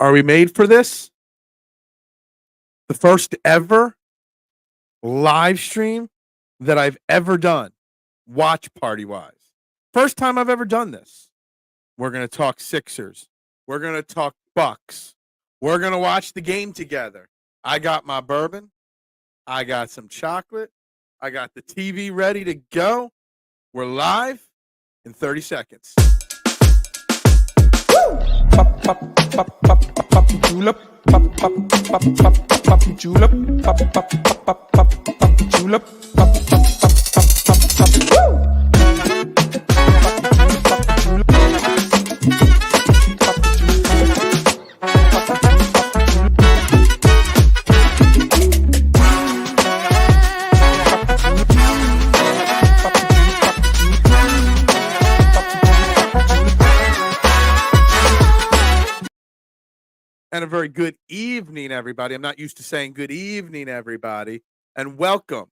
Are we made for this? The first ever live stream that I've ever done, watch party wise. First time I've ever done this. We're going to talk Sixers. We're going to talk Bucks. We're going to watch the game together. I got my bourbon. I got some chocolate. I got the TV ready to go. We're live in 30 seconds. Pop, pop, pop, pop, pop, julep. Pop, pop, pop, pop, pop, julep. Pop, pop, pop, pop, pop, julep. Pop, pop, pop, pop, pop, woo! And a very good evening, everybody. I'm not used to saying good evening, everybody. And welcome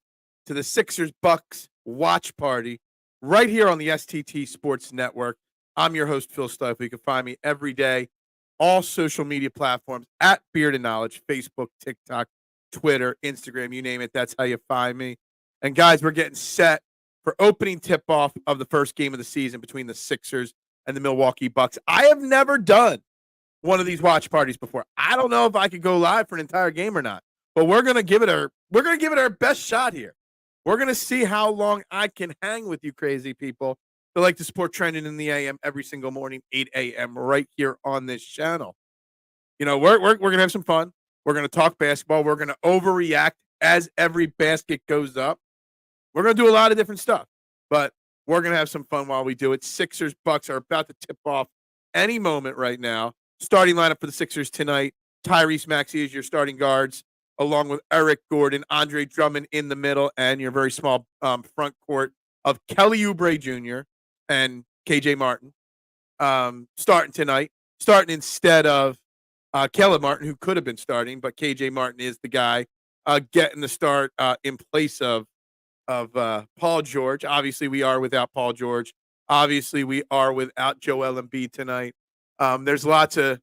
to the Sixers Bucks watch party right here on the STT Sports Network. I'm your host, Phil Stiefel. You can find me every day, all social media platforms, at Beard and Knowledge, Facebook, TikTok, Twitter, Instagram, you name it. That's how you find me. And guys, we're getting set for opening tip-off of the first game of the season between the Sixers and the Milwaukee Bucks. I have never done one of these watch parties before. I don't know if I could go live for an entire game or not, but we're gonna give it our best shot here. We're gonna see how long I can hang with you crazy people that like to support trending in the AM every single morning, 8 a.m. right here on this channel. You know, we're gonna have some fun. We're gonna talk basketball. We're gonna overreact as every basket goes up. We're gonna do a lot of different stuff, but we're gonna have some fun while we do it. Sixers Bucks are about to tip off any moment right now. Starting lineup for the Sixers tonight, Tyrese Maxey is your starting guards, along with Eric Gordon, Andre Drummond in the middle, and your very small front court of Kelly Oubre Jr. and KJ Martin starting tonight. Starting instead of Caleb Martin, who could have been starting, but KJ Martin is the guy getting the start in place of Paul George. Obviously, we are without Paul George. Obviously, we are without Joel Embiid tonight. There's lots of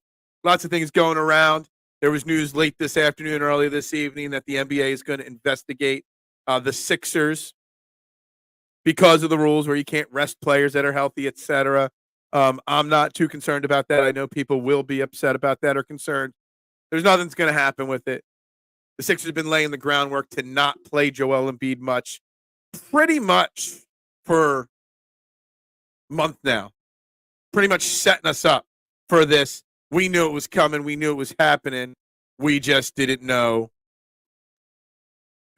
things going around. There was news late this afternoon, early this evening, that the NBA is going to investigate the Sixers because of the rules where you can't rest players that are healthy, etc. I'm not too concerned about that. I know people will be upset about that or concerned. There's nothing's going to happen with it. The Sixers have been laying the groundwork to not play Joel Embiid pretty much for a month now. Pretty much setting us up for this. We knew it was coming. We knew it was happening. We just didn't know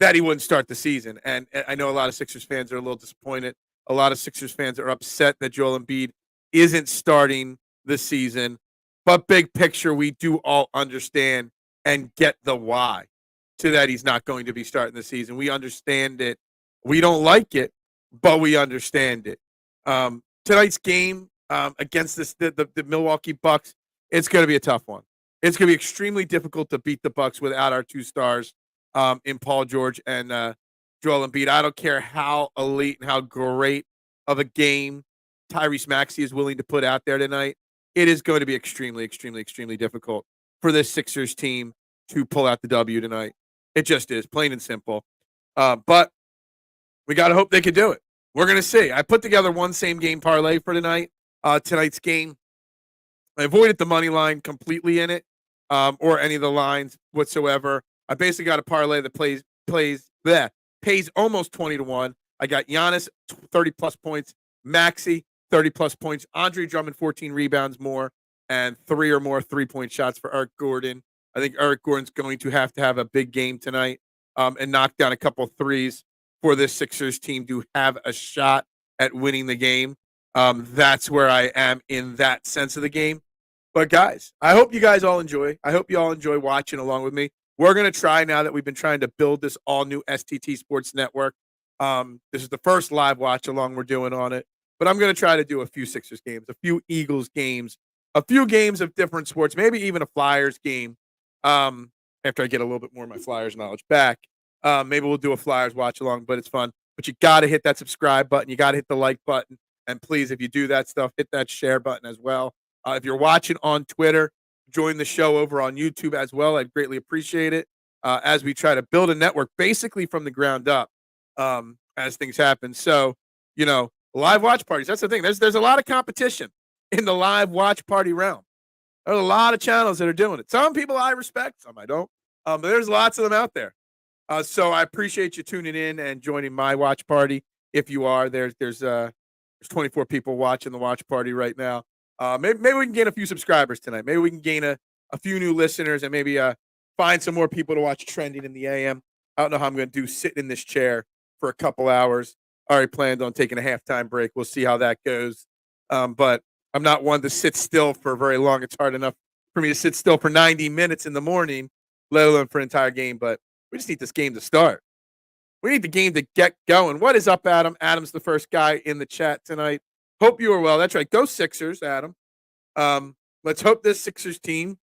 that he wouldn't start the season. And I know a lot of Sixers fans are a little disappointed. A lot of Sixers fans are upset that Joel Embiid isn't starting the season. But big picture, we do all understand and get the why to that he's not going to be starting the season. We understand it. We don't like it, but we understand it. Tonight's game against the Milwaukee Bucks, it's going to be a tough one. It's going to be extremely difficult to beat the Bucks without our two stars in Paul George and Joel Embiid. I don't care how elite and how great of a game Tyrese Maxey is willing to put out there tonight. It is going to be extremely, extremely, extremely difficult for this Sixers team to pull out the W tonight. It just is, plain and simple. But we got to hope they can do it. We're going to see. I put together one same game parlay for tonight. Tonight's game. I avoided the money line completely in it, or any of the lines whatsoever. I basically got a parlay that pays almost 20-1. I got Giannis 30+ points, Maxey 30+ points, Andre Drummond 14 rebounds more, and 3 or more 3-point shots for Eric Gordon. I think Eric Gordon's going to have a big game tonight and knock down a couple of threes for this Sixers team to have a shot at winning the game. That's where I am in that sense of the game. But guys, I hope you guys all enjoy. I hope you all enjoy watching along with me. We're going to try, now that we've been trying to build this all new STT Sports Network. This is the first live watch along we're doing on it. But I'm going to try to do a few Sixers games, a few Eagles games, a few games of different sports, maybe even a Flyers game. After I get a little bit more of my Flyers knowledge back. Maybe we'll do a Flyers watch along, but it's fun. But you got to hit that subscribe button. You got to hit the like button. And please, if you do that stuff, hit that share button as well. If you're watching on Twitter, join the show over on YouTube as well. I'd greatly appreciate it as we try to build a network basically from the ground up as things happen. So, live watch parties. That's the thing. There's a lot of competition in the live watch party realm. There's a lot of channels that are doing it. Some people I respect, some I don't. But there's lots of them out there. So I appreciate you tuning in and joining my watch party. If you are, there's 24 people watching the watch party right now. Maybe we can gain a few subscribers tonight. Maybe we can gain a few new listeners and maybe find some more people to watch trending in the AM. I don't know how I'm going to do sitting in this chair for a couple hours. I already planned on taking a halftime break. We'll see how that goes. But I'm not one to sit still for very long. It's hard enough for me to sit still for 90 minutes in the morning, let alone for an entire game. But we just need this game to start. We need the game to get going. What is up, Adam? Adam's the first guy in the chat tonight. Hope you are well. That's right. Go Sixers, Adam. Let's hope this Sixers team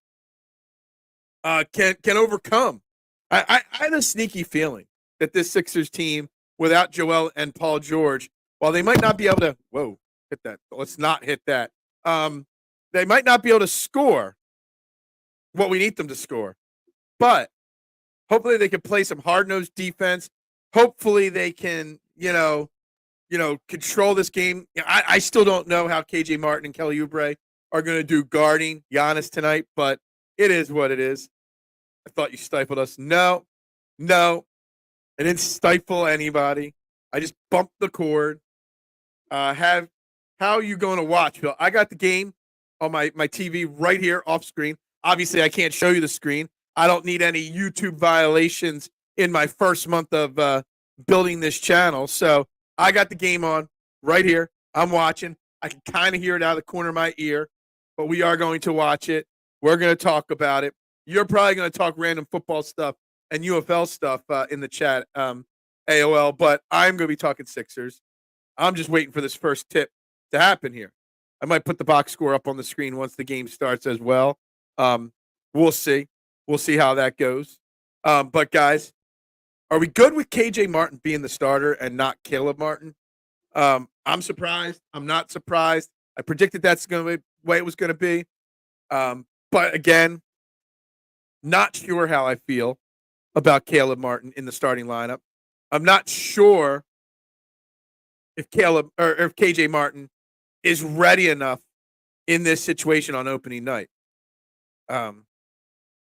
can overcome. I had a sneaky feeling that this Sixers team, without Joel and Paul George, while they might not be able to, hit that. Let's not hit that. They might not be able to score what we need them to score, but hopefully they can play some hard-nosed defense. Hopefully they can, control this game. I still don't know how KJ Martin and Kelly Oubre are going to do guarding Giannis tonight, but it is what it is. I thought you stifled us. No, I didn't stifle anybody. I just bumped the cord. How are you going to watch, Phil? I got the game on my TV right here off screen. Obviously, I can't show you the screen. I don't need any YouTube violations in my first month of building this channel. So I got the game on right here. I'm watching. I can kind of hear it out of the corner of my ear, but we are going to watch it. We're going to talk about it. You're probably going to talk random football stuff and UFL stuff in the chat, AOL, but I'm going to be talking Sixers. I'm just waiting for this first tip to happen here. I might put the box score up on the screen once the game starts as well. We'll see. We'll see how that goes. But guys, are we good with KJ Martin being the starter and not Caleb Martin? I'm surprised. I'm not surprised. I predicted that's going to be the way it was going to be. But again, not sure how I feel about Caleb Martin in the starting lineup. I'm not sure if if KJ Martin is ready enough in this situation on opening night.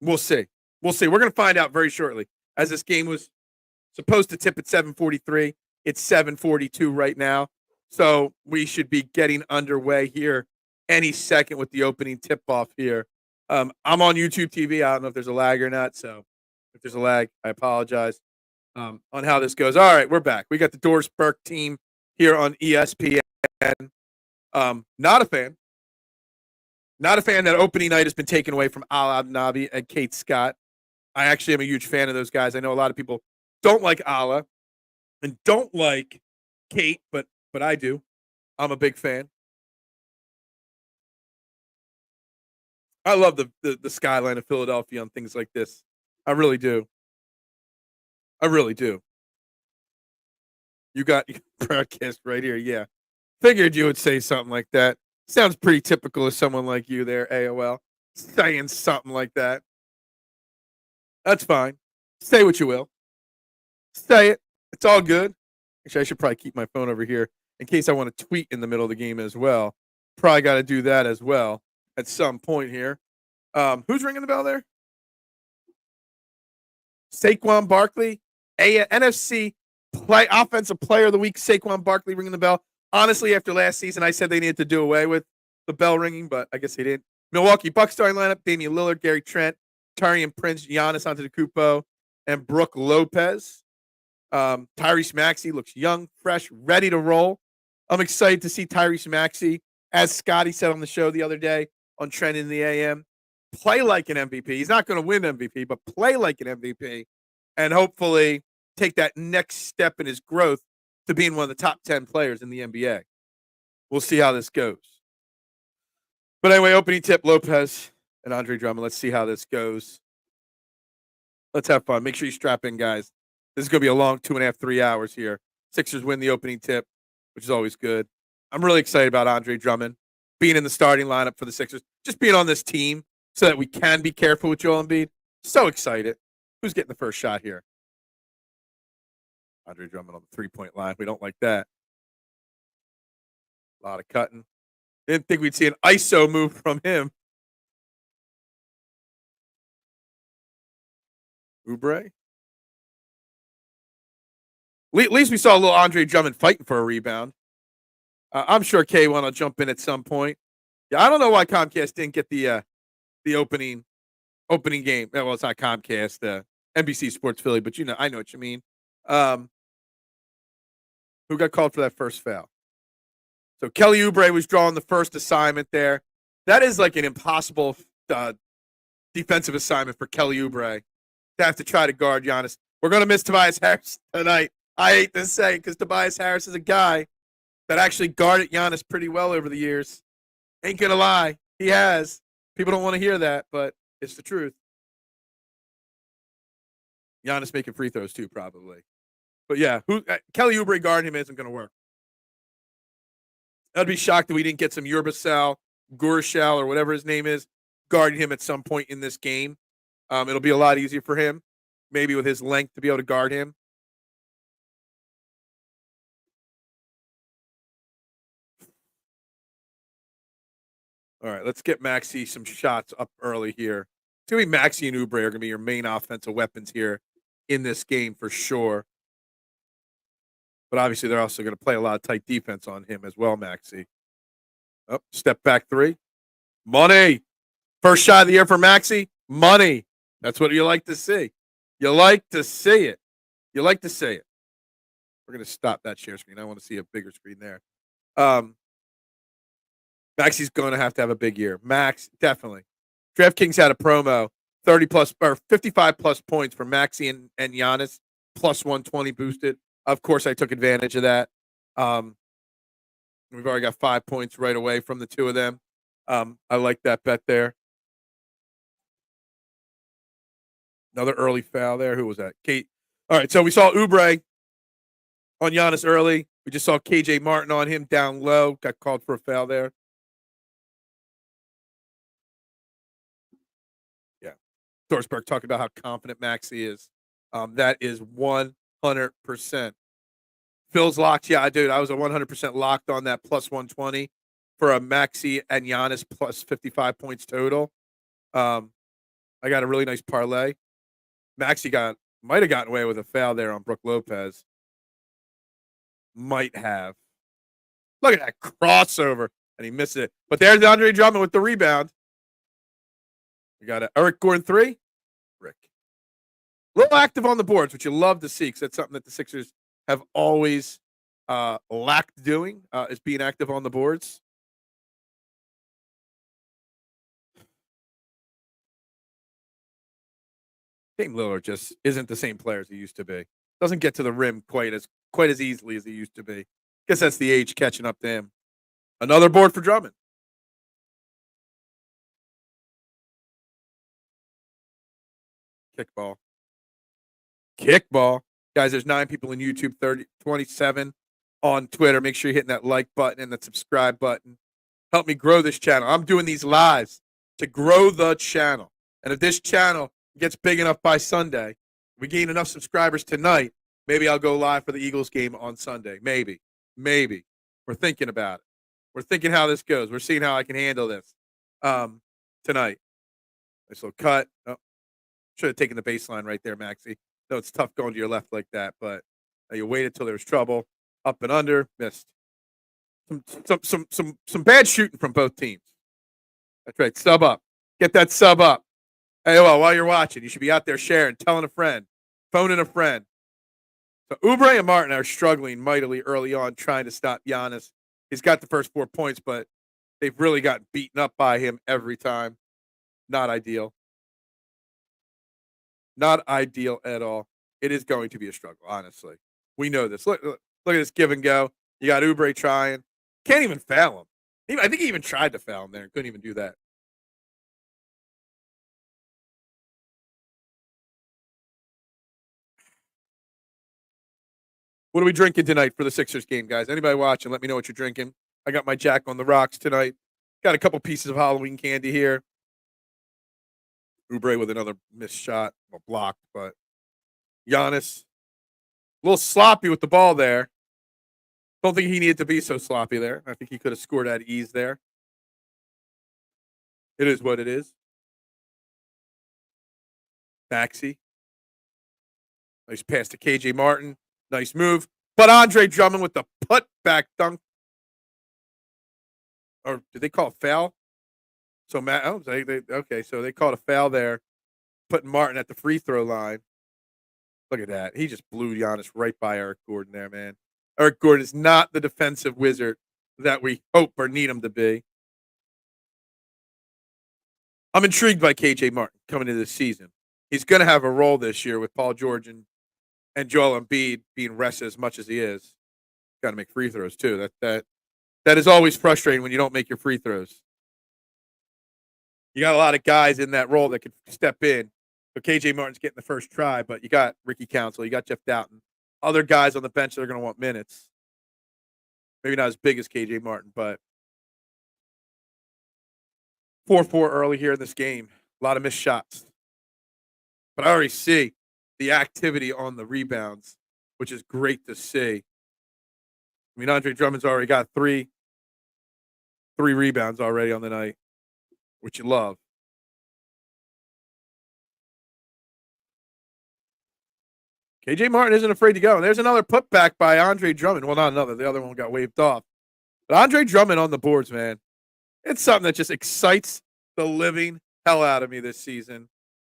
We'll see. We're going to find out very shortly. As this game was supposed to tip at 7:43, it's 7:42 right now. So we should be getting underway here any second with the opening tip-off here. I'm on YouTube TV. I don't know if there's a lag or not. So if there's a lag, I apologize on how this goes. All right, we're back. We got the Doris Burke team here on ESPN. Not a fan. Not a fan that opening night has been taken away from Al Abnabi and Kate Scott. I actually am a huge fan of those guys. I know a lot of people don't like Ala and don't like Kate, but I do. I'm a big fan. I love the skyline of Philadelphia on things like this. I really do. I really do. You got your broadcast right here. Yeah. Figured you would say something like that. Sounds pretty typical of someone like you there, AOL. Saying something like that. That's fine. Say what you will. Say it. It's all good. Actually, I should probably keep my phone over here in case I want to tweet in the middle of the game as well. Probably got to do that as well at some point here. Who's ringing the bell there? Saquon Barkley, NFC Offensive Player of the Week. Saquon Barkley ringing the bell. Honestly, after last season, I said they needed to do away with the bell ringing, but I guess they didn't. Milwaukee Bucks starting lineup: Damian Lillard, Gary Trent, Taurean Prince, Giannis Antetokounmpo, and Brooke Lopez. Tyrese Maxey looks young, fresh, ready to roll. I'm excited to see Tyrese Maxey, as Scotty said on the show the other day on Trend in the AM, play like an MVP. He's not going to win MVP, but play like an MVP and hopefully take that next step in his growth to being one of the top 10 players in the NBA. We'll see how this goes. But anyway, opening tip, Lopez and Andre Drummond. Let's see how this goes. Let's have fun. Make sure you strap in, guys. This is going to be a long 2.5, 3 hours here. Sixers win the opening tip, which is always good. I'm really excited about Andre Drummond being in the starting lineup for the Sixers, just being on this team. so that we can be careful with Joel Embiid. So excited. Who's getting the first shot here? Andre Drummond on the three-point line. We don't like that. A lot of cutting. Didn't think we'd see an ISO move from him. Oubre. At least we saw a little Andre Drummond fighting for a rebound. I'm sure K1 will jump in at some point. Yeah, I don't know why Comcast didn't get the opening game. Well, it's not Comcast, NBC Sports Philly, but I know what you mean. Who got called for that first foul? So Kelly Oubre was drawing the first assignment there. That is like an impossible defensive assignment for Kelly Oubre to have to try to guard Giannis. We're going to miss Tobias Harris tonight. I hate to say, because Tobias Harris is a guy that actually guarded Giannis pretty well over the years. Ain't going to lie. He has. People don't want to hear that, but it's the truth. Giannis making free throws too, probably. But yeah, Kelly Oubre guarding him isn't going to work. I'd be shocked if we didn't get some Urbasal, Gurshal, or whatever his name is, guarding him at some point in this game. It'll be a lot easier for him, maybe with his length to be able to guard him. All right, let's get Maxey some shots up early here. It's going to be Maxey and Oubre are going to be your main offensive weapons here in this game for sure. But obviously, they're also going to play a lot of tight defense on him as well, Maxey. Oh, step back three. Money. First shot of the year for Maxey. Money. That's what you like to see. You like to see it. You like to see it. We're going to stop that share screen. I want to see a bigger screen there. Maxey's going to have a big year. Max, definitely. DraftKings had a promo, 30 plus or 55 plus points for Maxey and Giannis, plus 120 boosted. Of course, I took advantage of that. We've already got 5 points right away from the two of them. I like that bet there. Another early foul there. Who was that? Kate. All right, so we saw Oubre on Giannis early. We just saw KJ Martin on him down low. Got called for a foul there. Yeah. Dorsberg talking about how confident Maxey is. That is 100%. Phil's locked. Yeah, dude, I was a 100% locked on that plus 120 for a Maxey and Giannis plus 55 points total. I got a really nice parlay. Maxey might have gotten away with a foul there on Brook Lopez. Might have. Look at that crossover, and he missed it. But there's Andre Drummond with the rebound. We got Eric Gordon 3. Rick. A little active on the boards, which you love to see because that's something that the Sixers have always lacked doing, is being active on the boards. Dame Lillard just isn't the same player as he used to be. Doesn't get to the rim quite as easily as he used to be. Guess that's the age catching up to him. Another board for Drummond. Kickball. Guys, there's 9 people in YouTube, 27 on Twitter. Make sure you're hitting that like button and that subscribe button. Help me grow this channel. I'm doing these lives to grow the channel. And if this channel gets big enough by Sunday, we gain enough subscribers tonight, maybe I'll go live for the Eagles game on Sunday. Maybe. We're thinking about it. We're thinking how this goes. We're seeing how I can handle this tonight. Nice little cut. Oh, should have taken the baseline right there, Maxey. No, it's tough going to your left like that, but you waited till there was trouble. Up and under, missed. Some bad shooting from both teams. That's right. Sub up. Get that sub up. Hey, well, while you're watching, you should be out there sharing, telling a friend, phoning a friend. So Oubre and Martin are struggling mightily early on trying to stop Giannis. He's got the first 4 points, but they've really gotten beaten up by him every time. Not ideal. Not ideal at all. It is going to be a struggle, honestly. We know this. Look at this give and go. You got Oubre trying. Can't even foul him. I think he even tried to foul him there and couldn't even do that. What are we drinking tonight for the Sixers game, guys? Anybody watching, let me know what you're drinking. I got my Jack on the Rocks tonight. Got a couple pieces of Halloween candy here. Oubre with another missed shot, well, blocked, but Giannis a little sloppy with the ball there. Don't think he needed to be so sloppy there. I think he could have scored at ease there. It is what it is. Maxey. Nice pass to KJ Martin. Nice move. But Andre Drummond with the put-back dunk. Or did they call a foul? So okay, so they called a foul there, putting Martin at the free throw line. Look at that. He just blew Giannis right by Eric Gordon there, man. Eric Gordon is not the defensive wizard that we hope or need him to be. I'm intrigued by KJ Martin coming into this season. He's going to have a role this year with Paul George and Joel Embiid being rested as much as he is. Got to make free throws too. That is always frustrating when you don't make your free throws. You got a lot of guys in that role that could step in. So KJ Martin's getting the first try, but you got Ricky Council, you got Jeff Doughton, other guys on the bench that are going to want minutes. Maybe not as big as KJ Martin, but 4-4 early here in this game. A lot of missed shots. But I already see the activity on the rebounds, which is great to see. I mean, Andre Drummond's already got three rebounds already on the night, which you love. KJ Martin isn't afraid to go. And there's another putback by Andre Drummond. Well, not another. The other one got waved off. But Andre Drummond on the boards, man. It's something that just excites the living hell out of me this season.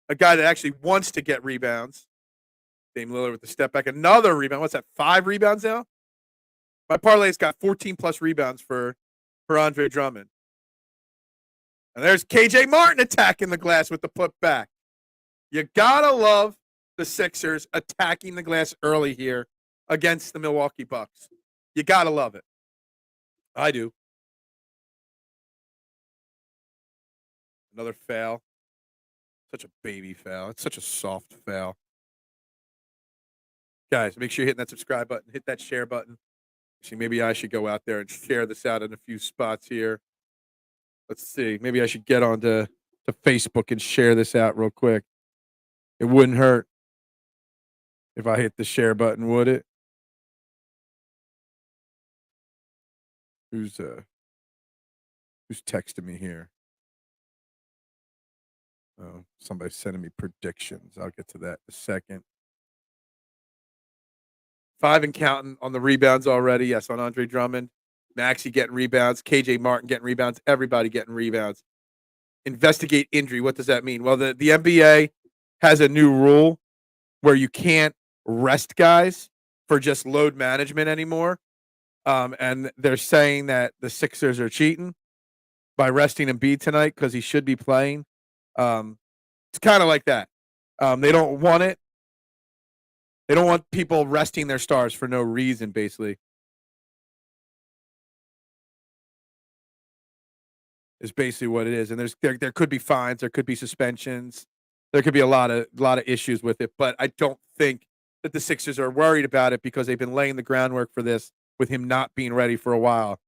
A guy that actually wants to get rebounds. Dame Lillard with the step back. Another rebound. What's that, 5 rebounds now? My parlay's got 14-plus rebounds for Andre Drummond. And there's KJ Martin attacking the glass with the putback. You got to love the Sixers attacking the glass early here against the Milwaukee Bucks. You got to love it. I do. Another foul. Such a baby foul. It's such a soft foul. Guys, make sure you're hitting that subscribe button. Hit that share button. See, maybe I should go out there and share this out in a few spots here. Let's see. Maybe I should get onto Facebook and share this out real quick. It wouldn't hurt if I hit the share button, would it? Who's texting me here? Oh, somebody's sending me predictions. I'll get to that in a second. 5 and counting on the rebounds already. Yes, on Andre Drummond. Maxey getting rebounds. KJ Martin getting rebounds. Everybody getting rebounds. Investigate injury. What does that mean? Well, the NBA has a new rule where you can't rest guys for just load management anymore. And they're saying that the Sixers are cheating by resting Embiid tonight because he should be playing. It's kind of like that. They don't want it. They don't want people resting their stars for no reason, basically. Is basically what it is. And there could be fines, there could be suspensions, there could be a lot of issues with it. But I don't think that the Sixers are worried about it because they've been laying the groundwork for this with him not being ready for a while.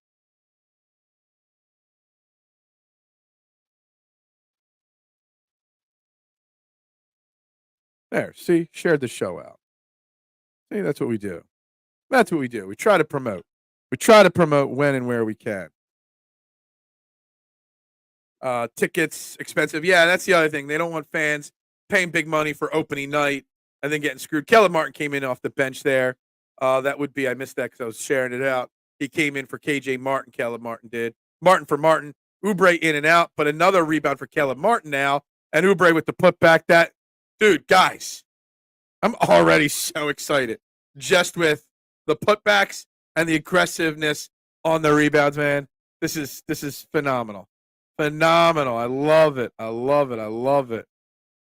There, see, shared the show out. See, that's what we do. That's what we do. We try to promote. We try to promote when and where we can. Tickets expensive. Yeah, that's the other thing. They don't want fans paying big money for opening night and then getting screwed. Caleb Martin came in off the bench there. That would be, I missed that because I was sharing it out. He came in for KJ Martin. Caleb Martin did. Martin for Martin. Oubre in and out, but another rebound for Caleb Martin now. And Oubre with the putback. That, dude, guys, I'm already so excited just with the putbacks and the aggressiveness on the rebounds, man. This is phenomenal. Phenomenal. I love it. I love it. I love it.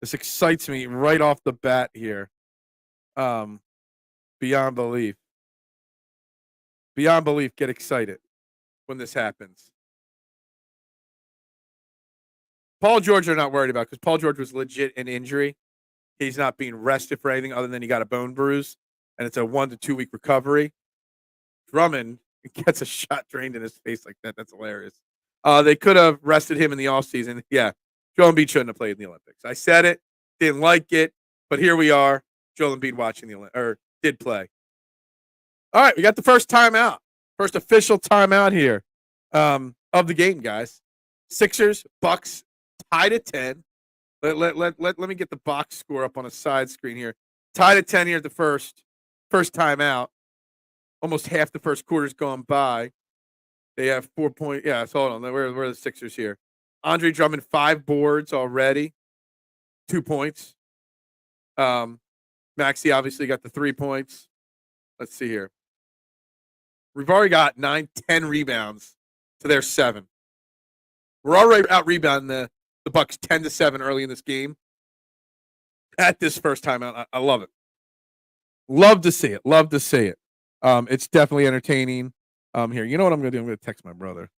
This excites me right off the bat here. Beyond belief. Beyond belief, get excited when this happens. Paul George are not worried about because Paul George was legit an injury. He's not being rested for anything other than he got a bone bruise, and it's a 1 to 2 week recovery. Drummond gets a shot drained in his face like that. That's hilarious. They could have rested him in the offseason. Yeah, Joel Embiid shouldn't have played in the Olympics. I said it, didn't like it, but here we are. Joel Embiid watching the Olympics, or did play. All right, we got the first timeout, first official timeout here of the game, guys. Sixers, Bucks tied at 10. Let me get the box score up on a side screen here. Tied at 10 here at the first timeout. Almost half the first quarter's gone by. They have 4 points. Yeah, so hold on. Where are the Sixers here? Andre Drummond, 5 boards already, 2 points. Maxey obviously got the 3 points. Let's see here. We've already got 9, 10 rebounds to their 7. We're already out rebounding the Bucks 10-7 early in this game. At this first time out, I love it. Love to see it. Love to see it. It's definitely entertaining. Here, you know what I'm going to do? I'm going to text my brother.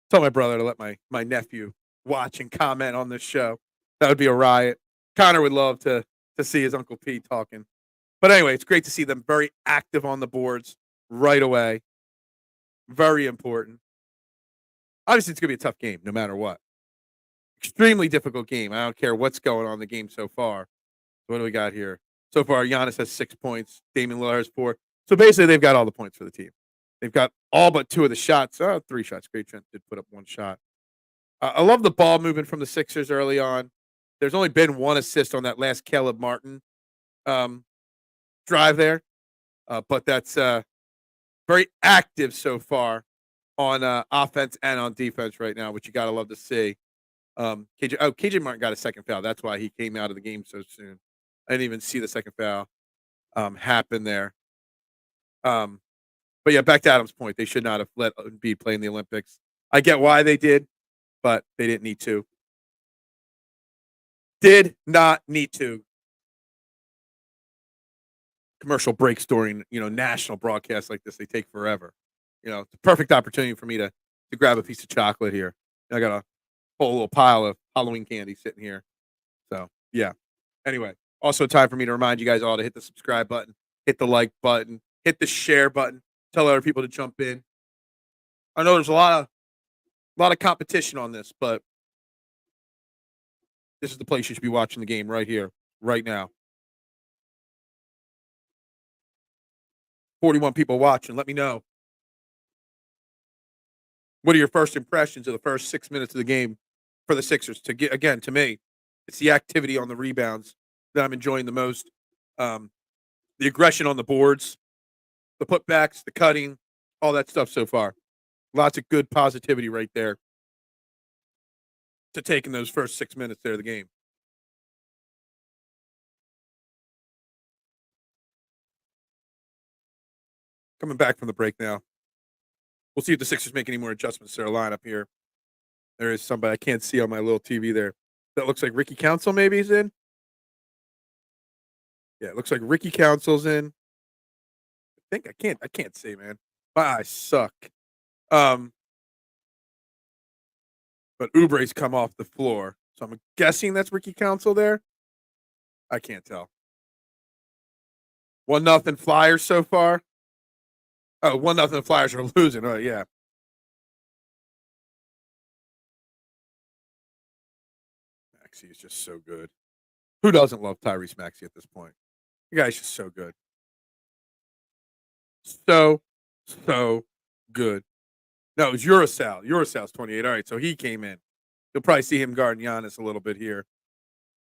Tell my brother to let my nephew watch and comment on this show. That would be a riot. Connor would love to see his Uncle Pete talking. But anyway, it's great to see them very active on the boards right away. Very important. Obviously, it's going to be a tough game no matter what. Extremely difficult game. I don't care what's going on in the game so far. What do we got here? So far, Giannis has 6 points. Damian Lillard has 4. So basically, they've got all the points for the team. They've got all but 2 of the shots. 3 shots. Great Trent did put up 1 shot. I love the ball movement from the Sixers early on. There's only been 1 assist on that last Caleb Martin drive there. But that's very active so far on offense and on defense right now, which you got to love to see. KJ Martin got a second foul. That's why he came out of the game so soon. I didn't even see the second foul happen there. But yeah, back to Adam's point. They should not have let Embiid play in the Olympics. I get why they did, but they didn't need to. Did not need to. Commercial breaks during, national broadcasts like this, they take forever. It's a perfect opportunity for me to grab a piece of chocolate here. I got a whole little pile of Halloween candy sitting here. So, yeah. Anyway, also time for me to remind you guys all to hit the subscribe button, hit the like button, hit the share button, tell other people to jump in. I know there's a lot of competition on this, but this is the place you should be watching the game right here, right now. 41 people watching. Let me know. What are your first impressions of the first 6 minutes of the game for the Sixers? To me, it's the activity on the rebounds that I'm enjoying the most. The aggression on the boards, the putbacks, the cutting, all that stuff so far. Lots of good positivity right there to take in those first 6 minutes there of the game. Coming back from the break now. We'll see if the Sixers make any more adjustments to their lineup here. There is somebody I can't see on my little TV there. That looks like Ricky Council maybe is in. Yeah, it looks like Ricky Council's in. I can't see, man. My eyes suck. But Oubre's come off the floor. So I'm guessing that's Ricky Council there. I can't tell. 1-0 Flyers so far. Oh, 1-0 Flyers are losing. Oh, yeah. Maxey is just so good. Who doesn't love Tyrese Maxey at this point? The guy's just so good. So good. No, it was Urasal. Urasal's 28. All right, so he came in. You'll probably see him guarding Giannis a little bit here.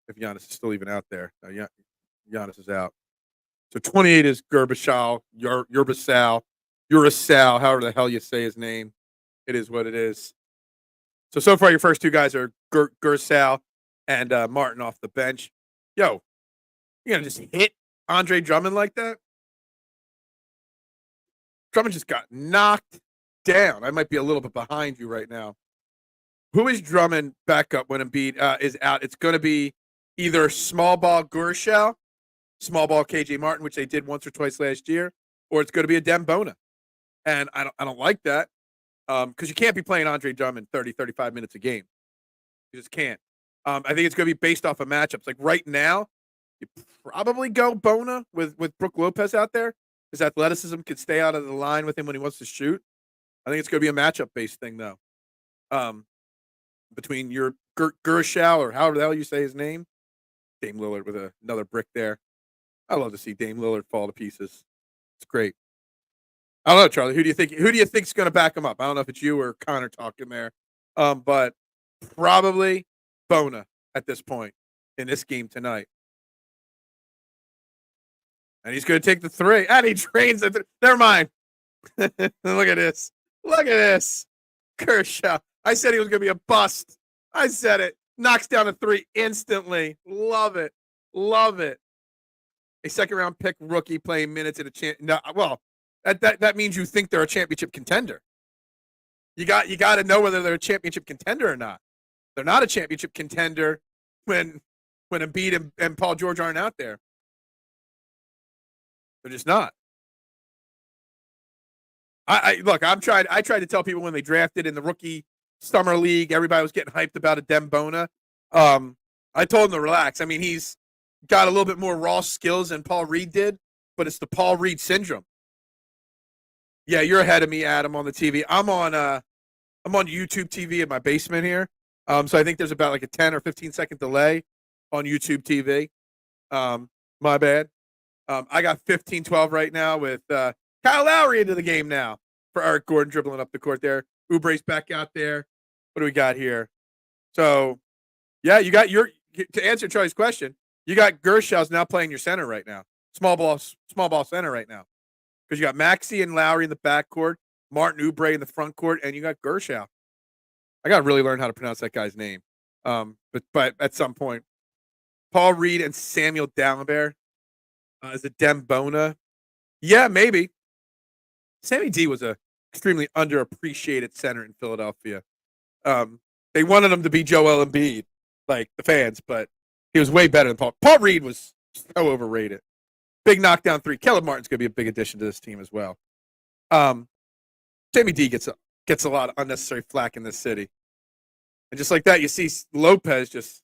If Giannis is still even out there. No, Giannis is out. So 28 is Urasal, however the hell you say his name. It is what it is. So far your first 2 guys are Gersal and Martin off the bench. Yo, you're going to just hit Andre Drummond like that? Drummond just got knocked down. I might be a little bit behind you right now. Who is Drummond backup when Embiid is out? It's going to be either small ball Gersal, small ball KJ Martin, which they did once or twice last year, or it's going to be a Dembona. And I don't like that. Because you can't be playing Andre Drummond 30, 35 minutes a game. You just can't. I think it's going to be based off of matchups. Like right now, you probably go Bona with Brook Lopez out there. His athleticism could stay out of the line with him when he wants to shoot. I think it's going to be a matchup-based thing, though. Between your Gershow, or however the hell you say his name, Dame Lillard with another brick there. I love to see Dame Lillard fall to pieces. It's great. I don't know, Charlie. Who do you think's going to back him up? I don't know if it's you or Connor talking there, but probably Bona at this point in this game tonight. And he's going to take the three, and he drains it. Never mind. Look at this. Look at this. Kershaw. I said he was going to be a bust. I said it. Knocks down a three instantly. Love it. Love it. A second-round pick rookie playing minutes at a champ. No, well, that means you think they're a championship contender. You got to know whether they're a championship contender or not. They're not a championship contender when Embiid and Paul George aren't out there. They're just not. I tried to tell people when they drafted in the rookie summer league, everybody was getting hyped about Adem Bona. I told him to relax. I mean, he's got a little bit more raw skills than Paul Reed did, but it's the Paul Reed syndrome. Yeah, you're ahead of me, Adam, on the TV. I'm on YouTube TV in my basement here. So I think there's about like a 10 or 15 second delay on YouTube TV. My bad. I got 15-12 right now with Kyle Lowry into the game now for Eric Gordon dribbling up the court there. Oubre's back out there. What do we got here? So, yeah, you got to answer Charlie's question, you got Gershow's now playing your center right now. Small ball center right now. Because you got Maxey and Lowry in the backcourt, Martin Oubre in the front court, and you got Gershow. I got to really learn how to pronounce that guy's name. But at some point, Paul Reed and Samuel Dalembert as a Dem Bona. Yeah, maybe. Sammy D was a extremely underappreciated center in Philadelphia. They wanted him to be Joel Embiid, like the fans, but he was way better than Paul. Paul Reed was so overrated. Big knockdown three. Caleb Martin's going to be a big addition to this team as well. Sammy D gets a lot of unnecessary flack in this city. And just like that, you see Lopez just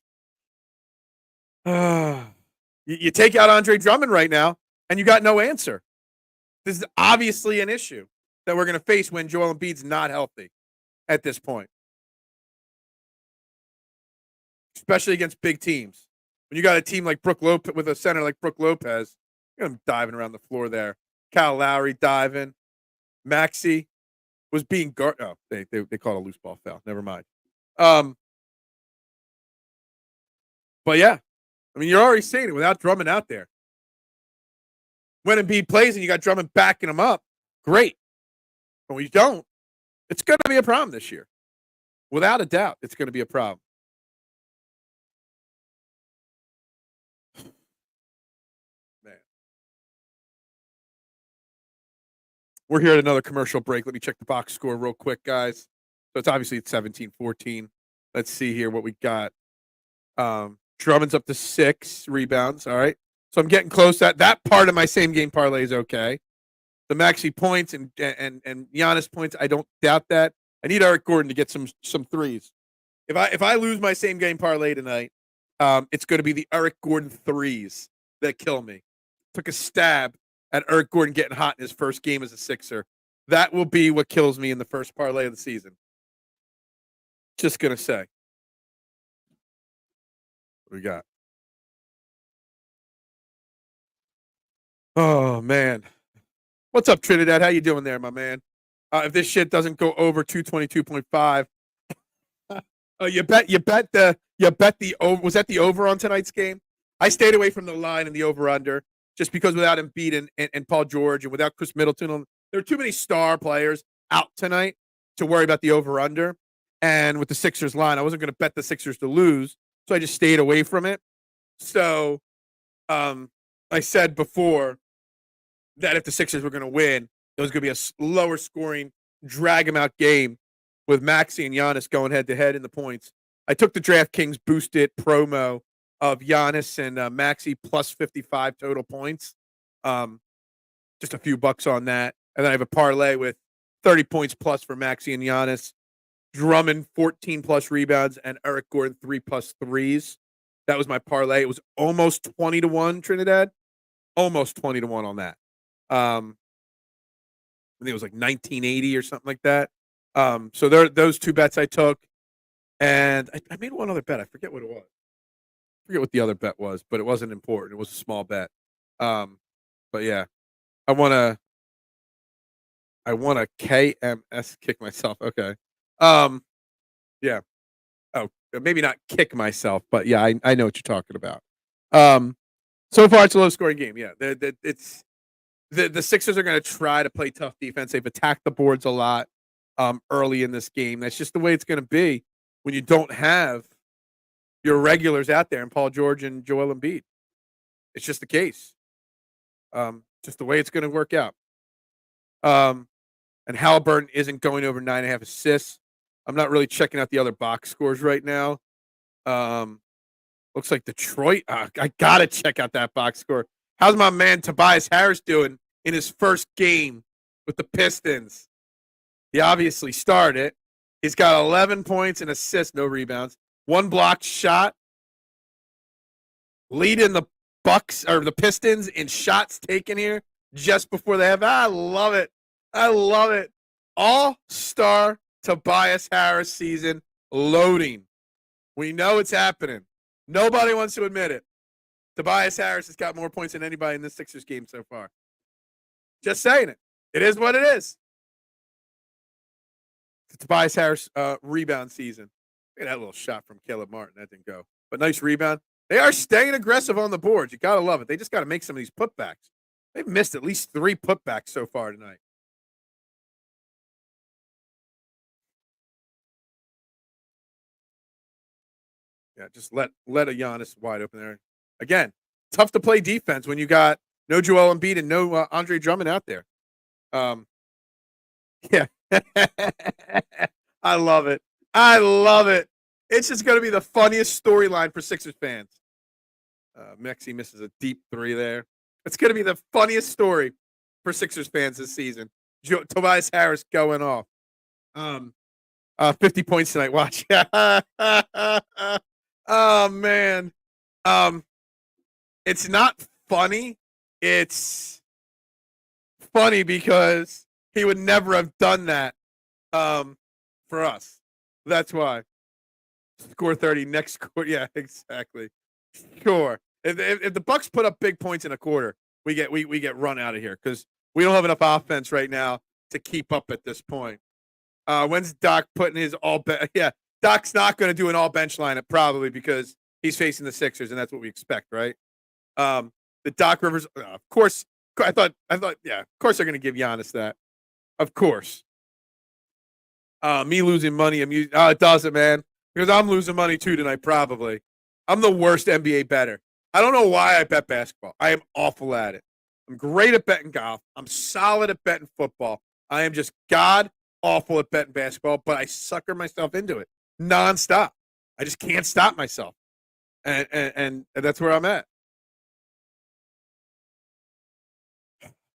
you take out Andre Drummond right now, and you got no answer. This is obviously an issue that we're going to face when Joel Embiid's not healthy at this point, especially against big teams. When you got a team like Brook Lopez with a center like Brook Lopez, you're going to be diving around the floor there. Kyle Lowry diving. Maxey was being guarded. Oh, they called a loose ball foul. Never mind. But yeah, I mean, you're already saying it without Drummond out there. When Embiid plays and you got Drummond backing him up, great. But when you don't, it's going to be a problem this year. Without a doubt, it's going to be a problem. Man. We're here at another commercial break. Let me check the box score real quick, guys. So it's 17-14. Let's see here what we got. Drummond's up to 6 rebounds. All right. So I'm getting close. That part of my same game parlay is okay. The Maxey points and Giannis points, I don't doubt that. I need Eric Gordon to get some threes. If I lose my same game parlay tonight, it's going to be the Eric Gordon threes that kill me. Took a stab at Eric Gordon getting hot in his first game as a Sixer. That will be what kills me in the first parlay of the season. Just going to say. What we got? Oh, man. What's up, Trinidad? How you doing there, my man? If this shit doesn't go over 222.5, you bet the over. Was that the over on tonight's game? I stayed away from the line and the over under just because without Embiid and Paul George and without Chris Middleton, there are too many star players out tonight to worry about the over under. And with the Sixers line, I wasn't going to bet the Sixers to lose, so I just stayed away from it. So, I said before that if the Sixers were going to win, it was going to be a lower scoring, drag them out game with Maxey and Giannis going head to head in the points. I took the DraftKings Boost It promo of Giannis and Maxey plus 55 total points. Just a few bucks on that. And then I have a parlay with 30 points plus for Maxey and Giannis. Drummond, 14 plus rebounds, and Eric Gordon, 3 plus threes. That was my parlay. It was almost 20-1, Trinidad. Almost 20-1 on that. I think it was like 1980 or something like that. So those two bets I took. And I made one other bet. I forget what it was. I forget what the other bet was, but it wasn't important. It was a small bet. But yeah, I want to KMS kick myself. Okay. Yeah. Oh, maybe not kick myself, but yeah, I know what you're talking about. So far it's a low scoring game. Yeah. It's the Sixers are going to try to play tough defense. They've attacked the boards a lot early in this game. That's just the way it's going to be when you don't have your regulars out there and Paul George and Joel Embiid. It's just the case. Just the way it's going to work out. And Halliburton isn't going over 9.5 assists. I'm not really checking out the other box scores right now. Looks like Detroit. I got to check out that box score. How's my man Tobias Harris doing in his first game with the Pistons? He obviously started. He's got 11 points and assists, no rebounds. 1 blocked shot. Leading the Bucks or the Pistons in shots taken here just before they have. I love it. I love it. All-star Tobias Harris season loading. We know it's happening. Nobody wants to admit it. Tobias Harris has got more points than anybody in this Sixers game so far. Just saying it. It is what it is. The Tobias Harris rebound season. Look at that little shot from Caleb Martin. That didn't go. But nice rebound. They are staying aggressive on the boards. You got to love it. They just got to make some of these putbacks. They've missed at least 3 putbacks so far tonight. Yeah, just let a Giannis wide open there. Again, tough to play defense when you got no Joel Embiid and no Andre Drummond out there. Yeah. I love it. I love it. It's just going to be the funniest storyline for Sixers fans. Maxey misses a deep 3 there. It's going to be the funniest story for Sixers fans this season. Tobias Harris going off. 50 points tonight. Watch. Oh man. It's not funny. It's funny because he would never have done that for us. That's why. Score 30 next quarter. Yeah, exactly. Sure. If the Bucks put up big points in a quarter, we get run out of here because we don't have enough offense right now to keep up at this point. When's Doc putting his yeah, Doc's not going to do an all bench lineup probably because he's facing the Sixers and that's what we expect, right? The Doc Rivers, of course. I thought, yeah, of course they're going to give Giannis that. Of course. Me losing money, it doesn't, man, because I'm losing money too tonight. Probably, I'm the worst NBA bettor. I don't know why I bet basketball. I am awful at it. I'm great at betting golf. I'm solid at betting football. I am just god awful at betting basketball, but I sucker myself into it nonstop. I just can't stop myself, and that's where I'm at.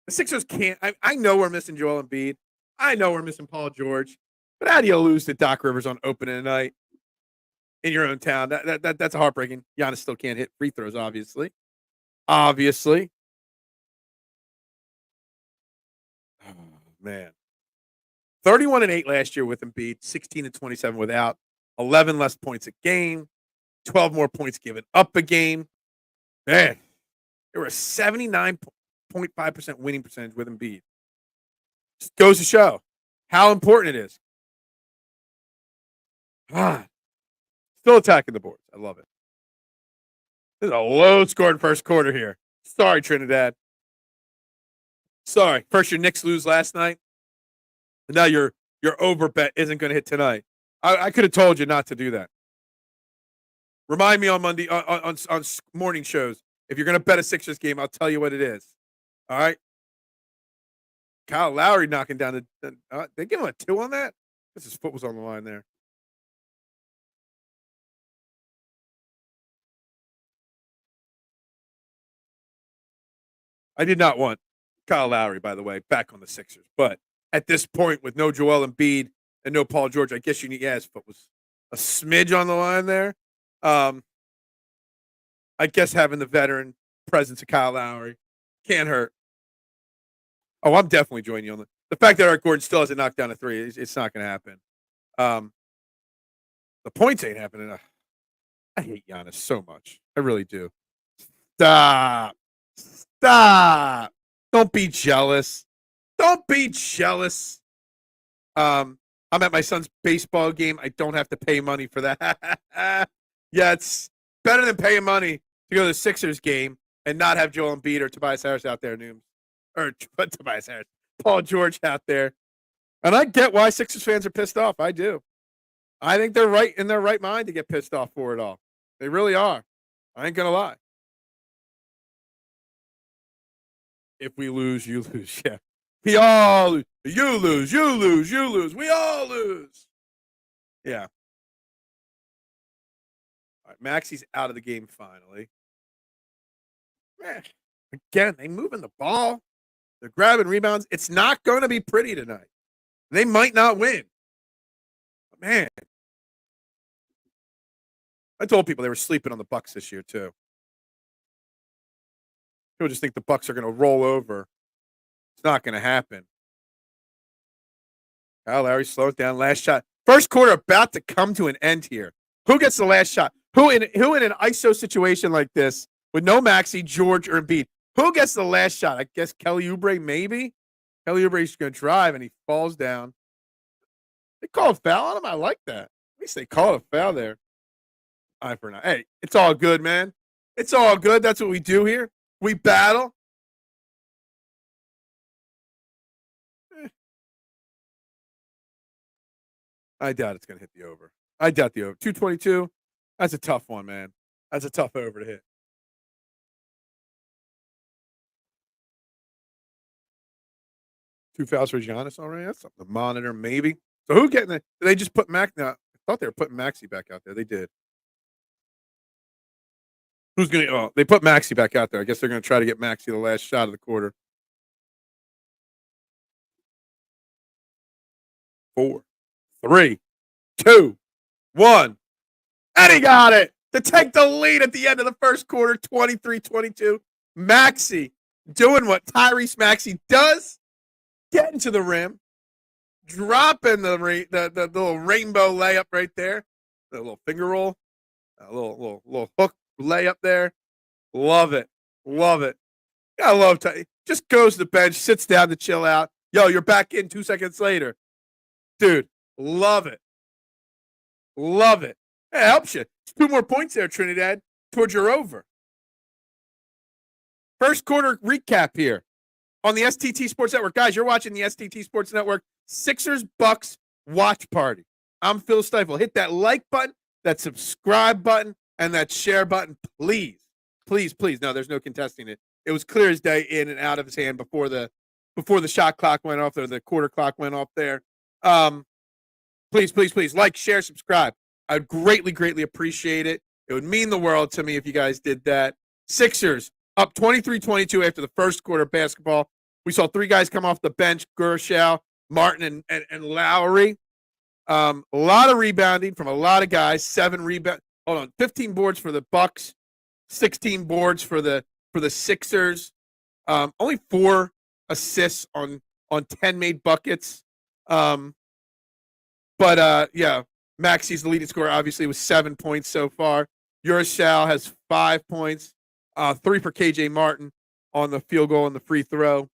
The Sixers can't. I know we're missing Joel Embiid. I know we're missing Paul George. But how do you lose to Doc Rivers on opening night in your own town? That's heartbreaking. Giannis still can't hit free throws, obviously. Obviously. Oh, man. 31-8 last year with Embiid, 16-27 without, 11 less points a game, 12 more points given up a game. Man, there were a 79.5% winning percentage with Embiid. Just goes to show how important it is. God. Still attacking the boards. I love it. This is a low-scoring first quarter here. Sorry, Trinidad. Sorry. First, your Knicks lose last night. And now your over bet isn't going to hit tonight. I could have told you not to do that. Remind me on Monday on morning shows. If you're going to bet a Sixers game, I'll tell you what it is. All right? Kyle Lowry knocking down they give him a 2 on that? Because his foot was on the line there. I did not want Kyle Lowry, by the way, back on the Sixers. But at this point with no Joel Embiid and no Paul George. I guess you need, his foot was a smidge on the line there. I guess having the veteran presence of Kyle Lowry can't hurt. Oh, I'm definitely joining you on the fact that Eric Gordon still hasn't knocked down a three. It's not going to happen. The points ain't happening. I hate Giannis so much. I really do. Stop. Don't be jealous. Don't be jealous. I'm at my son's baseball game. I don't have to pay money for that. Yeah, it's better than paying money to go to the Sixers game and not have Joel Embiid or Tobias Harris out there, but Tobias Harris, Paul George out there. And I get why Sixers fans are pissed off. I do. I think they're right in their right mind to get pissed off for it all. They really are. I ain't going to lie. If we lose, you lose. Yeah. We all lose. You lose. We all lose. Yeah. All right, Maxi's out of the game finally. Man, again, they moving the ball. They're grabbing rebounds. It's not going to be pretty tonight. They might not win. But man, I told people they were sleeping on the Bucks this year too. People just think the Bucks are going to roll over. It's not going to happen. Kyle Lowry slowed down. Last shot. First quarter about to come to an end here. Who gets the last shot? Who in an ISO situation like this with no Maxey, George, or Embiid? Who gets the last shot? I guess Kelly Oubre, maybe. Kelly Oubre's going to drive, and he falls down. They call a foul on him? I like that. At least they call a foul there. Eye for an eye. Hey, it's all good, man. It's all good. That's what we do here. We battle. I doubt it's going to hit the over. I doubt the over. 222, that's a tough one, man. That's a tough over to hit. Two fouls for Giannis already. That's something to monitor, maybe. So who getting it? Did they just put Max? No, I thought they were putting Maxey back out there. They did. Who's going to? Oh, they put Maxey back out there. I guess they're going to try to get Maxey the last shot of the quarter. 4, 3, 2, 1. And he got it to take the lead at the end of the first quarter, 23-22. Maxey doing what Tyrese Maxey does, getting to the rim, dropping the little rainbow layup right there, the little finger roll, a little hook layup there. Love it. I love Ty. Just goes to the bench, sits down to chill out. Yo, you're back in 2 seconds later. Dude, love it. It helps you. 2 more points there, Trinidad, towards your over. First quarter recap here on the STT Sports Network. Guys, you're watching the STT Sports Network Sixers Bucks watch party. I'm Phil Stiefel. Hit that like button, that subscribe button, and that share button, please. Please. No, there's no contesting it. It was clear as day in and out of his hand before the shot clock went off there, the quarter clock went off there. Please, like, share, subscribe. I'd greatly appreciate it. It would mean the world to me if you guys did that. Sixers up 23-22 after the first quarter basketball. We saw 3 guys come off the bench, Gershau, Martin, and Lowry. A lot of rebounding from a lot of guys. 15 boards for the Bucks, 16 boards for the Sixers. Only 4 assists on 10 made buckets. Yeah, Maxey's the leading scorer, obviously, with 7 points so far. Gershau has 5 points, 3 for KJ Martin on the field goal and the free throw.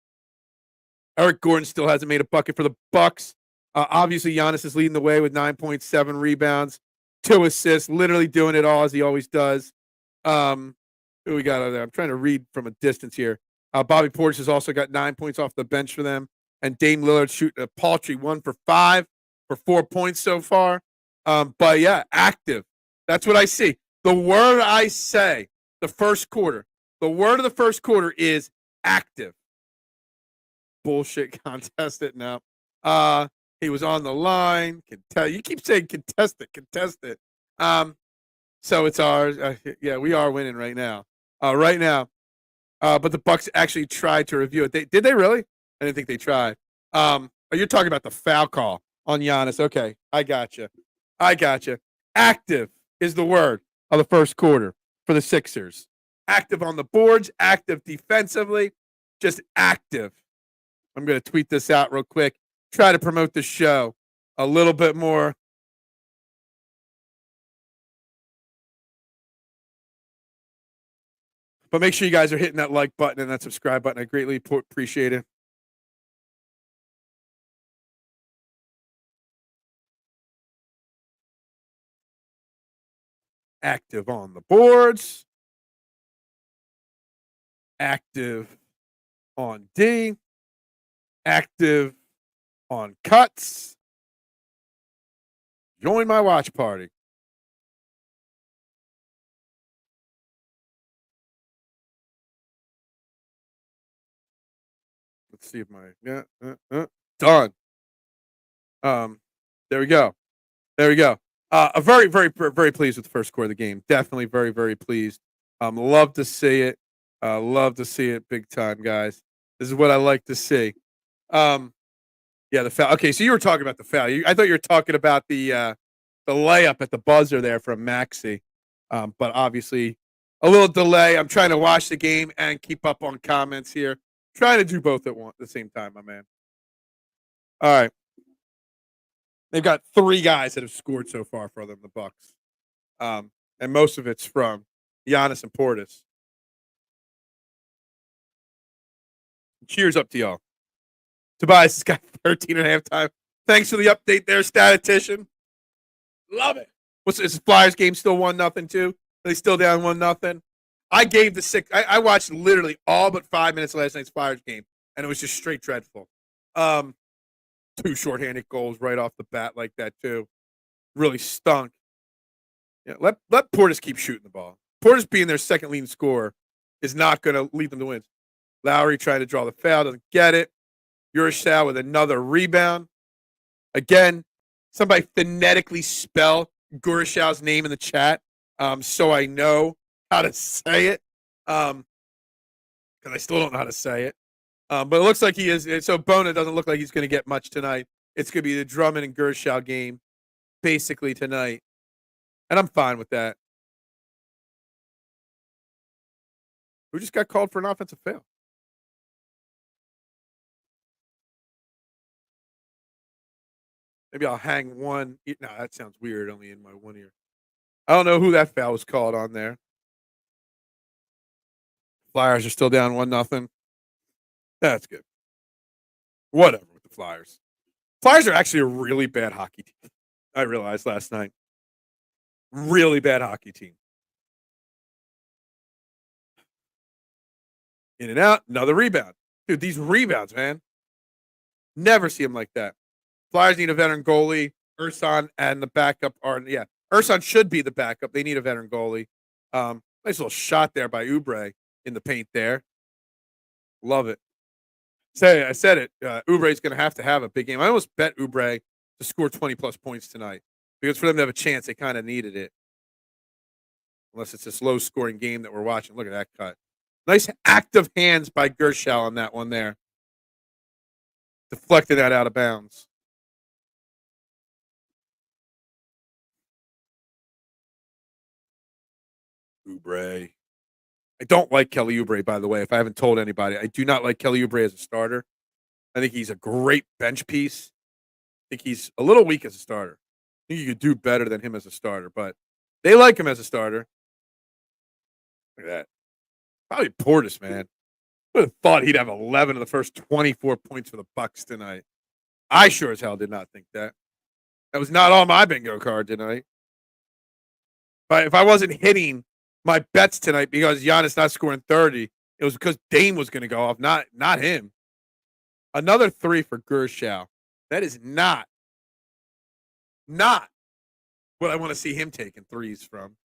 Eric Gordon still hasn't made a bucket for the Bucks. Obviously, Giannis is leading the way with 9.7 rebounds, 2 assists, literally doing it all as he always does. Who we got over there? I'm trying to read from a distance here. Bobby Portis has also got 9 points off the bench for them. And Dame Lillard shooting a paltry 1 for 5 for 4 points so far. But yeah, active. That's what I see. The word I say, the word of the first quarter is active. Bullshit contested now. He was on the line. You keep saying contest it. So it's ours. Yeah, we are winning right now. But the Bucks actually tried to review it. Did they really? I didn't think they tried. Oh, you're talking about the foul call on Giannis. Okay, I gotcha. I gotcha. Active is the word of the first quarter for the Sixers. Active on the boards, active defensively, just active. I'm going to tweet this out real quick. Try to promote the show a little bit more. But make sure you guys are hitting that like button and that subscribe button. I greatly appreciate it. Active on the boards. Active on D. Active on cuts. Join my watch party. Let's see if my done. There we go. There we go. A very, very, very pleased with the first quarter of the game. Definitely very, very pleased. Love to see it. Love to see it big time, guys. This is what I like to see. Yeah, the foul. Okay, so you were talking about the foul. I thought you were talking about the layup at the buzzer there from Maxey. But obviously, a little delay. I'm trying to watch the game and keep up on comments here. Trying to do both at the same time, my man. All right. They've got 3 guys that have scored so far for them, the Bucks. And most of it's from Giannis and Portis. Cheers up to y'all. Tobias has got 13 and a half time. Thanks for the update there, statistician. Love it. Is the Flyers game still 1-0 too? Are they still down 1-0? I gave the 6. I watched literally all but 5 minutes of last night's Flyers game, and it was just straight dreadful. 2 shorthanded goals right off the bat like that too. Really stunk. Yeah, let Portis keep shooting the ball. Portis being their second leading scorer is not going to lead them to wins. Lowry trying to draw the foul, doesn't get it. Urshal with another rebound. Again, somebody phonetically spell Gurishal's name in the chat, so I know how to say it. Because I still don't know how to say it. But it looks like he is. So Bona doesn't look like he's going to get much tonight. It's going to be the Drummond and Gershal game, basically tonight, and I'm fine with that. Who just got called for an offensive foul? Maybe I'll hang one. No, that sounds weird. Only in my one ear. I don't know who that foul was called on there. Flyers are still down 1-0. That's good. Whatever with the Flyers. Flyers are actually a really bad hockey team. I realized last night. Really bad hockey team. In and out, another rebound. Dude, these rebounds, man. Never see them like that. Flyers need a veteran goalie. Ursan and the backup are, Ursan should be the backup. They need a veteran goalie. Nice little shot there by Oubre in the paint there. Love it. I said it. Oubre's going to have a big game. I almost bet Oubre to score 20-plus points tonight because for them to have a chance, they kind of needed it. Unless it's this low-scoring game that we're watching. Look at that cut. Nice active hands by Gershal on that one there. Deflected that out of bounds. Oubre. I don't like Kelly Oubre, by the way, if I haven't told anybody. I do not like Kelly Oubre as a starter. I think he's a great bench piece. I think he's a little weak as a starter. I think you could do better than him as a starter, but they like him as a starter. Look at that. Probably Portis, man. I would have thought he'd have 11 of the first 24 points for the Bucks tonight. I sure as hell did not think that. That was not on my bingo card tonight. But if I wasn't hitting my bets tonight because Giannis not scoring 30, it was because Dame was going to go off, not him. Another 3 for Gershal. That is not what I want to see him taking threes from.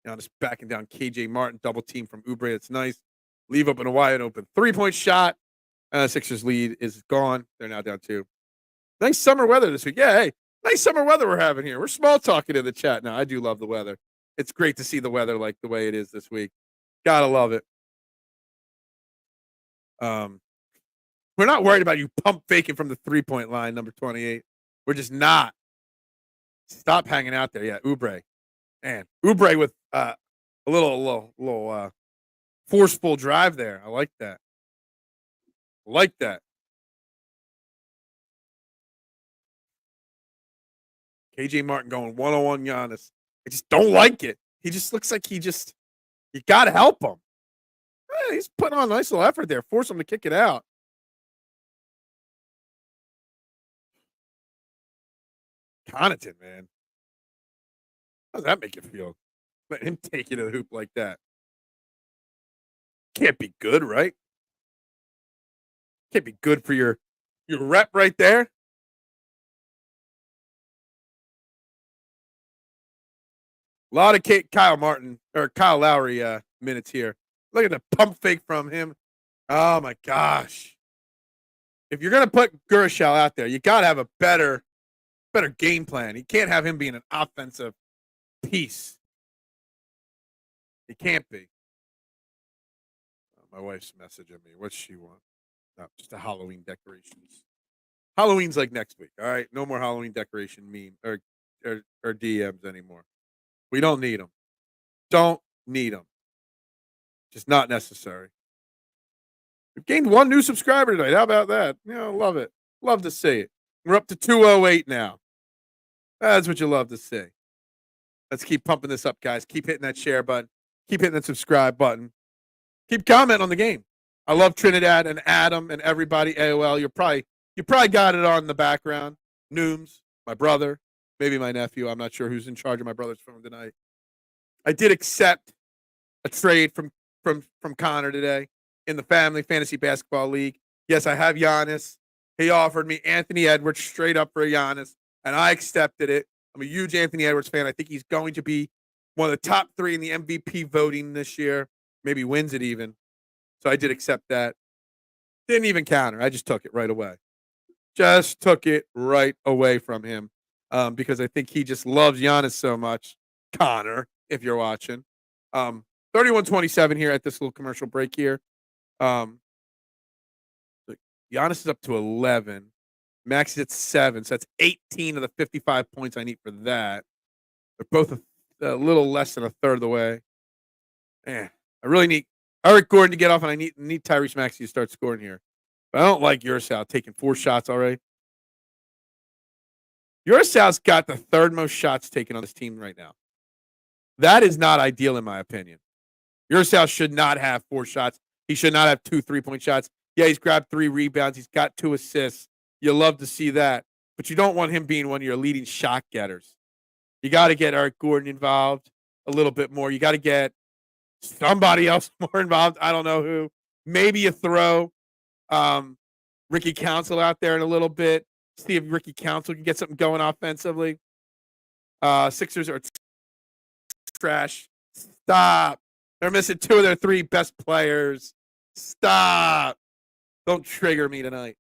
Giannis backing down KJ Martin, double team from Oubre. It's nice. Leave open a wide open 3-point shot. Sixers lead is gone. They're now down 2. Nice summer weather this week. Yeah, hey, nice summer weather we're having here. We're small talking in the chat now. I do love the weather. It's great to see the weather like the way it is this week. Gotta love it. We're not worried about you pump faking from the 3-point line, number 28. We're just not. Stop hanging out there. Yeah, Oubre. Man, Oubre with a little forceful drive there. I like that. Like that. KJ Martin going one-on-one Giannis. I just don't like it. He just looks like you got to help him. He's putting on a nice little effort there. Force him to kick it out. Connaughton, man. How does that make you feel? Let him take you to the hoop like that. Can't be good, right? Can't be good for your rep right there. A lot of Kyle Lowry minutes here. Look at the pump fake from him. Oh my gosh. If you're gonna put Gershal out there, you gotta have a better game plan. You can't have him being an offensive piece. He can't be. My wife's messaging me. What's she want? No, just a Halloween decorations. Halloween's like next week. All right, no more Halloween decoration meme or DMs anymore. We don't need them. Don't need them. Just not necessary. We've gained one new subscriber tonight. How about that? Love it. Love to see it. We're up to 208 now. That's what you love to see. Let's keep pumping this up, guys. Keep hitting that share button. Keep hitting that subscribe button. Keep commenting on the game. I love Trinidad and Adam and everybody. AOL, you probably got it on in the background. Nooms, my brother, maybe my nephew. I'm not sure who's in charge of my brother's phone tonight. I did accept a trade from Connor today in the Family Fantasy Basketball League. Yes, I have Giannis. He offered me Anthony Edwards straight up for Giannis, and I accepted it. I'm a huge Anthony Edwards fan. I think he's going to be one of the top 3 in the MVP voting this year. Maybe wins it even. So I did accept that. Didn't even counter. I just took it right away. Just took it right away from him because I think he just loves Giannis so much. Connor, if you're watching. 31-27 here at this little commercial break here. Giannis is up to 11. Max is at 7. So that's 18 of the 55 points I need for that. They're both a little less than a third of the way. Man, I really need Eric Gordon to get off, and I need Tyrese Maxey to start scoring here. But I don't like Urasal taking 4 shots already. Urasal's got the 3rd most shots taken on this team right now. That is not ideal, in my opinion. Urasal should not have 4 shots. He should not have 2 3-point shots. Yeah, he's grabbed 3 rebounds. He's got 2 assists. You love to see that. But you don't want him being one of your leading shot getters. You got to get Eric Gordon involved a little bit more. You got to get somebody else more involved. I don't know who. Maybe you throw Ricky Council out there in a little bit. See if Ricky Council can get something going offensively. Sixers are trash. Stop. They're missing 2 of their 3 best players. Stop. Don't trigger me tonight.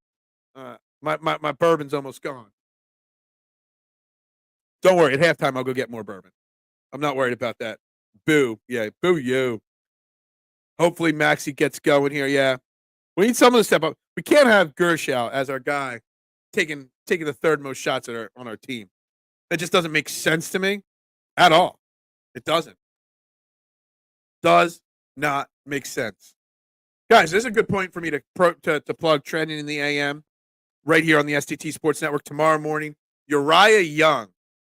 My bourbon's almost gone. Don't worry. At halftime, I'll go get more bourbon. I'm not worried about that. Boo. Yeah, boo you. Hopefully Maxey gets going here. Yeah. We need someone to step up. We can't have Gershal as our guy taking the 3rd most shots on our team. That just doesn't make sense to me at all. It doesn't. Does not make sense. Guys, this is a good point for me to plug Trending in the AM right here on the STT Sports Network tomorrow morning. Uriah Young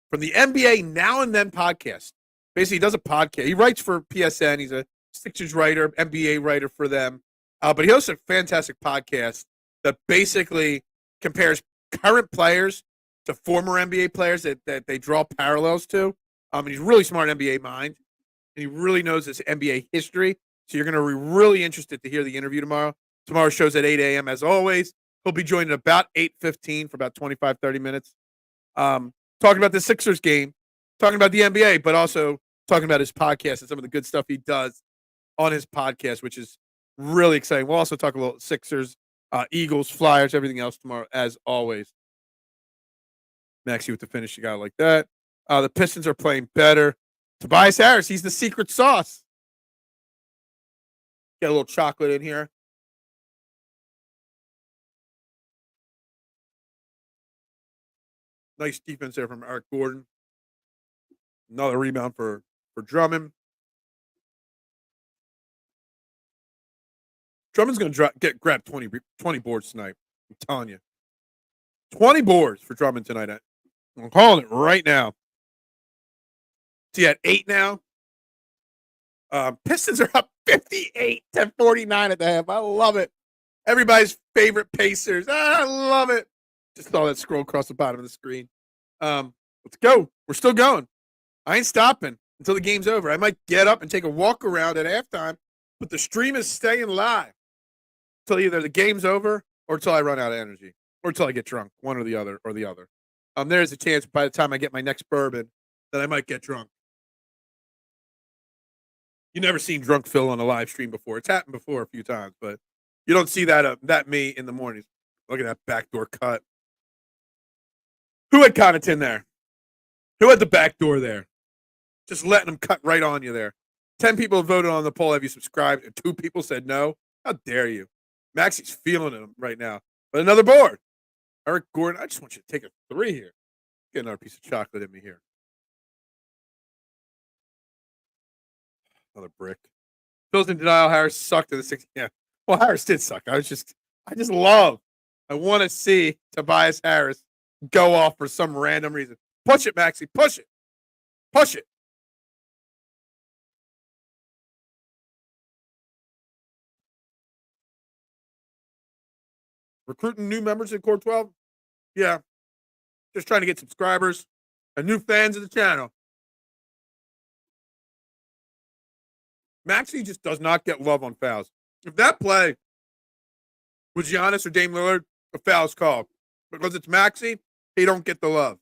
from the NBA Now and Then podcast. Basically, he does a podcast. He writes for PSN. He's a Sixers writer, NBA writer for them. But he hosts a fantastic podcast that basically compares current players to former NBA players that they draw parallels to. And he's a really smart NBA mind. And he really knows his NBA history. So you're going to be really interested to hear the interview tomorrow. Tomorrow's show's at 8 a.m. as always. He'll be joined at about 8:15 for about 25, 30 minutes. Talking about the Sixers game, talking about the NBA, but also talking about his podcast and some of the good stuff he does on his podcast, which is really exciting. We'll also talk a little Sixers, Eagles, Flyers, everything else tomorrow, as always. Maxey with the finish, you got like that. The Pistons are playing better. Tobias Harris, he's the secret sauce. Get a little chocolate in here. Nice defense there from Eric Gordon. Another rebound for Drummond. Drummond's going to grab 20 boards tonight. I'm telling you. 20 boards for Drummond tonight. I'm calling it right now. See, at 8 now. Pistons are up 58-49 at the half. I love it. Everybody's favorite Pacers. I love it. Just saw that scroll across the bottom of the screen. Let's go. We're still going. I ain't stopping until the game's over. I might get up and take a walk around at halftime, but the stream is staying live until either the game's over or until I run out of energy or until I get drunk, one or the other. There's a chance by the time I get my next bourbon that I might get drunk. You never seen drunk Phil on a live stream before. It's happened before a few times, but you don't see that me in the mornings. Look at that backdoor cut. Who had Connaughton there? Who had the back door there? Just letting them cut right on you there. 10 people voted on the poll. Have you subscribed? And 2 people said no. How dare you? Maxie's feeling it right now. But another board. Eric Gordon, I just want you to take a 3 here. Get another piece of chocolate in me here. Another brick. Phil's in denial. Harris sucked in the 6th. Yeah. Well, Harris did suck. I just want to see Tobias Harris go off for some random reason. Push it, Maxie. Push it. Push it. Recruiting new members in Core 12? Yeah. Just trying to get subscribers and new fans of the channel. Maxie just does not get love on fouls. If that play was Giannis or Dame Lillard, a foul's called. Because it's Maxie, he don't get the love.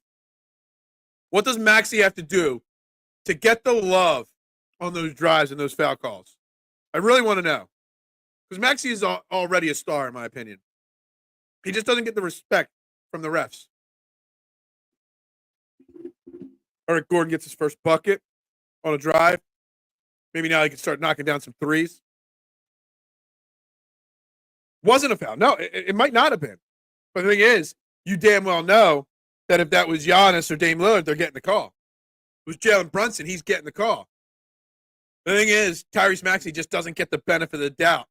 What does Maxie have to do to get the love on those drives and those foul calls? I really want to know. Because Maxie is already a star, in my opinion. He just doesn't get the respect from the refs. Eric Gordon gets his first bucket on a drive. Maybe now he can start knocking down some threes. Wasn't a foul. No, it might not have been. But the thing is, you damn well know that if that was Giannis or Dame Lillard, they're getting the call. If it was Jalen Brunson, he's getting the call. The thing is, Tyrese Maxey just doesn't get the benefit of the doubt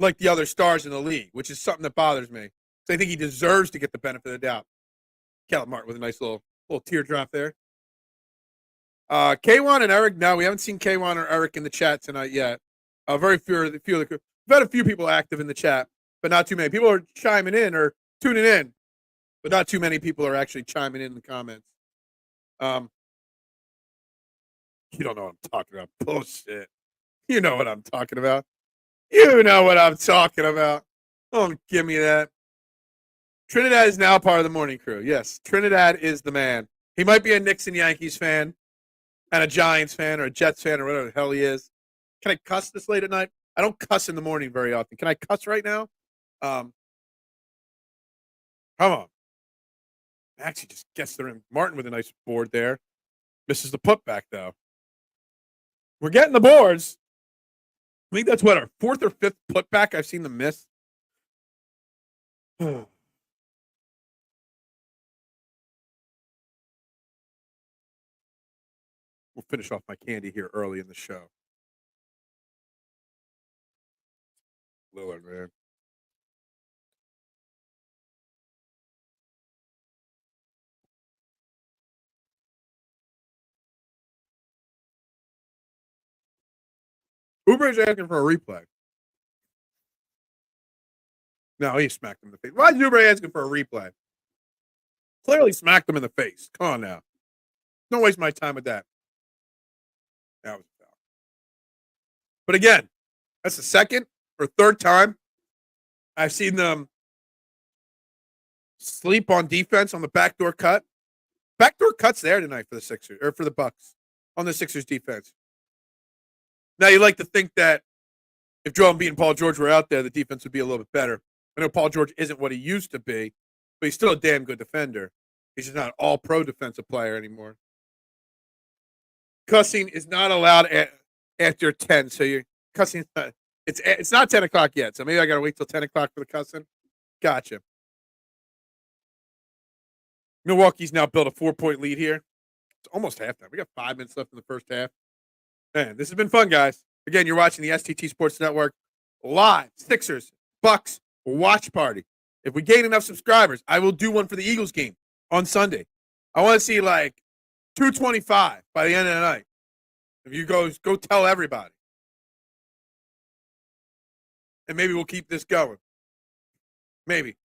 like the other stars in the league, which is something that bothers me. So I think he deserves to get the benefit of the doubt. Caleb Martin with a nice little teardrop there. K1 and Eric, no, we haven't seen K1 or Eric in the chat tonight yet. Very few of the we've had a few people active in the chat, but not too many. People are chiming in or tuning in, but not too many people are actually chiming in the comments. You don't know what I'm talking about. Bullshit. You know what I'm talking about. You know what I'm talking about. Don't give me that. Trinidad is now part of the morning crew. Yes, Trinidad is the man. He might be a Knicks and Yankees fan and a Giants fan or a Jets fan or whatever the hell he is. Can I cuss this late at night? I don't cuss in the morning very often. Can I cuss right now? Come on. Actually just gets there in. Martin with a nice board there. Misses the putback, though. We're getting the boards. I think that's what, our 4th or 5th putback I've seen them miss. We'll finish off my candy here early in the show. Lillard, man. Uber is asking for a replay. No, he smacked him in the face. Why is Uber asking for a replay? Clearly smacked him in the face. Come on now. Don't waste my time with that. That was a foul. But again, that's the 2nd or 3rd time I've seen them sleep on defense on the backdoor cut. Backdoor cuts there tonight for the Sixers or for the Bucks on the Sixers defense. Now you like to think that if Joel Embiid and Paul George were out there, the defense would be a little bit better. I know Paul George isn't what he used to be, but he's still a damn good defender. He's just not an all-pro defensive player anymore. Cussing is not allowed after 10, so you're cussing. It's not 10 o'clock yet, so maybe I got to wait till 10 o'clock for the cussing. Gotcha. Milwaukee's now built a 4-point lead here. It's almost halftime. We got 5 minutes left in the first half. Man, this has been fun, guys. Again, you're watching the STT Sports Network live Sixers Bucks watch party. If we gain enough subscribers, I will do one for the Eagles game on Sunday. I want to see like 225 by the end of the night. If you go tell everybody. And maybe we'll keep this going. Maybe.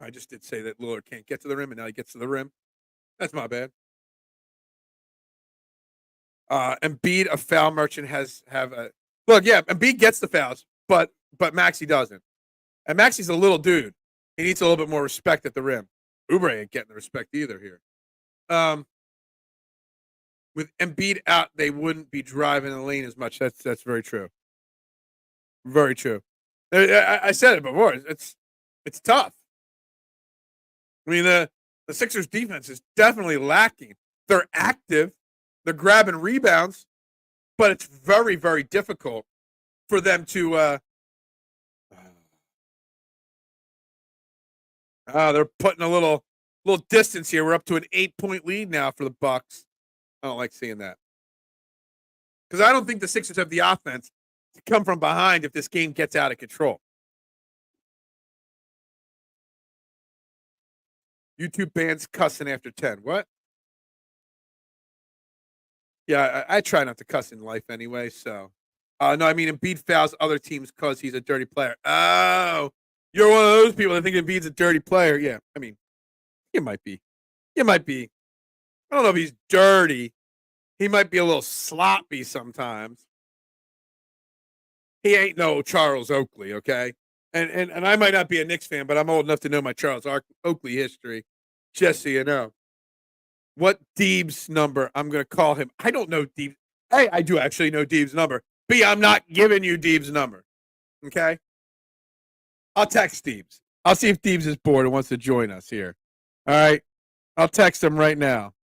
I just did say that Lillard can't get to the rim, and now he gets to the rim. That's my bad. Embiid, a foul merchant, Embiid gets the fouls, but Maxey doesn't. And Maxey's a little dude. He needs a little bit more respect at the rim. Oubre ain't getting the respect either here. With Embiid out, they wouldn't be driving the lane as much. That's very true. Very true. I said it before. It's tough. I mean, the Sixers defense is definitely lacking. They're active. They're grabbing rebounds, but it's very, very difficult for them to they're putting a little distance here. We're up to an 8-point lead now for the Bucks. I don't like seeing that. Because I don't think the Sixers have the offense to come from behind if this game gets out of control. YouTube bans cussing after 10. What? Yeah, I try not to cuss in life anyway, so. No, I mean, Embiid fouls other teams because he's a dirty player. Oh, you're one of those people that think Embiid's a dirty player. Yeah, I mean, he might be. He might be. I don't know if he's dirty. He might be a little sloppy sometimes. He ain't no Charles Oakley, okay? And I might not be a Knicks fan, but I'm old enough to know my Charles Oakley history, just so you know. What Deeb's number? I'm going to call him. I don't know Deeb's. Hey, I do actually know Deeb's number. B, I'm not giving you Deeb's number, okay? I'll text Deeb's. I'll see if Deeb's is bored and wants to join us here. All right? I'll text him right now.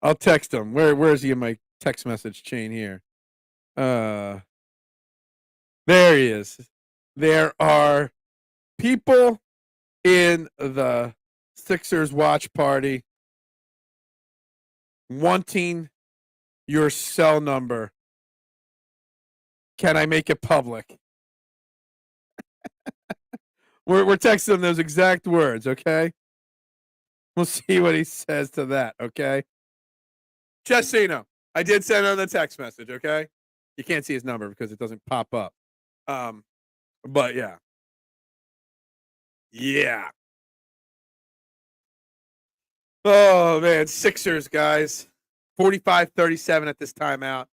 I'll text him. Where is he in my text message chain here? There he is. There are people in the Sixers watch party wanting your cell number. Can I make it public? We're texting him those exact words, okay? We'll see what he says to that, okay? Just so you know, I did send him the text message, okay? You can't see his number because it doesn't pop up. But yeah. Yeah. Oh, man. Sixers, guys. 45-37 at this timeout.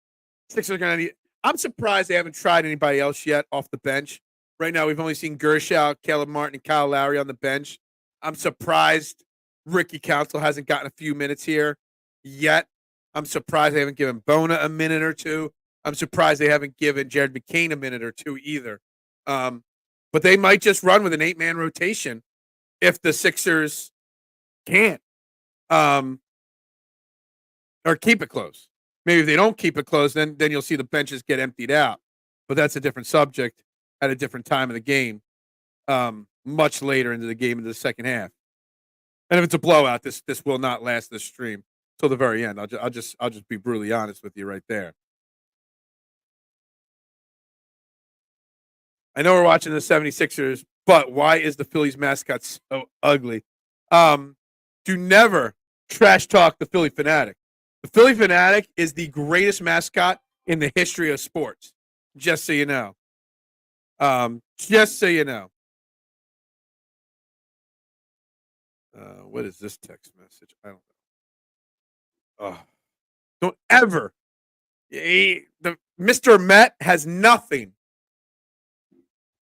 Sixers are going to need. I'm surprised they haven't tried anybody else yet off the bench. Right now, we've only seen Gershow, Caleb Martin, and Kyle Lowry on the bench. I'm surprised Ricky Council hasn't gotten a few minutes here yet. I'm surprised they haven't given Bona a minute or two. I'm surprised they haven't given Jared McCain a minute or two either. But they might just run with an 8-man rotation if the Sixers can't. Or keep it close. Maybe if they don't keep it close, then you'll see the benches get emptied out. But that's a different subject at a different time of the game, much later into the game into the second half. And if it's a blowout, this will not last this stream till the very end. I'll just be brutally honest with you right there. I know we're watching the 76ers, but why is the Phillies mascot so ugly? Do never trash talk the Philly Fanatic. The Philly Fanatic is the greatest mascot in the history of sports. Just so you know. Just so you know. What is this text message? I don't know. Don't ever. The Mr. Met has nothing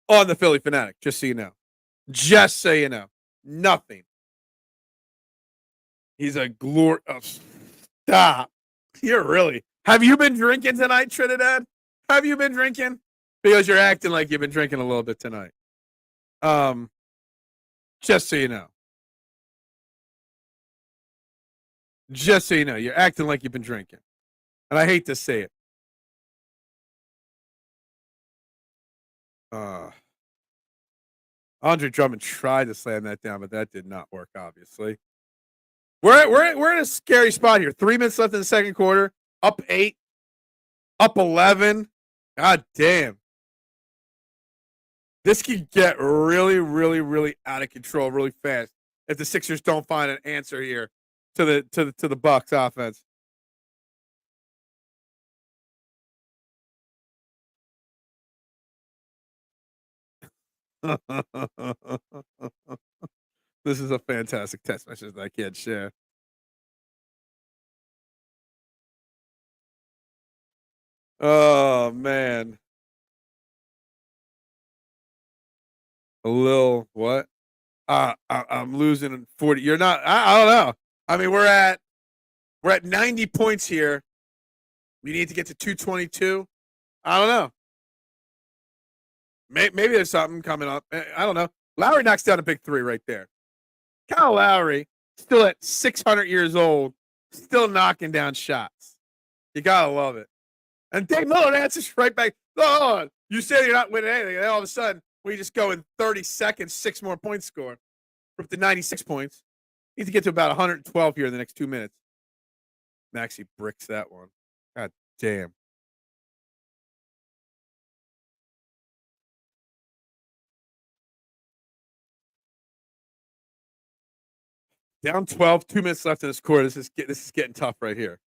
on the Philly Fanatic, just so you know. Just so you know. Nothing. He's a glory. Oh, stop. You're really. Have you been drinking tonight, Trinidad? Have you been drinking? Because you're acting like you've been drinking a little bit tonight. Just so you know. Just so you know. You're acting like you've been drinking. And I hate to say it. Andre Drummond tried to slam that down, but that did not work, obviously. We're in a scary spot here. 3 minutes left in the second quarter. Up 8. Up 11. God damn. This could get really, really, really out of control really fast if the Sixers don't find an answer here to the Bucks offense. This is a fantastic text message that I can't share. Oh man. A little what? I'm losing 40. You're not. I don't know. I mean, we're at 90 points here. We need to get to 222. I don't know. Maybe there's something coming up. I don't know. Lowry knocks down a big three right there. Kyle Lowry, still at 600 years old, still knocking down shots. You gotta love it. And Dave Miller answers right back. Oh, you said you're not winning anything. And then all of a sudden, we just go in 30 seconds, 6 more points score. We're up to 96 points. Need to get to about 112 here in the next 2 minutes. Maxey bricks that one. God damn. Down 12, 2 minutes left in the score. This is getting tough right here.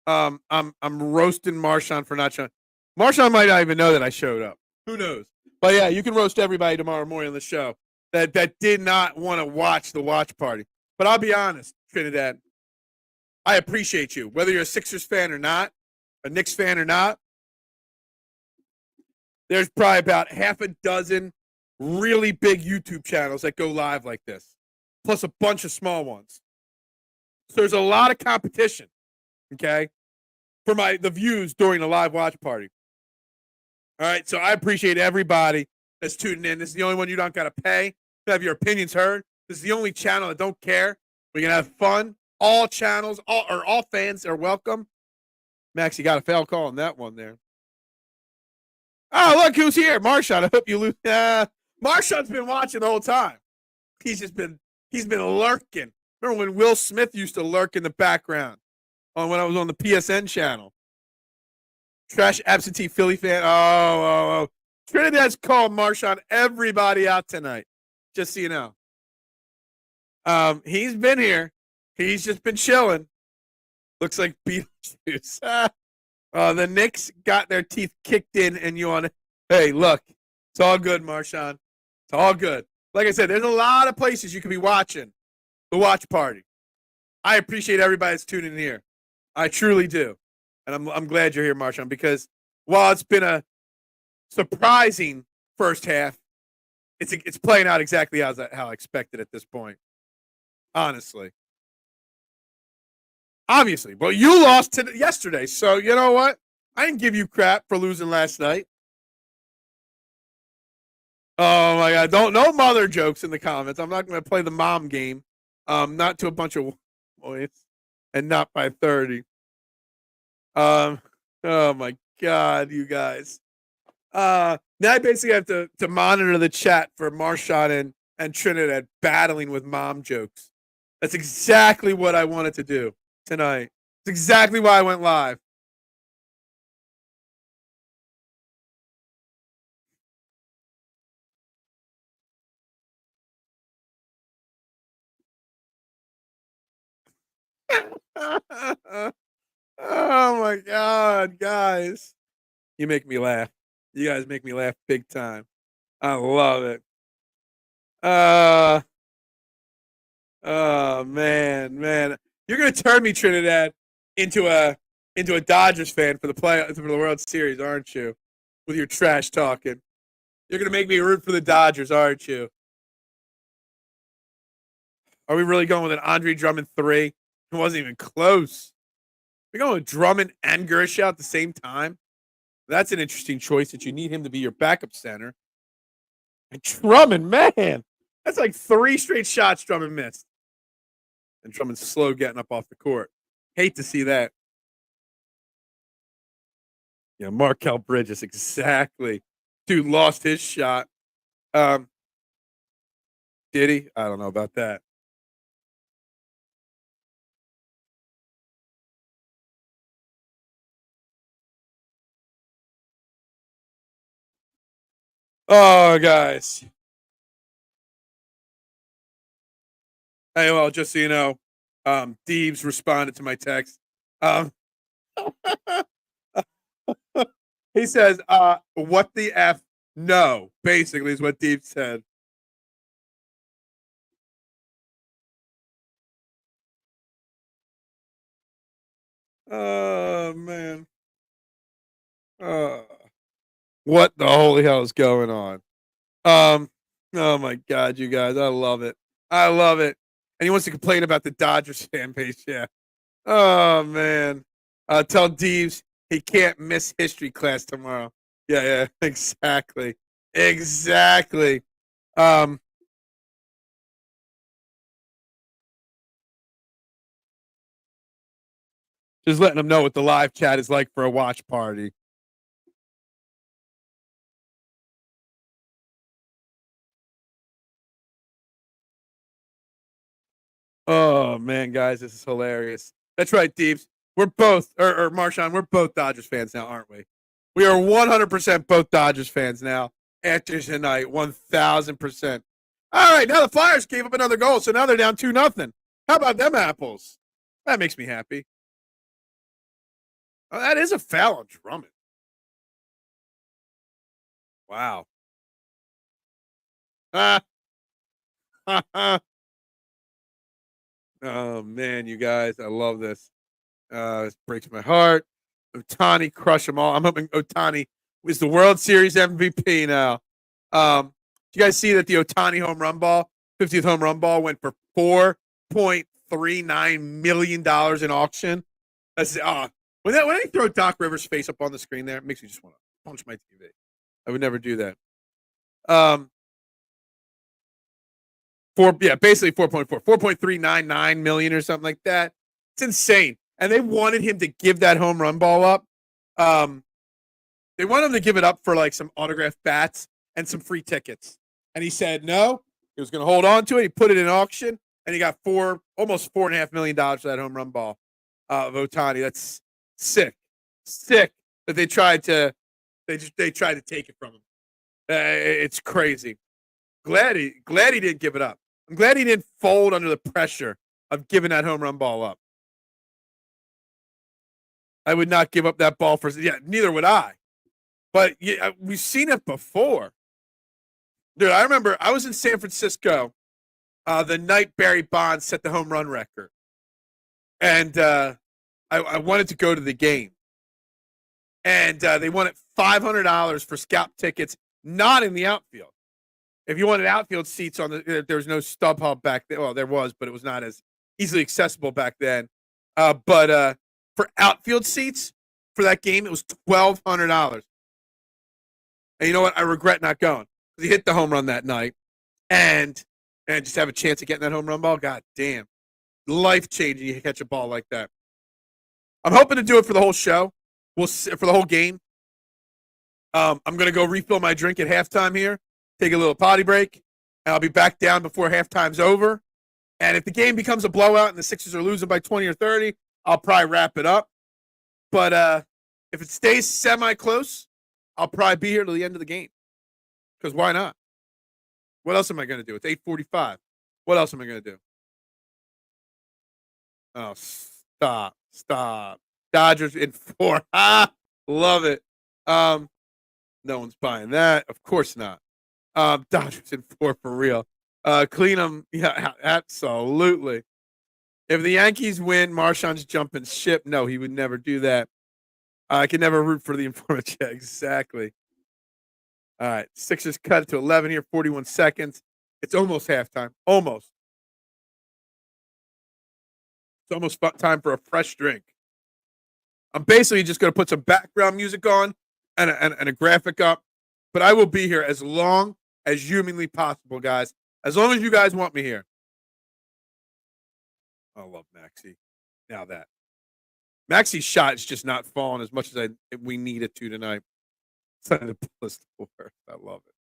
I'm roasting Marshawn for not showing. Marshawn might not even know that I showed up. Who knows? But yeah, you can roast everybody tomorrow morning on the show that did not want to watch the watch party. But I'll be honest, Trinidad, I appreciate you. Whether you're a Sixers fan or not, a Knicks fan or not, there's probably about half a dozen really big YouTube channels that go live like this, plus a bunch of small ones. So there's a lot of competition, okay, for the views during the live watch party. All right, so I appreciate everybody that's tuning in. This is the only one you don't got to pay to have your opinions heard. This is the only channel that don't care. We can have fun. All channels, all fans are welcome. Max, you got a foul call on that one there. Oh, look who's here. Marshawn, I hope you lose. Marshawn's been watching the whole time. He's been lurking. Remember when Will Smith used to lurk in the background when I was on the PSN channel? Trash absentee Philly fan. Oh. Trinidad's called Marshawn everybody out tonight. Just so you know. He's been here. He's just been chilling. Looks like Beetlejuice. The Knicks got their teeth kicked in, and you on it. Hey, look, it's all good, Marshawn. It's all good. Like I said, there's a lot of places you could be watching the watch party. I appreciate everybody that's tuning in here. I truly do. And I'm glad you're here, Marshawn, because while it's been a surprising first half, it's playing out exactly how I expected at this point. Honestly. Obviously. Well, you lost yesterday, so you know what? I didn't give you crap for losing last night. Oh my God! No mother jokes in the comments. I'm not going to play the mom game. Not to a bunch of boys, and not by 30. Oh my God, you guys. Now I basically have to monitor the chat for Marshawn and Trinidad battling with mom jokes. That's exactly what I wanted to do tonight. It's exactly why I went live. Oh my God, guys. You make me laugh. You guys make me laugh big time. I love it. Oh man. You're gonna turn me, Trinidad, into a Dodgers fan for the World Series, aren't you? With your trash talking. You're gonna make me root for the Dodgers, aren't you? Are we really going with an Andre Drummond 3? It wasn't even close. We're going with Drummond and Gershaw at the same time. That's an interesting choice that you need him to be your backup center. And Drummond, man, that's like 3 straight shots Drummond missed. And Drummond's slow getting up off the court. Hate to see that. Yeah, Markel Bridges, exactly. Dude lost his shot. Did he? I don't know about that. Oh, guys. Hey, well, just so you know, Deebs responded to my text. Um, he says, "What the f? No," basically is what Deebs said. Oh man. Uh, what the holy hell is going on? Um, oh my god, you guys, I love it. I love it. And he wants to complain about the Dodgers fan base. Yeah. Oh man. Tell Deeves he can't miss history class tomorrow. Yeah, yeah, exactly. Exactly. Um, just letting them know what the live chat is like for a watch party. Oh man, guys, this is hilarious. That's right, Deeps. We're both, or Marshawn, we're both Dodgers fans now, aren't we? We are 100% both Dodgers fans now after tonight, 1,000%. All right, now the Flyers gave up another goal, so now they're down 2-0. How about them apples? That makes me happy. Oh, that is a foul on Drummond. Wow. Ah, oh man, you guys, I love this. This breaks my heart. Otani crush them all. I'm hoping Otani is the World Series MVP now. Do you guys see that the Otani home run ball, 50th home run ball, went for $4.39 million in auction? That's when they throw Doc Rivers' face up on the screen there, it makes me just want to punch my TV. I would never do that. Basically 4.399 million or something like that. It's insane. And they wanted him to give that home run ball up. They wanted him to give it up for like some autographed bats and some free tickets. And he said no. He was going to hold on to it. He put it in auction, and he got almost $4.5 million for that home run ball of Otani. That's sick, sick that they tried to take it from him. It's crazy. Glad he didn't give it up. I'm glad he didn't fold under the pressure of giving that home run ball up. I would not give up that ball for neither would I. But yeah, we've seen it before. Dude, I remember I was in San Francisco the night Barry Bonds set the home run record. And I wanted to go to the game. And they wanted $500 for scalp tickets, not in the outfield. If you wanted outfield seats there was no StubHub back then. Well, there was, but it was not as easily accessible back then. But for outfield seats for that game, it was $1,200. And you know what? I regret not going. He hit the home run that night, and just have a chance of getting that home run ball. God damn, life changing! You catch a ball like that. I'm hoping to do it for the whole show. For the whole game. I'm gonna go refill my drink at halftime here, take a little potty break, and I'll be back down before halftime's over. And if the game becomes a blowout and the Sixers are losing by 20 or 30, I'll probably wrap it up. But if it stays semi-close, I'll probably be here till the end of the game. Because why not? What else am I going to do? It's 8:45. What else am I going to do? Oh, stop. Dodgers in 4. Love it. No one's buying that. Of course not. Dodgers in 4 for real. Clean them. Yeah, absolutely. If the Yankees win, Marshawn's jumping ship. No, he would never do that. I can never root for the informant. Yeah, exactly. All right. Sixers cut it to 11 here, 41 seconds. It's almost halftime. Almost. It's almost time for a fresh drink. I'm basically just going to put some background music on and a graphic up. But I will be here as long as humanly possible, guys. As long as you guys want me here. I love Maxey. Now that. Maxey's shot is just not falling as much as we need it to tonight. It's not the worst. I love it.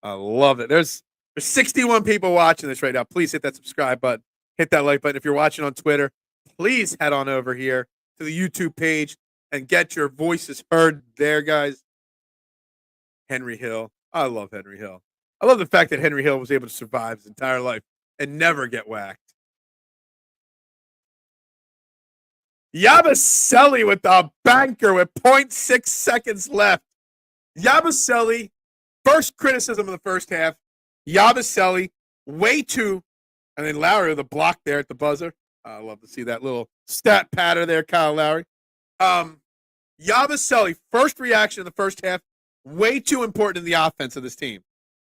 I love it. There's There's 61 people watching this right now. Please hit that subscribe button. Hit that like button. If you're watching on Twitter, please head on over here to the YouTube page and get your voices heard there, guys. Henry Hill. I love Henry Hill. I love the fact that Henry Hill was able to survive his entire life and never get whacked. Yabusele with the banker with 0.6 seconds left. Yabusele, first criticism of the first half. Yabusele, way too, and then Lowry with a block there at the buzzer. I love to see that little stat patter there, Kyle Lowry. Yabusele, first reaction in the first half, way too important in the offense of this team.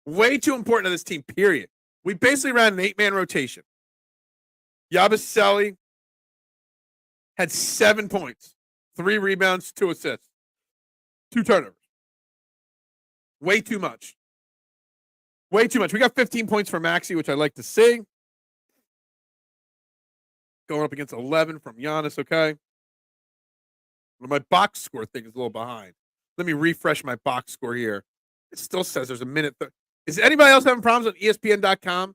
Way too important to this team, period. We basically ran an 8-man rotation. Yabusele had 7 points, 3 rebounds, 2 assists, 2 turnovers. Way too much. Way too much. We got 15 points for Maxey, which I like to see. Going up against 11 from Giannis, okay? Well, my box score thing is a little behind. Let me refresh my box score here. It still says there's a minute. Is anybody else having problems on ESPN.com?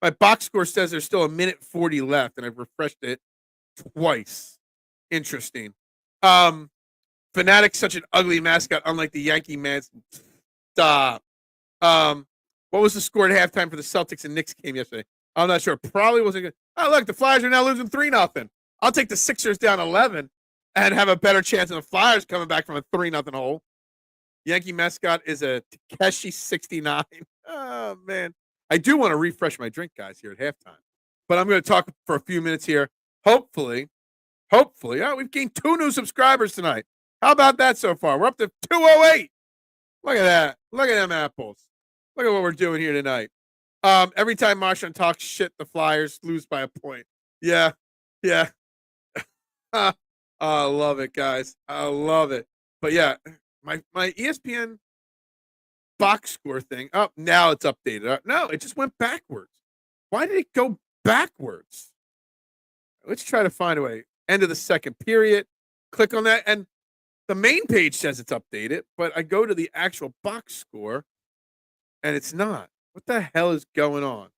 My box score says there's still a minute 40 left, and I've refreshed it twice. Interesting. Fanatic's such an ugly mascot, unlike the Yankee man. Stop. What was the score at halftime for the Celtics and Knicks game yesterday? I'm not sure. Probably wasn't good. Oh, look, the Flyers are now losing 3-0. I'll take the Sixers down 11 and have a better chance of the Flyers coming back from a 3-0 hole. Yankee mascot is a Takeshi 69. Oh, man. I do want to refresh my drink, guys, here at halftime. But I'm going to talk for a few minutes here. Hopefully, we've gained 2 new subscribers tonight. How about that so far? We're up to 208. Look at that. Look at them apples. Look at what we're doing here tonight. Every time Marshawn talks shit, the Flyers lose by a point. Yeah. I love it, guys. I love it. But yeah, my ESPN box score thing. Oh, now it's updated. No, it just went backwards. Why did it go backwards? Let's try to find a way. End of the second period. Click on that, and the main page says it's updated, but I go to the actual box score, and it's not. What the hell is going on?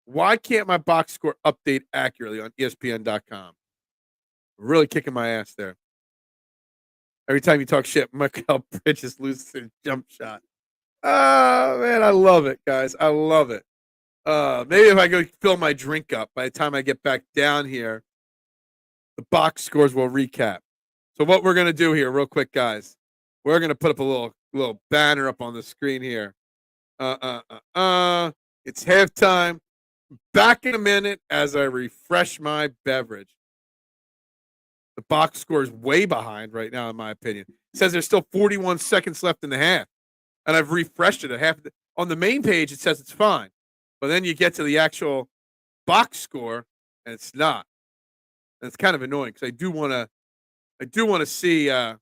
Why can't my box score update accurately on ESPN.com? Really kicking my ass there. Every time you talk shit, Mikal Bridges loses his jump shot. Oh, man, I love it, guys. I love it. Maybe if I go fill my drink up, by the time I get back down here, the box scores will recap. So what we're going to do here real quick, guys, we're going to put up a little banner up on the screen here. It's halftime. Back in a minute as I refresh my beverage. The box score is way behind right now, in my opinion. It says there's still 41 seconds left in the half, and I've refreshed it at half. On the main page, it says it's fine, but then you get to the actual box score, and it's not. And it's kind of annoying because I do want to see where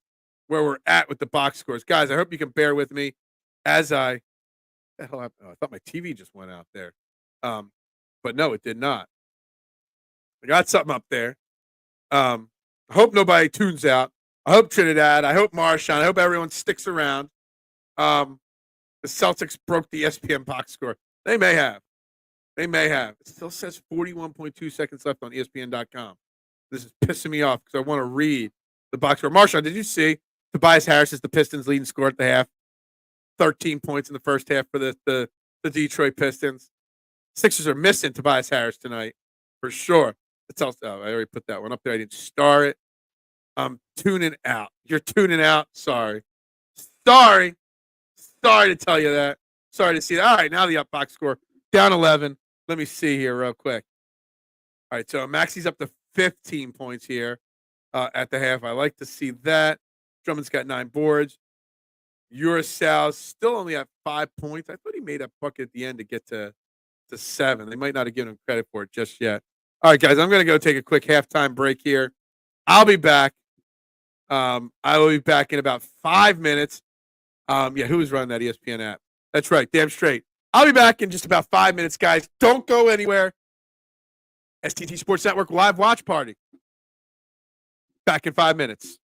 we're at with the box scores, guys. I hope you can bear with me as I. The hell I thought my TV just went out there, but no, it did not. I got something up there. I hope nobody tunes out. I hope Trinidad. I hope Marshawn. I hope everyone sticks around. The Celtics broke the ESPN box score. They may have. It still says 41.2 seconds left on ESPN.com. This is pissing me off because I want to read the box score. Marshawn, did you see Tobias Harris is the Pistons' leading scorer at the half? 13 points in the first half for the Detroit Pistons. Sixers are missing Tobias Harris tonight for sure. It's also, I already put that one up there. I didn't star it. I'm tuning out. You're tuning out. Sorry to tell you that. Sorry to see that. All right, now the up box score down 11. Let me see here real quick. All right, so Maxey's up to 15 points here at the half. I like to see that. Drummond's got 9 boards. Urasal's still only at 5 points. I thought he made a bucket at the end to get to 7. They might not have given him credit for it just yet. All right, guys, I'm going to go take a quick halftime break here. I'll be back. I will be back in about 5 minutes. Who's running that ESPN app? That's right, damn straight. I'll be back in just about 5 minutes, guys. Don't go anywhere. STT Sports Network live watch party. Back in 5 minutes.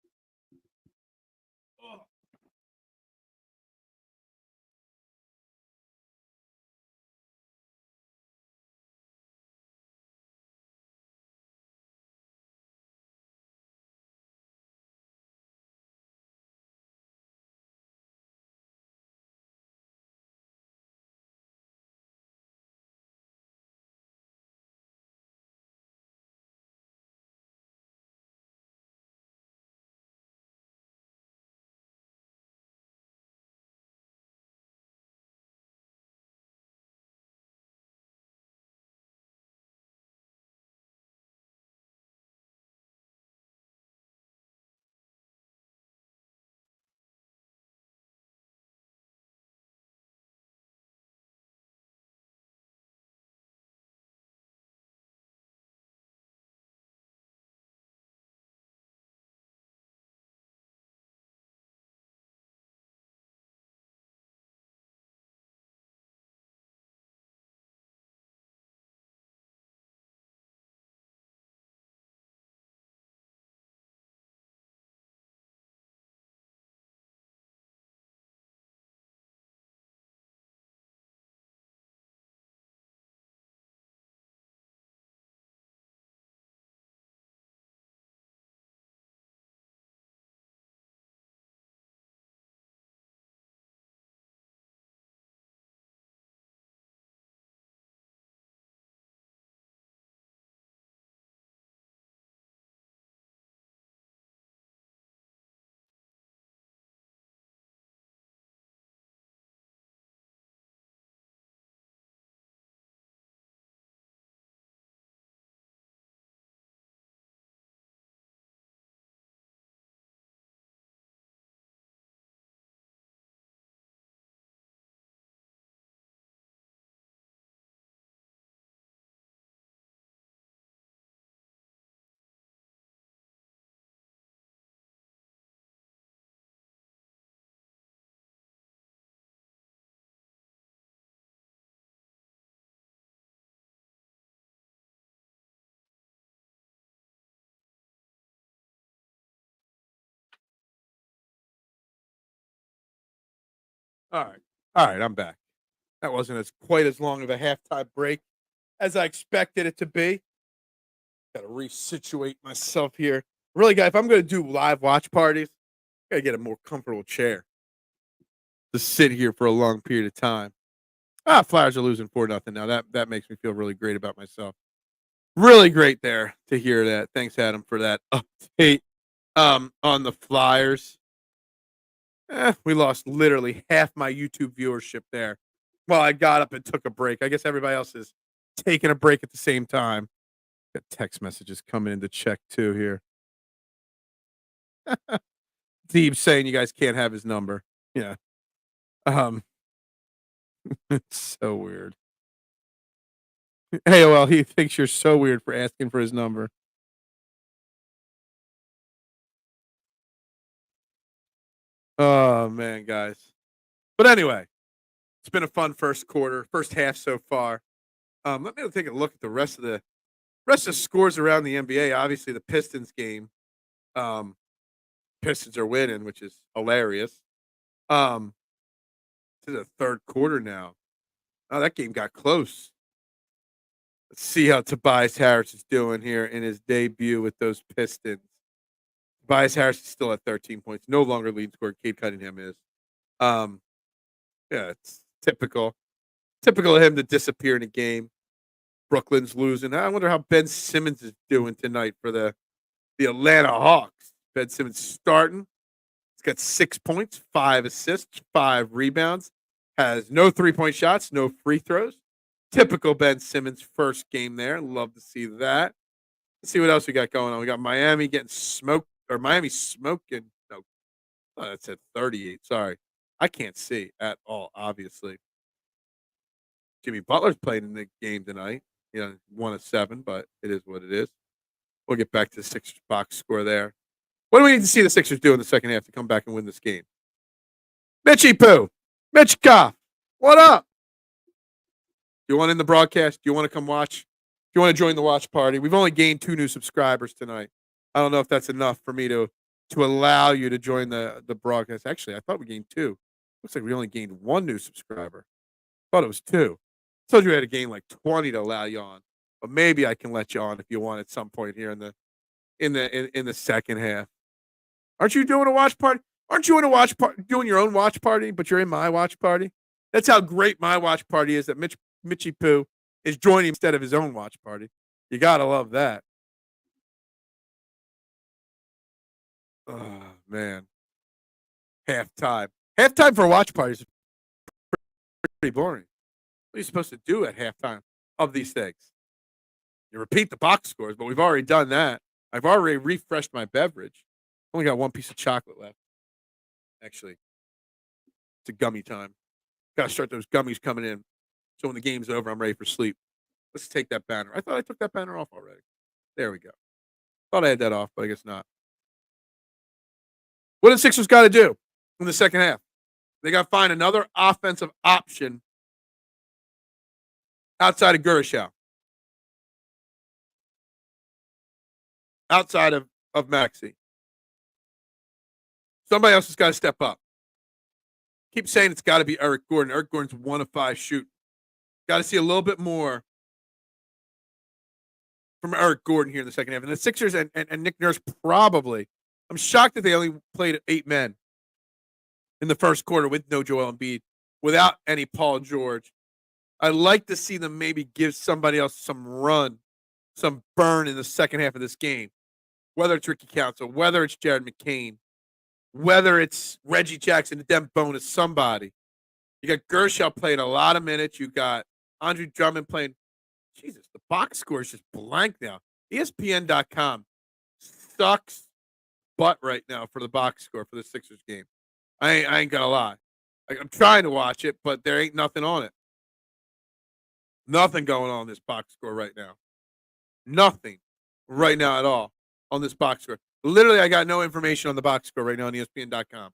All right. All right, I'm back. That wasn't as quite as long of a halftime break as I expected it to be. Got to resituate myself here. Really, guy, if I'm going to do live watch parties, I got to get a more comfortable chair to sit here for a long period of time. Flyers are losing 4-0 now. That makes me feel really great about myself. Really great there to hear that. Thanks, Adam, for that update on the Flyers. We lost literally half my YouTube viewership there. Well, I got up and took a break. I guess everybody else is taking a break at the same time. Got text messages coming in to check too here. Deeb saying you guys can't have his number. Yeah. Um, it's so weird. Hey, well, he thinks you're so weird for asking for his number. Oh man, guys. But anyway, it's been a fun first half so far. Let me take a look at the rest of the scores around the NBA. Obviously, the Pistons game. Um, Pistons are winning, which is hilarious. Um, to the third quarter now. Oh, that game got close. Let's see how Tobias Harris is doing here in his debut with those Pistons. Tobias Harris is still at 13 points, no longer leading scorer. Cade Cunningham is. Um, yeah, it's typical of him to disappear in a game. Brooklyn's losing. I wonder how Ben Simmons is doing tonight for the Atlanta Hawks. Ben Simmons starting. He's got 6 points, 5 assists, 5 rebounds. Has no 3-point shots, no free throws. Typical Ben Simmons first game there. Love to see that. Let's see what else we got going on. We got Miami getting smoked, or Miami smoking. No, oh, that's at 38. Sorry. I can't see at all, obviously. Jimmy Butler's playing in the game tonight. 1 of 7, but it is what it is. We'll get back to the Sixers box score there. What do we need to see the Sixers do in the second half to come back and win this game? Mitchy Poo, Mitch Koff, what up? Do you want in the broadcast? Do you want to come watch? Do you want to join the watch party? We've only gained 2 new subscribers tonight. I don't know if that's enough for me to allow you to join the broadcast. Actually, I thought we gained 2. Looks like we only gained 1 new subscriber. Thought it was 2. Told you we had to gain like 20 to allow you on, but maybe I can let you on if you want at some point here in the second half. Aren't you doing a watch party? Aren't you in a watch party doing your own watch party, but you're in my watch party? That's how great my watch party is. That Mitchy Poo is joining instead of his own watch party. You gotta love that. Oh man, halftime for watch parties is pretty boring. What are you supposed to do at halftime of these things? You repeat the box scores, but we've already done that. I've already refreshed my beverage. Only got 1 piece of chocolate left. Actually, it's a gummy time. Got to start those gummies coming in. So when the game's over, I'm ready for sleep. Let's take that banner. I thought I took that banner off already. There we go. Thought I had that off, but I guess not. What do the Sixers got to do in the second half? They got to find another offensive option outside of Gurishal. Outside of Maxey. Somebody else has got to step up. Keep saying it's got to be Eric Gordon. Eric Gordon's 1 of 5 shooting. Got to see a little bit more from Eric Gordon here in the second half. And the Sixers and Nick Nurse probably. I'm shocked that they only played 8 men in the first quarter with no Joel Embiid, without any Paul George. I'd like to see them maybe give somebody else some run, some burn in the second half of this game. Whether it's Ricky Council, whether it's Jared McCain, whether it's Reggie Jackson, the Dem bonus, somebody. You got Gershel playing a lot of minutes. You got Andre Drummond playing. Jesus, the box score is just blank now. ESPN.com sucks butt right now for the box score for the Sixers game. I ain't gonna lie. I'm trying to watch it, but there ain't nothing on it. Nothing going on in this box score right now. Nothing right now at all on this box score. Literally, I got no information on the box score right now on ESPN.com.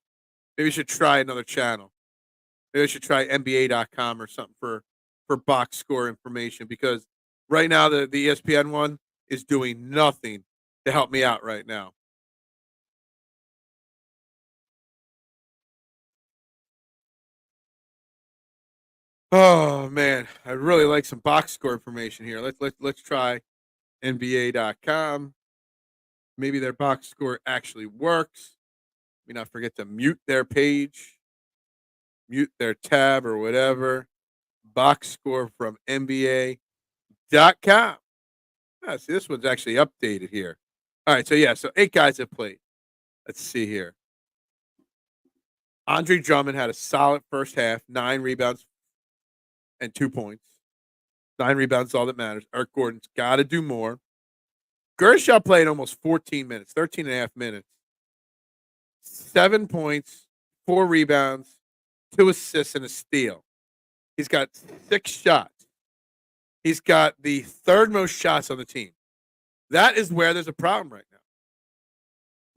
Maybe we should try another channel. Maybe I should try NBA.com or something for box score information, because right now the ESPN one is doing nothing to help me out right now. Oh man, I really like some box score information here. Let's try NBA.com. Maybe their box score actually works. Let me not forget to mute their page, mute their tab or whatever. Box score from NBA.com. See, this one's actually updated here. All right, so 8 guys have played. Let's see here. Andre Drummond had a solid first half, 9 rebounds and 2 points. 9 rebounds is all that matters. Eric Gordon's got to do more. Gershaw played almost 14 minutes, 13 and a half minutes. 7 points, 4 rebounds, 2 assists, and a steal. He's got 6 shots. He's got the third most shots on the team. That is where there's a problem right now.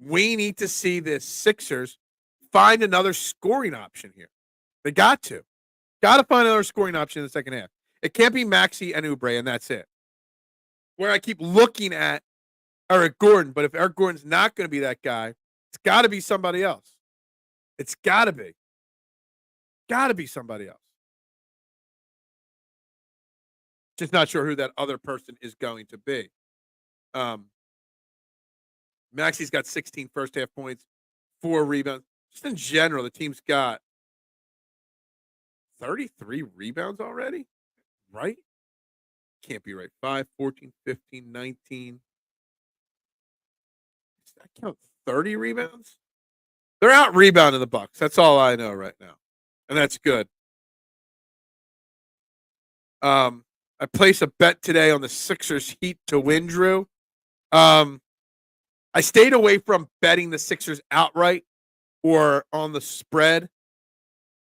We need to see the Sixers find another scoring option here. They got to. Got to find another scoring option in the second half. It can't be Maxey and Oubre, and that's it. Where I keep looking at Eric Gordon, but if Eric Gordon's not going to be that guy, it's got to be somebody else. It's got to be. Got to be somebody else. Just not sure who that other person is going to be. Maxey's got 16 first half points, 4 rebounds. Just in general, the team's got 33 rebounds already, right? Can't be right. 5, 14, 15, 19. Does that count 30 rebounds? They're out rebounding the Bucks. That's all I know right now. And that's good. I placed a bet today on the Sixers Heat to win, Drew. I stayed away from betting the Sixers outright or on the spread.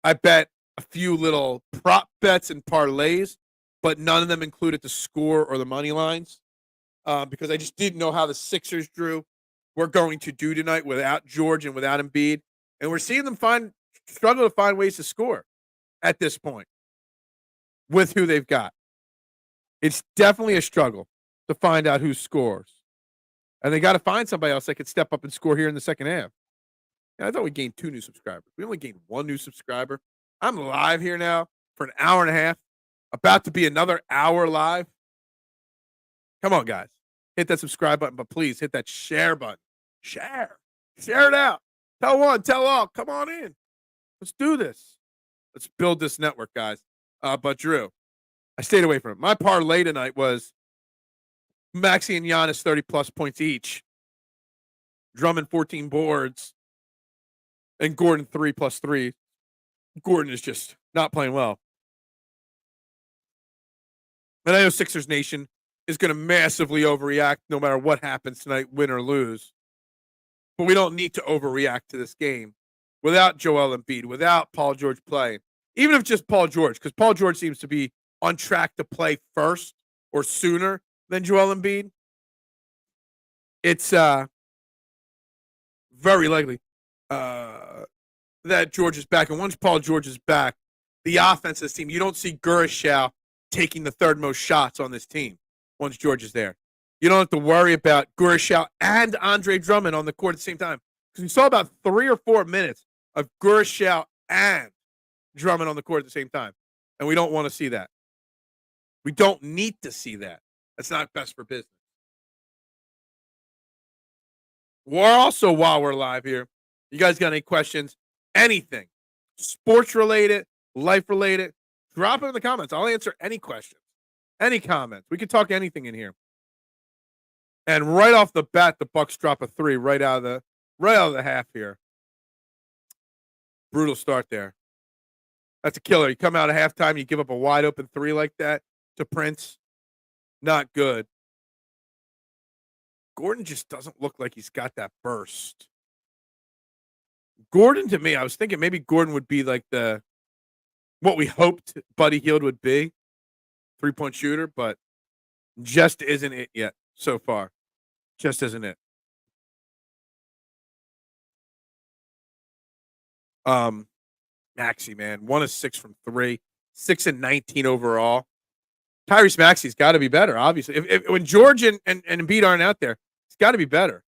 I bet a few little prop bets and parlays, but none of them included the score or the money lines because I just didn't know how the Sixers, Drew, were going to do tonight without George and without Embiid. And we're seeing them struggle to find ways to score at this point with who they've got. It's definitely a struggle to find out who scores. And they got to find somebody else that could step up and score here in the second half. I thought we gained 2 new subscribers. We only gained 1 new subscriber. I'm live here now for an hour and a half. About to be another hour live. Come on, guys. Hit that subscribe button, but please hit that share button. Share. Share it out. Tell one, tell all. Come on in. Let's do this. Let's build this network, guys. But Drew, I stayed away from it. My parlay tonight was Maxey and Giannis 30-plus points each. Drummond 14 boards. And Gordon 3+3. Gordon is just not playing well. And I know Sixers Nation is going to massively overreact no matter what happens tonight, win or lose. But we don't need to overreact to this game without Joel Embiid, without Paul George playing. Even if just Paul George, because Paul George seems to be on track to play first or sooner than Joel Embiid. It's very likely that George is back. And once Paul George is back, the offense of this team, you don't see Gershaw taking the third most shots on this team once George is there. You don't have to worry about Gershaw and Andre Drummond on the court at the same time. Because we saw about 3 or 4 minutes of Gershaw and Drummond on the court at the same time. And we don't want to see that. We don't need to see that. That's not best for business. We're also, while we're live here, you guys got any questions? Anything. Sports related, life related, drop it in the comments. I'll answer any questions. Any comments. We can talk anything in here. And right off the bat, the Bucks drop a 3 right out of the half here. Brutal start there. That's a killer. You come out at halftime, you give up a wide open 3 like that to Prince. Not good. Gordon just doesn't look like he's got that burst. Gordon, to me, I was thinking maybe Gordon would be like what we hoped Buddy Hield would be. 3-point shooter, but just isn't it yet so far. Just isn't it. Maxey, man, 1 of 6 from 3, 6 and 19 overall. Tyrese Maxey's got to be better, obviously. When George and Embiid aren't out there, it's got to be better.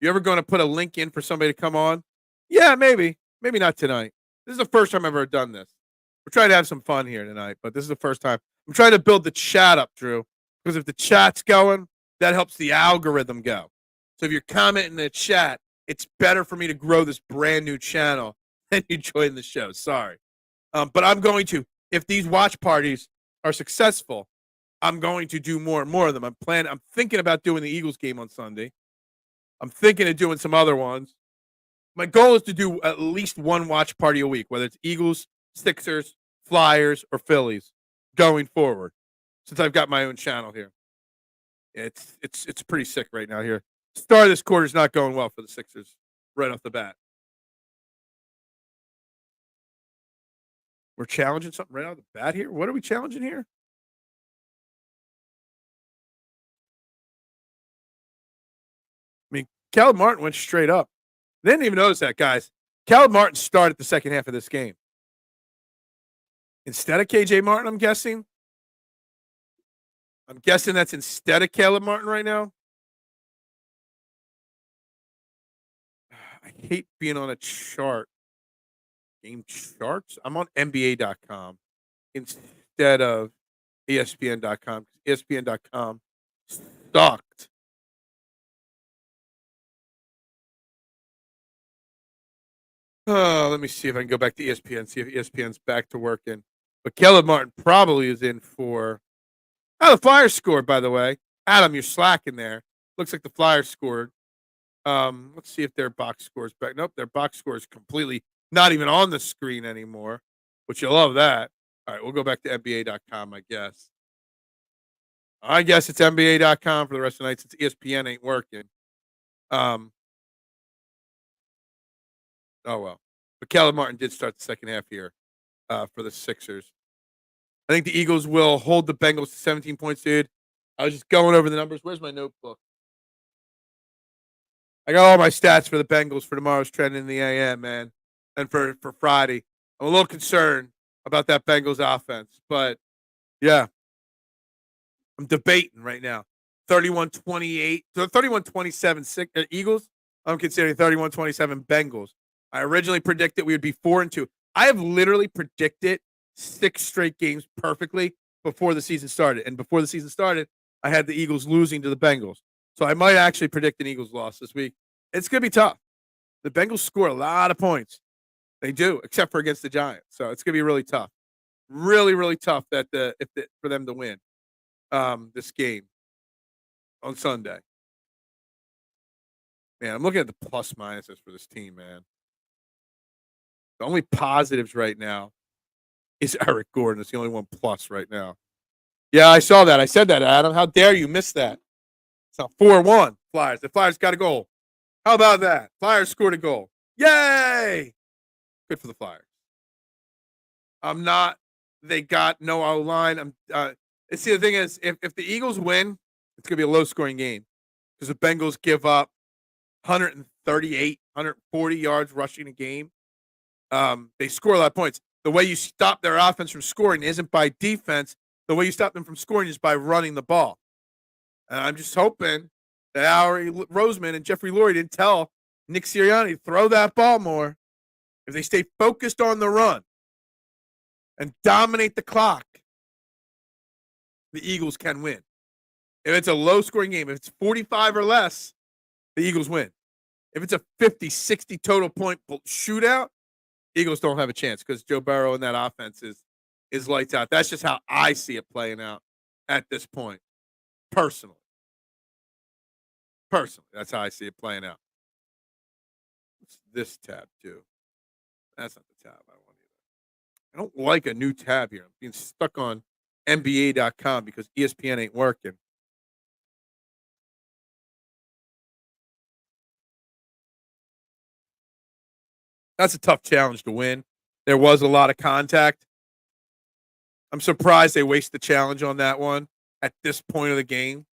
You ever going to put a link in for somebody to come on? Yeah, maybe. Maybe not tonight. This is the first time I've ever done this. We're trying to have some fun here tonight, but this is the first time. I'm trying to build the chat up, Drew, because if the chat's going, that helps the algorithm go. So if you're commenting in the chat, it's better for me to grow this brand new channel than you join the show. Sorry. But I'm going to, if these watch parties are successful, I'm going to do more and more of them. I'm thinking about doing the Eagles game on Sunday. I'm thinking of doing some other ones. My goal is to do at least one watch party a week, whether it's Eagles, Sixers, Flyers, or Phillies going forward, since I've got my own channel here. It's pretty sick right now here. Start of this quarter is not going well for the Sixers right off the bat. We're challenging something right off the bat here. What are we challenging here? I mean, Caleb Martin went straight up. They didn't even notice that, guys. Caleb Martin started the second half of this game. Instead of KJ Martin, I'm guessing. I'm guessing that's instead of Caleb Martin right now. I hate being on a chart. Game charts? I'm on NBA.com instead of ESPN.com. ESPN.com sucked. Let me see if I can go back to ESPN, see if ESPN's back to working. But Caleb Martin probably is in for. Oh, the Flyers scored, by the way. Adam, you're slacking there. Looks like the Flyers scored. Let's see if their box score is back. Nope, their box score is completely not even on the screen anymore, which you love that. All right, we'll go back to NBA.com, I guess. I guess it's NBA.com for the rest of the night since ESPN ain't working. Oh, well. But Caleb Martin did start the second half here for the Sixers. I think the Eagles will hold the Bengals to 17 points, dude. I was just going over the numbers. Where's my notebook? I got all my stats for the Bengals for tomorrow's trend in the AM, man, and for Friday. I'm a little concerned about that Bengals offense, but yeah, I'm debating right now. 31-28, 31-27 Eagles. I'm considering 31-27 Bengals. I originally predicted we would be 4-2. I have literally predicted 6 straight games perfectly before the season started. And before the season started, I had the Eagles losing to the Bengals. So I might actually predict an Eagles loss this week. It's going to be tough. The Bengals score a lot of points. They do, except for against the Giants. So it's going to be really tough. Really, really tough for them to win this game on Sunday. Man, I'm looking at the plus minuses for this team, man. The only positives right now is Eric Gordon. It's the only one plus right now. Yeah, I saw that. I said that, Adam. How dare you miss that? It's now 4-1 Flyers. The Flyers got a goal. How about that? Flyers scored a goal. Yay! Good for the Flyers. I'm not. They got no O-line. See, the thing is, if the Eagles win, it's going to be a low-scoring game because the Bengals give up 138, 140 yards rushing a game. They score a lot of points. The way you stop their offense from scoring isn't by defense. The way you stop them from scoring is by running the ball. And I'm just hoping that Howie Roseman and Jeffrey Lurie didn't tell Nick Sirianni to throw that ball more. If they stay focused on the run and dominate the clock, the Eagles can win. If it's a low-scoring game, if it's 45 or less, the Eagles win. If it's a 50, 60 total point shootout, Eagles don't have a chance because Joe Burrow and that offense is lights out. That's just how I see it playing out at this point, personally. That's how I see it playing out. What's this tab too? That's not the tab I want either. I don't like a new tab here. I'm being stuck on NBA.com because ESPN ain't working. That's a tough challenge to win. There was a lot of contact. I'm surprised they waste the challenge on that one at this point of the game.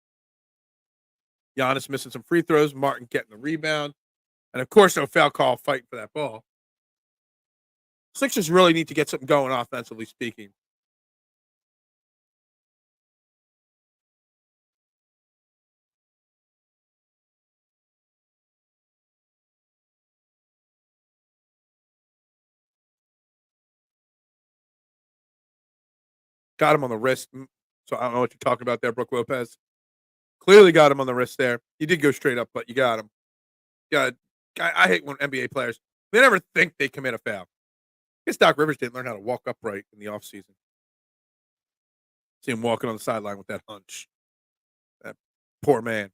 Giannis missing some free throws, Martin getting the rebound, and of course, no foul call fighting for that ball. Sixers really need to get something going offensively speaking. Got him on the wrist. So I don't know what you're talking about there, Brooke Lopez. Clearly got him on the wrist there. He did go straight up, but you got him. Yeah, I hate when NBA players, they never think they commit a foul. I guess Doc Rivers didn't learn how to walk upright in the offseason. See him walking on the sideline with that hunch. That poor man.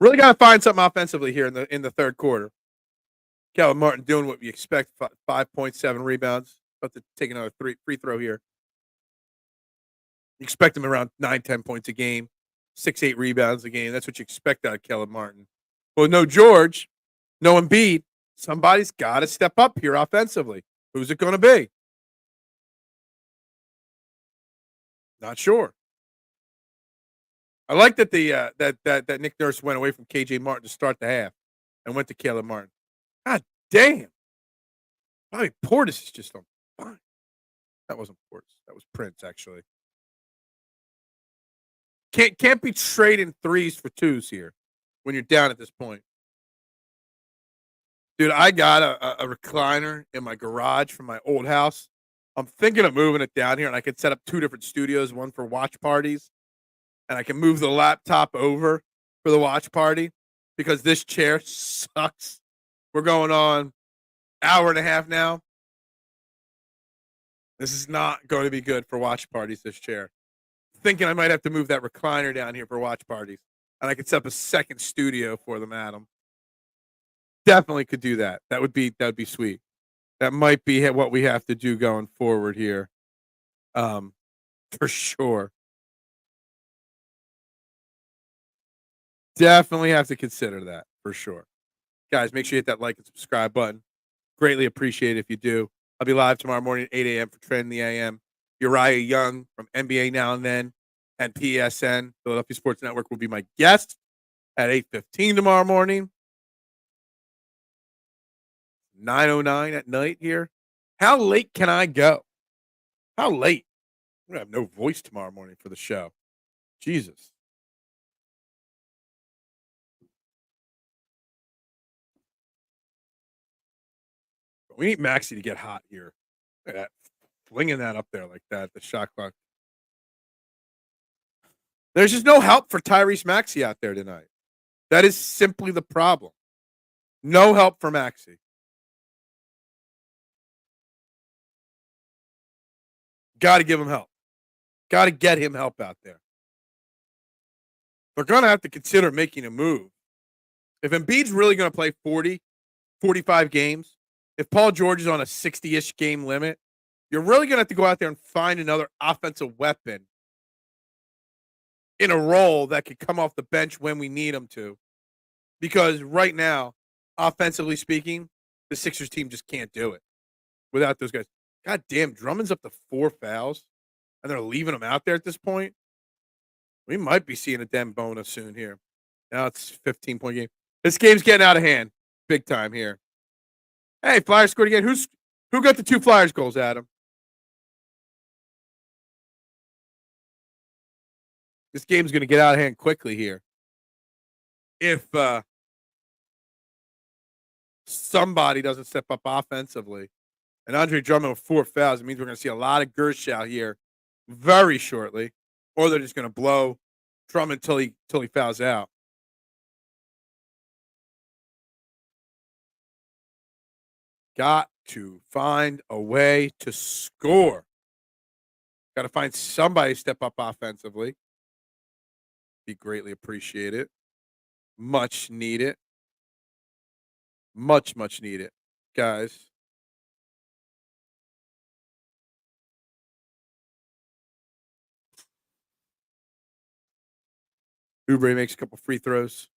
Really got to find something offensively here in the third quarter. Calvin Martin doing what we expect, 5.7 rebounds. About to take another free throw here. You expect him around 9-10 points a game, 6-8 rebounds a game. That's what you expect out of Calvin Martin. Well, no George, no Embiid. Somebody's got to step up here offensively. Who's it going to be? Not sure. I like that that Nick Nurse went away from KJ Martin to start the half and went to Caleb Martin. God damn. Bobby Portis is just on fire. That wasn't Portis. That was Prince, actually. Can't be trading threes for twos here when you're down at this point. Dude, I got a recliner in my garage from my old house. I'm thinking of moving it down here, and I could set up 2 different studios, one for watch parties, and I can move the laptop over for the watch party because this chair sucks. We're going on hour and a half now. This is not going to be good for watch parties, this chair. Thinking I might have to move that recliner down here for watch parties, and I could set up a second studio for them, Adam. Definitely could do that. That would be sweet. That might be what we have to do going forward here, for sure. Definitely have to consider that for sure. Guys, make sure you hit that like and subscribe button. Greatly appreciate it if you do. I'll be live tomorrow morning at 8 a.m. for Trend in the AM. Uriah Young from NBA Now and Then and PSN, Philadelphia Sports Network, will be my guest at 8:15 tomorrow morning. 9:09 at night here. How late can I go? How late? I'm going to have no voice tomorrow morning for the show. Jesus. We need Maxey to get hot here. Look at that. Flinging that up there like that, the shot clock. There's just no help for Tyrese Maxey out there tonight. That is simply the problem. No help for Maxey. Got to give him help. Got to get him help out there. They're going to have to consider making a move. If Embiid's really going to play 40, 45 games, if Paul George is on a 60-ish game limit, you're really going to have to go out there and find another offensive weapon in a role that could come off the bench when we need him to. Because right now, offensively speaking, the Sixers team just can't do it without those guys. God damn, Drummond's up to 4 fouls, and they're leaving him out there at this point. We might be seeing a damn bonus soon here. Now it's 15-point game. This game's getting out of hand big time here. Hey, Flyers scored again. Who got the 2 Flyers goals, Adam? This game's going to get out of hand quickly here. If somebody doesn't step up offensively, and Andre Drummond with 4 fouls, it means we're going to see a lot of Gershow here very shortly, or they're just going to blow Drummond till he fouls out. Got to find a way to score. Got to find somebody to step up offensively. Be greatly appreciated. Much needed. Much needed, guys. Oubre makes a couple free throws.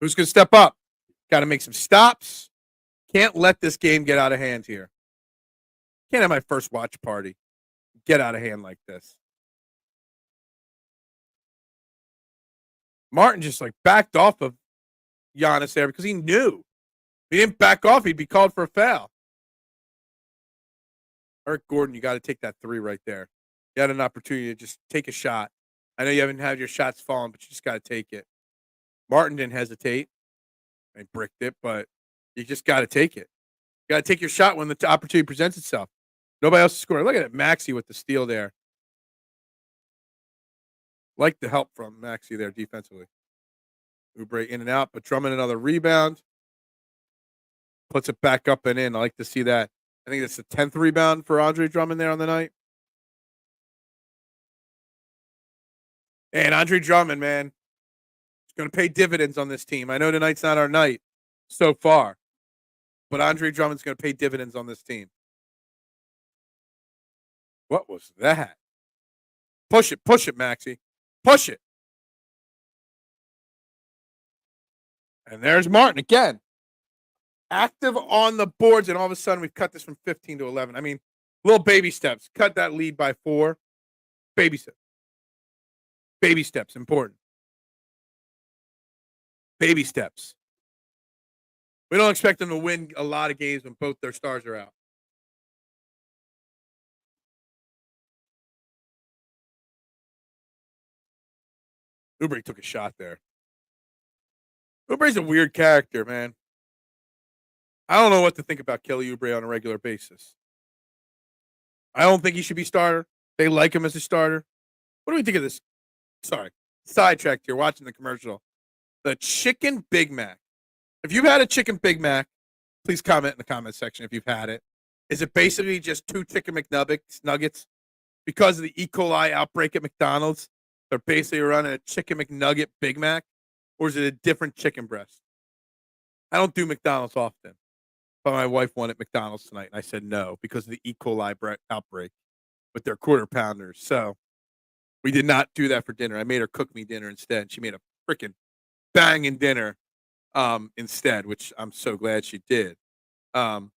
Who's going to step up? Got to make some stops. Can't let this game get out of hand here. Can't have my first watch party get out of hand like this. Martin just backed off of Giannis there because he knew. If he didn't back off, he'd be called for a foul. Eric Gordon, you got to take that 3 right there. You had an opportunity to just take a shot. I know you haven't had your shots falling, but you just got to take it. Martin didn't hesitate. I bricked it, but you just got to take it. You got to take your shot when the opportunity presents itself. Nobody else is scoring. Look at it, Maxey with the steal there. Like the help from Maxey there defensively. Oubre in and out, but Drummond another rebound. Puts it back up and in. I like to see that. I think that's the 10th rebound for Andre Drummond there on the night. And Andre Drummond, man, is going to pay dividends on this team. I know tonight's not our night so far, but Andre Drummond's going to pay dividends on this team. What was that? Push it, Maxey. Push it. And there's Martin again. Active on the boards, and all of a sudden we've cut this from 15 to 11. I mean, little baby steps. Cut that lead by 4. Baby steps. Baby steps, important. Baby steps. We don't expect them to win a lot of games when both their stars are out. Oubre took a shot there. Oubre's a weird character, man. I don't know what to think about Kelly Oubre on a regular basis. I don't think he should be starter. They like him as a starter. What do we think of this? Sorry, sidetracked here, watching the commercial. The Chicken Big Mac. If you've had a Chicken Big Mac, please comment in the comment section if you've had it. Is it basically just 2 Chicken McNuggets? Because of the E. coli outbreak at McDonald's, they're basically running a Chicken McNugget Big Mac? Or is it a different chicken breast? I don't do McDonald's often, but my wife wanted McDonald's tonight, and I said no because of the E. coli outbreak with their quarter pounders. So we did not do that for dinner. I made her cook me dinner instead. She made a freaking banging dinner instead, which I'm so glad she did. But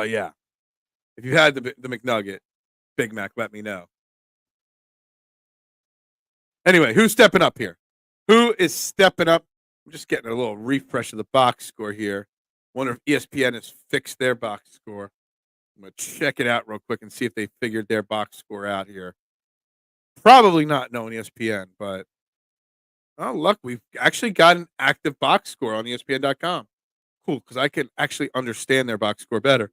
yeah, if you had the McNugget Big Mac, let me know. Anyway, who's stepping up here? Who is stepping up? I'm just getting a little refresh of the box score here. Wonder if ESPN has fixed their box score. I'm going to check it out real quick and see if they figured their box score out here. Probably not knowing ESPN, but oh, look, we've actually got an active box score on ESPN.com. Cool, because I can actually understand their box score better.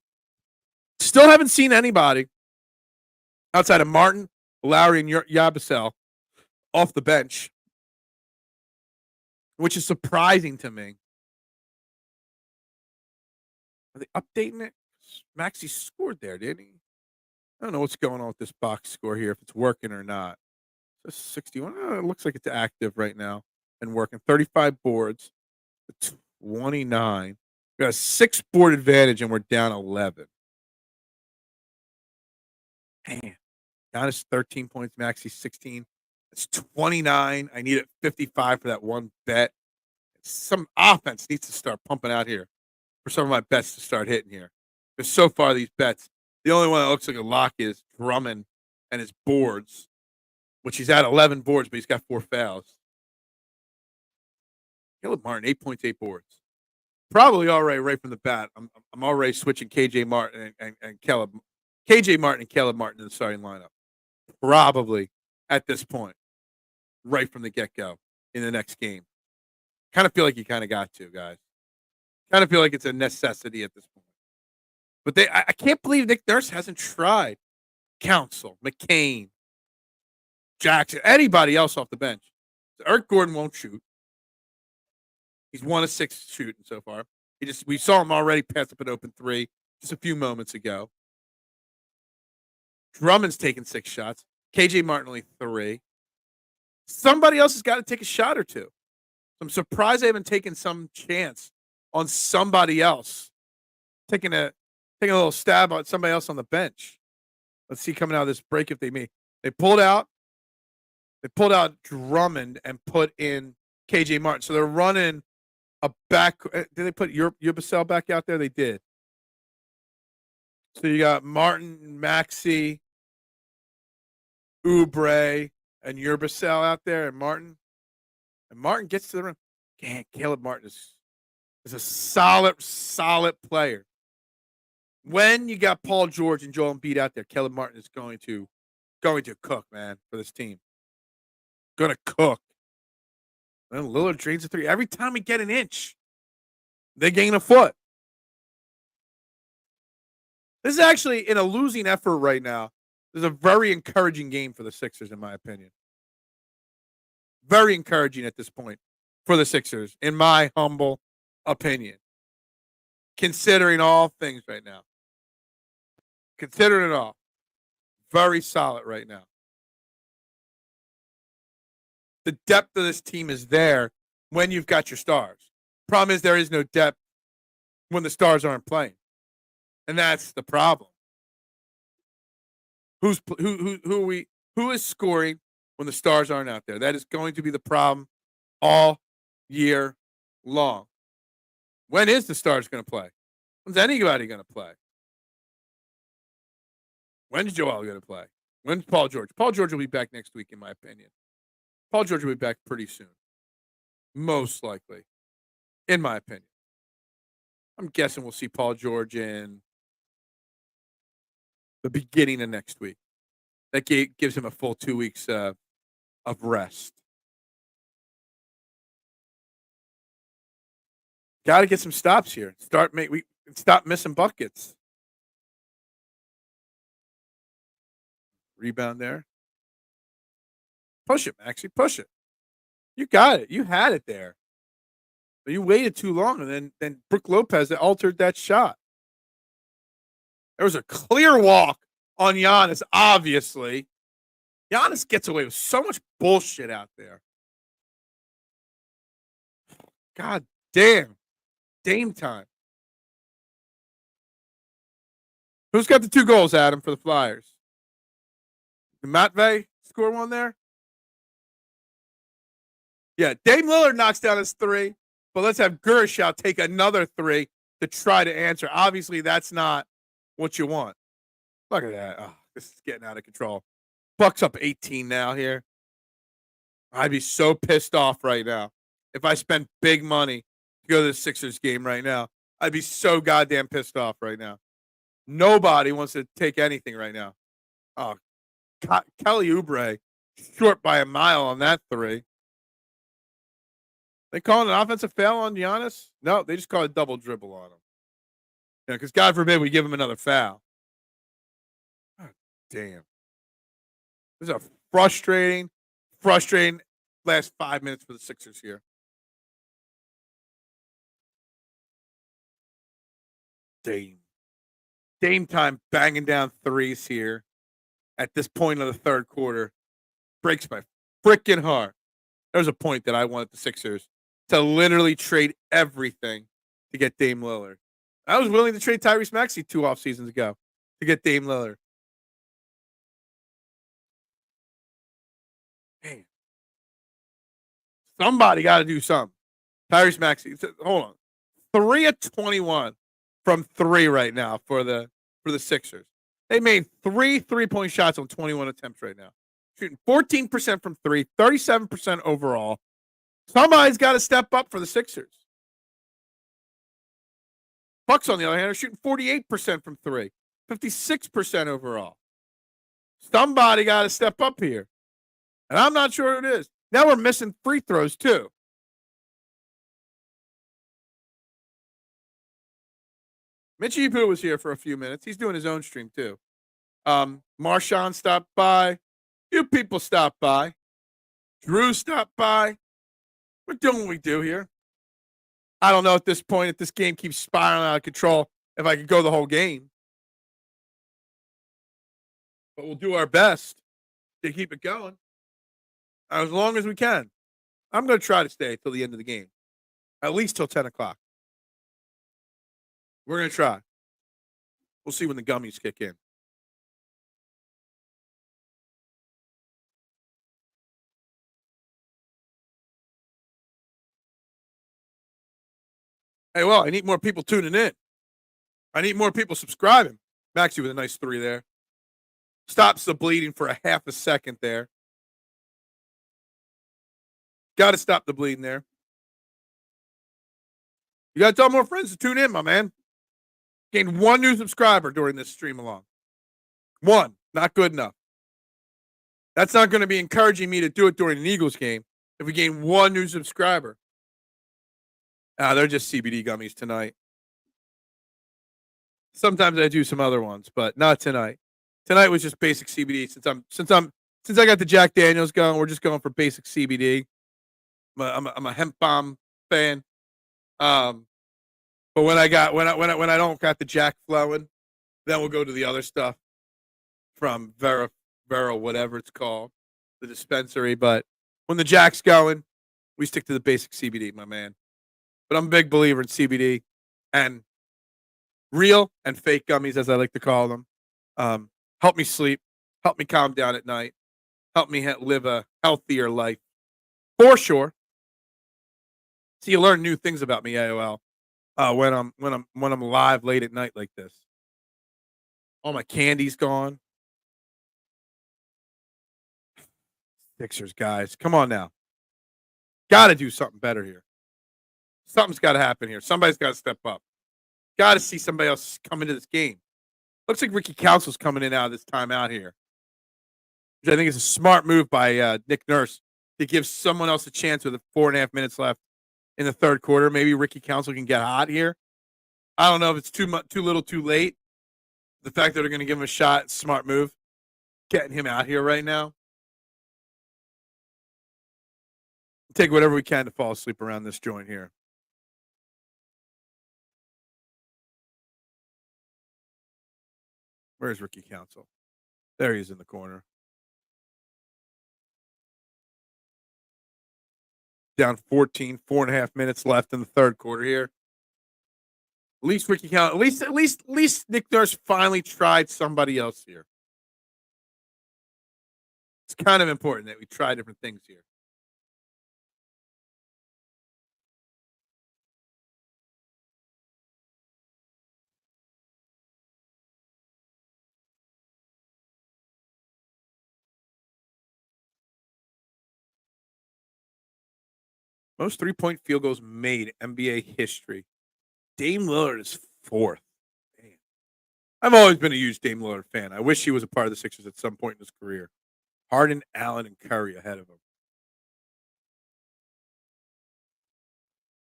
Still haven't seen anybody outside of Martin, Lowry, and Yabusel off the bench, which is surprising to me. Are they updating it? Maxey scored there, didn't he? I don't know what's going on with this box score here, if it's working or not. So 61. Oh, it looks like it's active right now and working. 35 boards, 29. We got a 6 board advantage, and we're down 11. Man, Giannis 13 points, Maxey 16. It's 29. I need it 55 for that one bet. Some offense needs to start pumping out here for some of my bets to start hitting here. Because so far, these bets, the only one that looks like a lock is Drummond and his boards, which he's at 11 boards, but he's got 4 fouls. Caleb Martin, 8 points, 8 boards. Probably already right from the bat. I'm already switching KJ Martin and Caleb. KJ Martin and Caleb Martin in the starting lineup. Probably at this point, right from the get-go in the next game. Kind of feel like you kind of got to, guys. Kind of feel like it's a necessity at this point. But I can't believe Nick Nurse hasn't tried Council, McCain, Jackson, anybody else off the bench. Eric Gordon won't shoot. He's 1 of 6 shooting so far. We saw him already pass up an open 3 just a few moments ago. Drummond's taking 6 shots. KJ Martin only 3. Somebody else has got to take a shot or two. I'm surprised they haven't taken some chance on somebody else. Taking a little stab at somebody else on the bench. Let's see coming out of this break if they may. They pulled out Drummond and put in KJ Martin. So they're running a back. Did they put Yabusel back out there? They did. So you got Martin, Maxey, Oubre, and Yabusel out there, and Martin. And Martin gets to the rim. Caleb Martin is a solid player. When you got Paul George and Joel Embiid out there, Caleb Martin is going to cook, man, for this team. Gonna cook. And Lillard drains a 3. Every time we get an inch, they gain a foot. This is actually in a losing effort right now. This is a very encouraging game for the Sixers, in my opinion. Very encouraging at this point for the Sixers, in my humble opinion. Considering all things right now. Considering it all. Very solid right now. The depth of this team is there when you've got your stars. Problem is there is no depth when the stars aren't playing. And that's the problem. Who is scoring when the stars aren't out there? That is going to be the problem all year long. When is the stars going to play? When's anybody going to play? When's Joel going to play? When's Paul George? Paul George will be back next week, in my opinion. Paul George will be back pretty soon. Most likely, in my opinion. I'm guessing we'll see Paul George in the beginning of next week. That gives him a full 2 weeks of rest. Got to get some stops here. Stop missing buckets. Rebound there. Push it, Maxie. Push it. You got it. You had it there. But you waited too long, and then Brook Lopez altered that shot. There was a clear walk on Giannis, obviously. Giannis gets away with so much bullshit out there. God damn. Dame time. Who's got the 2 goals, Adam, for the Flyers? Did Matvey score one there? Yeah, Dame Lillard knocks down his 3, but let's have Gurushow take another 3 to try to answer. Obviously, that's not what you want. Look at that. Oh, this is getting out of control. Bucks up 18 now here. I'd be so pissed off right now if I spent big money to go to the Sixers game right now. I'd be so goddamn pissed off right now. Nobody wants to take anything right now. Oh, Kelly Oubre short by a mile on that 3. They call it an offensive foul on Giannis? No, they just call it a double dribble on him. Yeah, because God forbid we give him another foul. Oh, damn. This is a frustrating last 5 minutes for the Sixers here. Dame time banging down 3s here at this point of the third quarter. Breaks my freaking heart. There was a point that I wanted the Sixers to literally trade everything to get Dame Lillard. I was willing to trade Tyrese Maxey 2 off seasons ago to get Dame Lillard. Man. Somebody got to do something. Tyrese Maxey, hold on. 3 of 21 from 3 right now for the Sixers. They made 3 3-point shots on 21 attempts right now. Shooting 14% from 3, 37% overall. Somebody's got to step up for the Sixers. Bucks, on the other hand, are shooting 48% from 3, 56% overall. Somebody got to step up here. And I'm not sure who it is. Now we're missing free throws, too. Mitchie Poo was here for a few minutes. He's doing his own stream, too. Marshawn stopped by. Few people stopped by. Drew stopped by. We're doing what we do here. I don't know at this point, if this game keeps spiraling out of control, if I could go the whole game. But we'll do our best to keep it going as long as we can. I'm going to try to stay till the end of the game, at least till 10 o'clock. We're going to try. We'll see when the gummies kick in. Hey, well, I need more people tuning in. I need more people subscribing. Maxie with a nice 3 there. Stops the bleeding for a half a second there. Got to stop the bleeding there. You got to tell more friends to tune in, my man. Gained 1 new subscriber during this stream along. 1. Not good enough. That's not going to be encouraging me to do it during an Eagles game if we gain 1 new subscriber. They're just CBD gummies tonight. Sometimes I do some other ones, but not tonight. Tonight was just basic CBD. Since I got the Jack Daniels going, we're just going for basic CBD. I'm a hemp bomb fan. Um, but when I don't got the Jack flowing, then we'll go to the other stuff from Vera, whatever it's called, the dispensary. But when the Jack's going, we stick to the basic CBD, my man. But I'm a big believer in CBD and real and fake gummies, as I like to call them. Help me sleep, help me calm down at night, help me live a healthier life for sure. So you learn new things about me, AOL, when I'm live late at night like this. All my candy's gone. Sixers guys, come on now. Got to do something better here. Something's got to happen here. Somebody's got to step up. Got to see somebody else come into this game. Looks like Ricky Council's coming in out of this timeout here, which I think is a smart move by Nick Nurse to give someone else a chance with 4.5 minutes left in the third quarter. Maybe Ricky Council can get hot here. I don't know if it's too little, too late. The fact that they're going to give him a shot, smart move, getting him out here right now. Take whatever we can to fall asleep around this joint here. Where's Ricky Council? There he is in the corner. Down 14, 4.5 minutes left in the third quarter here. At least Ricky Council, at least Nick Nurse finally tried somebody else here. It's kind of important that we try different things here. Most 3-point field goals made in NBA history. Dame Lillard is 4th. Man. I've always been a huge Dame Lillard fan. I wish he was a part of the Sixers at some point in his career. Harden, Allen, and Curry ahead of him.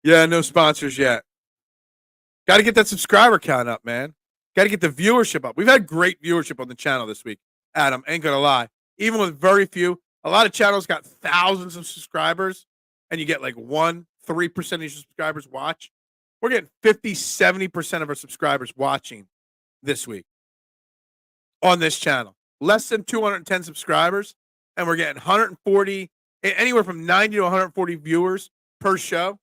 Yeah, no sponsors yet. Got to get that subscriber count up, man. Got to get the viewership up. We've had great viewership on the channel this week, Adam. Ain't going to lie. Even with very few, a lot of channels got thousands of subscribers, and you get like 3% of your subscribers watch. We're getting 50, 70% of our subscribers watching this week on this channel. Less than 210 subscribers, and we're getting 140, anywhere from 90 to 140 viewers per show.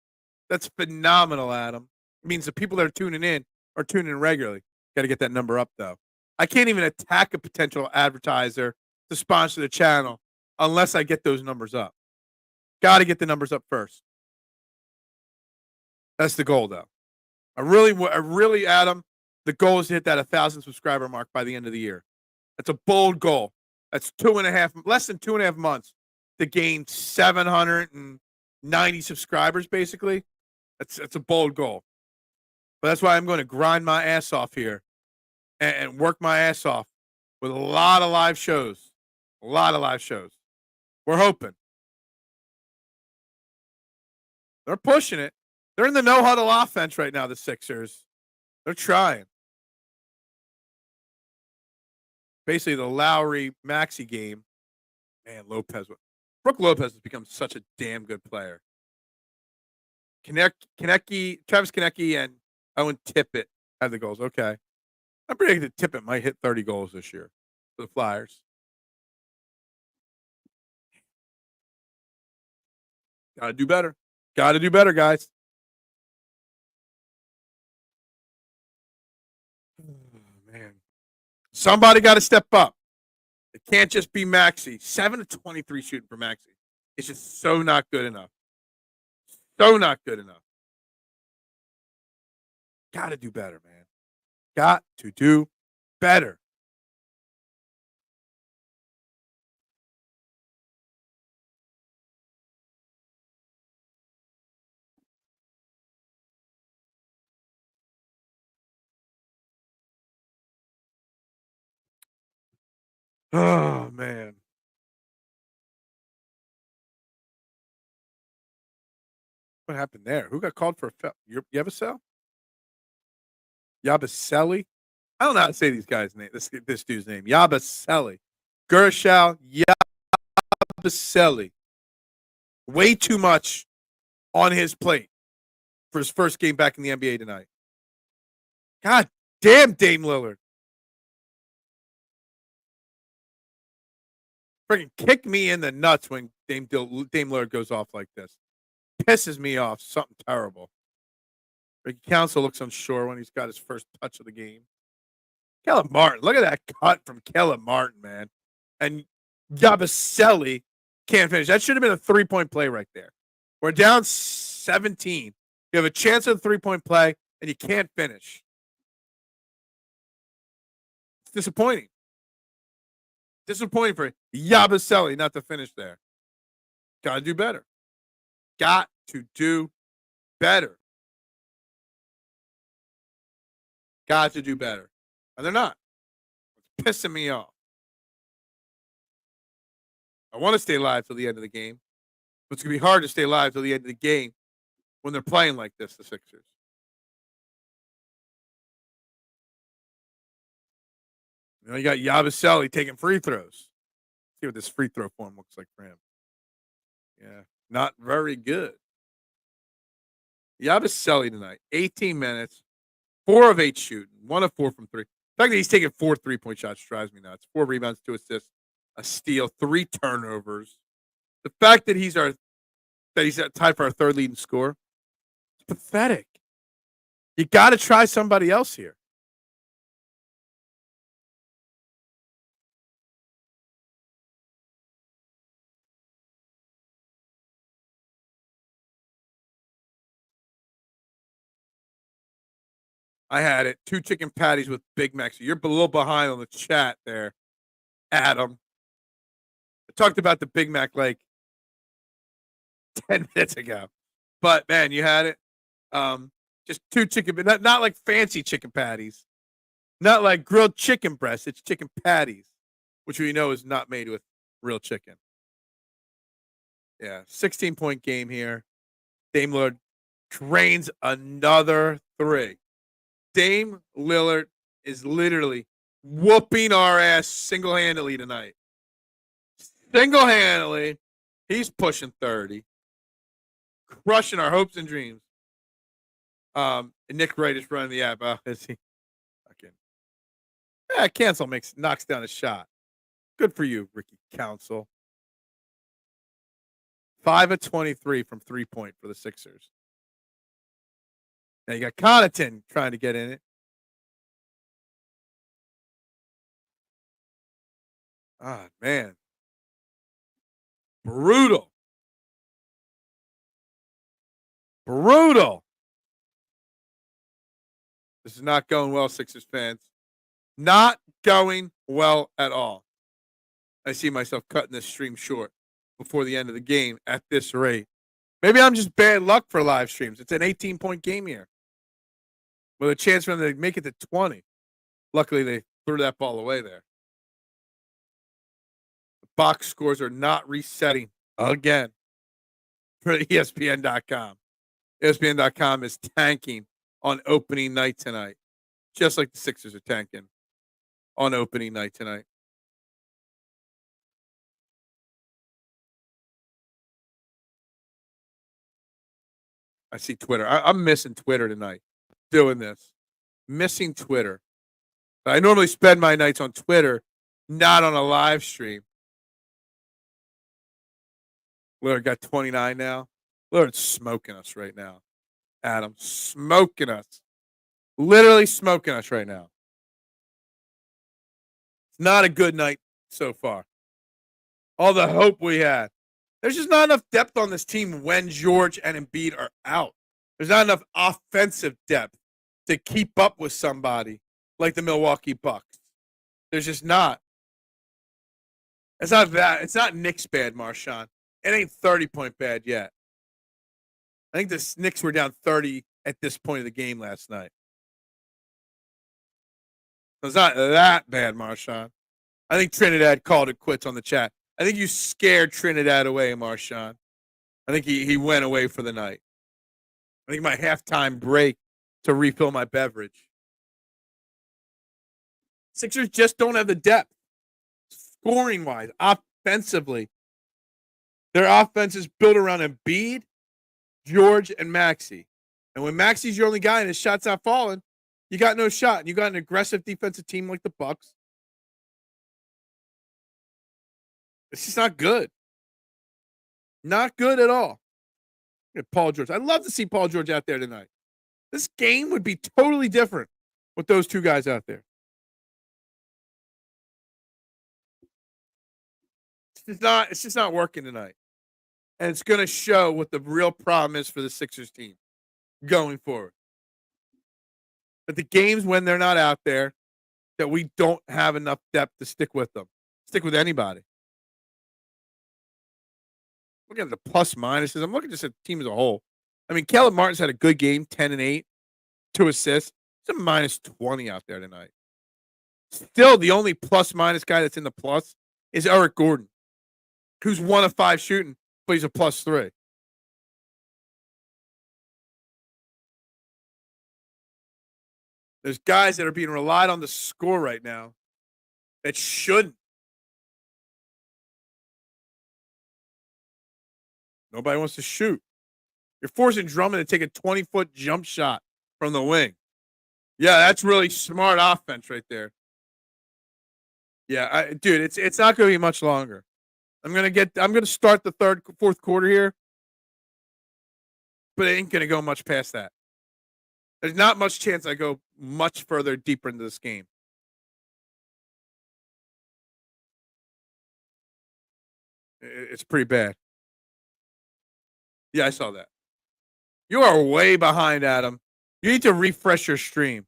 That's phenomenal, Adam. It means the people that are tuning in are tuning in regularly. Got to get that number up, though. I can't even attack a potential advertiser to sponsor the channel unless I get those numbers up. Got to get the numbers up first. That's the goal, though. I really, Adam, the goal is to hit that 1,000 subscriber mark by the end of the year. That's a bold goal. That's less than 2.5 months to gain 790 subscribers, basically. That's a bold goal. But that's why I'm going to grind my ass off here and work my ass off with a lot of live shows. A lot of live shows. We're hoping. They're pushing it. They're in the no-huddle offense right now, the Sixers. They're trying. Basically, the Lowry-Maxey game. Man, Brook Lopez has become such a damn good player. Travis Konecny, and Owen Tippett have the goals. Okay. I'm predicting that Tippett might hit 30 goals this year for the Flyers. Got to do better. Got to do better, guys. Oh, man. Somebody got to step up. It can't just be Maxey. 7-23 shooting for Maxey. It's just so not good enough. So not good enough. Got to do better, man. Got to do better. Oh, man. What happened there? Who got called for a foul? You have a cell? Yabusele? I don't know how to say these guys' name. This dude's name. Yabusele. Gershal Yabusele. Way too much on his plate for his first game back in the NBA tonight. God damn, Dame Lillard. Freaking kick me in the nuts when Dame Lillard goes off like this. Pisses me off. Something terrible. Ricky Council looks unsure when he's got his first touch of the game. Caleb Martin. Look at that cut from Caleb Martin, man. And Yabusele can't finish. That should have been a three-point play right there. We're down 17. You have a chance of a three-point play, and you can't finish. It's disappointing. Disappointing for Yabusele not to finish there. Got to do better. Got to do better. Got to do better. And they're not. It's pissing me off. I want to stay live till the end of the game. But it's going to be hard to stay live till the end of the game when they're playing like this, the Sixers. You know, you got Yabusele taking free throws. See what this free throw form looks like for him. Yeah, not very good. Yabusele tonight, 18 minutes, 4 of 8 shooting, 1 of 4 from 3. The fact that he's taking 4 3-point shots drives me nuts. 4 rebounds, 2 assists, a steal, 3 turnovers. The fact that he's tied for our third leading scorer, it's pathetic. You got to try somebody else here. I had it. 2 chicken patties with Big Macs. You're a little behind on the chat there, Adam. I talked about the Big Mac like 10 minutes ago. But, man, you had it. Just 2 chicken, but not like fancy chicken patties. Not like grilled chicken breasts. It's chicken patties, which we know is not made with real chicken. Yeah, 16-point game here. Dame Lillard drains another 3. Dame Lillard is literally whooping our ass single-handedly tonight. Single-handedly, he's pushing 30. Crushing our hopes and dreams. And Nick Wright is running the app. Is he? Okay. Yeah, Cancel knocks down a shot. Good for you, Ricky Council. 5 of 23 from 3-point for the Sixers. Now you got Connaughton trying to get in it. Ah, man. Brutal. Brutal. This is not going well, Sixers fans. Not going well at all. I see myself cutting this stream short before the end of the game at this rate. Maybe I'm just bad luck for live streams. It's an 18-point game here with a chance for them to make it to 20. Luckily, they threw that ball away there. The box scores are not resetting again for ESPN.com. ESPN.com is tanking on opening night tonight, just like the Sixers are tanking on opening night tonight. I see Twitter. I'm missing Twitter tonight doing this. Missing Twitter. I normally spend my nights on Twitter, not on a live stream. Lillard got 29 now. Lillard's smoking us right now. Adam, smoking us. Literally smoking us right now. It's not a good night so far. All the hope we had. There's just not enough depth on this team when George and Embiid are out. There's not enough offensive depth to keep up with somebody like the Milwaukee Bucks. There's just not. It's not that. It's not Knicks bad, Marshawn. It ain't 30-point bad yet. I think the Knicks were down 30 at this point of the game last night. It's not that bad, Marshawn. I think Trinidad called it quits on the chat. I think you scared Trinidad away, Marshawn. I think he went away for the night. I think my halftime break to refill my beverage. Sixers just don't have the depth. Scoring wise, offensively, their offense is built around Embiid, George, and Maxey. And when Maxey's your only guy and his shot's not falling, you got no shot. And you got an aggressive defensive team like the Bucks. It's just not good. Not good at all. Paul George. I'd love to see Paul George out there tonight. This game would be totally different with those two guys out there. It's just not working tonight. And it's going to show what the real problem is for the Sixers team going forward. But the games when they're not out there, that we don't have enough depth to stick with them. Stick with anybody. Look at the plus minuses. I'm looking just at the team as a whole. I mean, Caleb Martin's had a good game, 10 and 8, 2 assists. It's a minus 20 out there tonight. Still, the only plus minus guy that's in the plus is Eric Gordon, who's 1 of 5 shooting, but he's a plus 3. There's guys that are being relied on to score right now that shouldn't. Nobody wants to shoot. You're forcing Drummond to take a 20-foot jump shot from the wing. Yeah, that's really smart offense right there. Yeah, dude, it's not going to be much longer. I'm going to start the fourth quarter here, but it ain't going to go much past that. There's not much chance I go much further deeper into this game. It's pretty bad. Yeah, I saw that. You are way behind, Adam. You need to refresh your stream.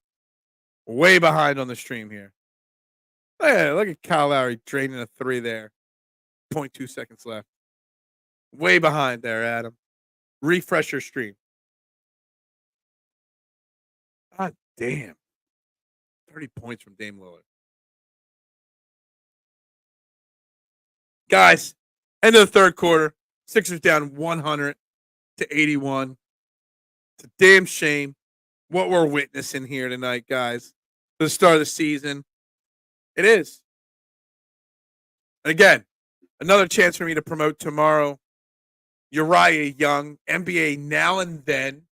Way behind on the stream here. Look at Kyle Lowry draining a 3 there. 0.2 seconds left. Way behind there, Adam. Refresh your stream. God damn. 30 points from Dame Lillard. Guys, end of the third quarter. Sixers down 100 to 81. It's a damn shame what we're witnessing here tonight, guys. The start of the season. It is. And again, another chance for me to promote tomorrow. Uriah Young, NBA Now and Then.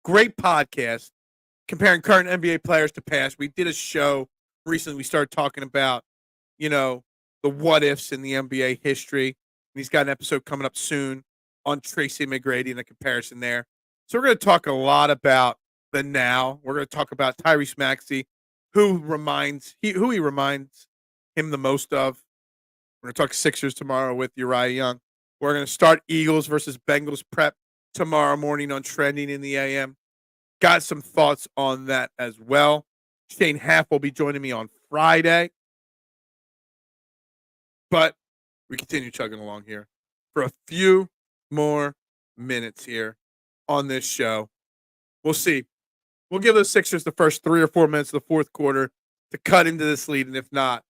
Great podcast comparing current NBA players to past. We did a show recently. We started talking about, the what ifs in the NBA history. And he's got an episode coming up soon on Tracy McGrady and a comparison there. So we're going to talk a lot about the now. We're going to talk about Tyrese Maxey, who he reminds him the most of. We're going to talk Sixers tomorrow with Uriah Young. We're going to start Eagles versus Bengals prep tomorrow morning on Trending in the AM. Got some thoughts on that as well. Shane Haff will be joining me on Friday. But we continue chugging along here for a few more minutes here on this show. We'll see. We'll give the Sixers the first 3 or 4 minutes of the fourth quarter to cut into this lead. And if not,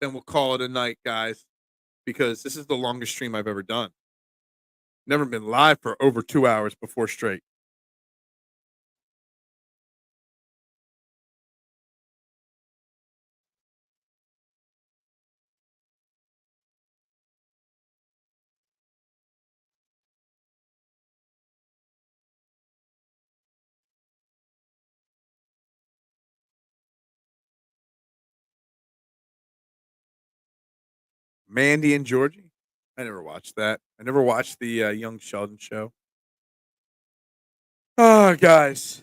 then we'll call it a night, guys, because this is the longest stream I've ever done. Never been live for over 2 hours before straight. Mandy and Georgie. I never watched that. I never watched the Young Sheldon show. Oh, guys.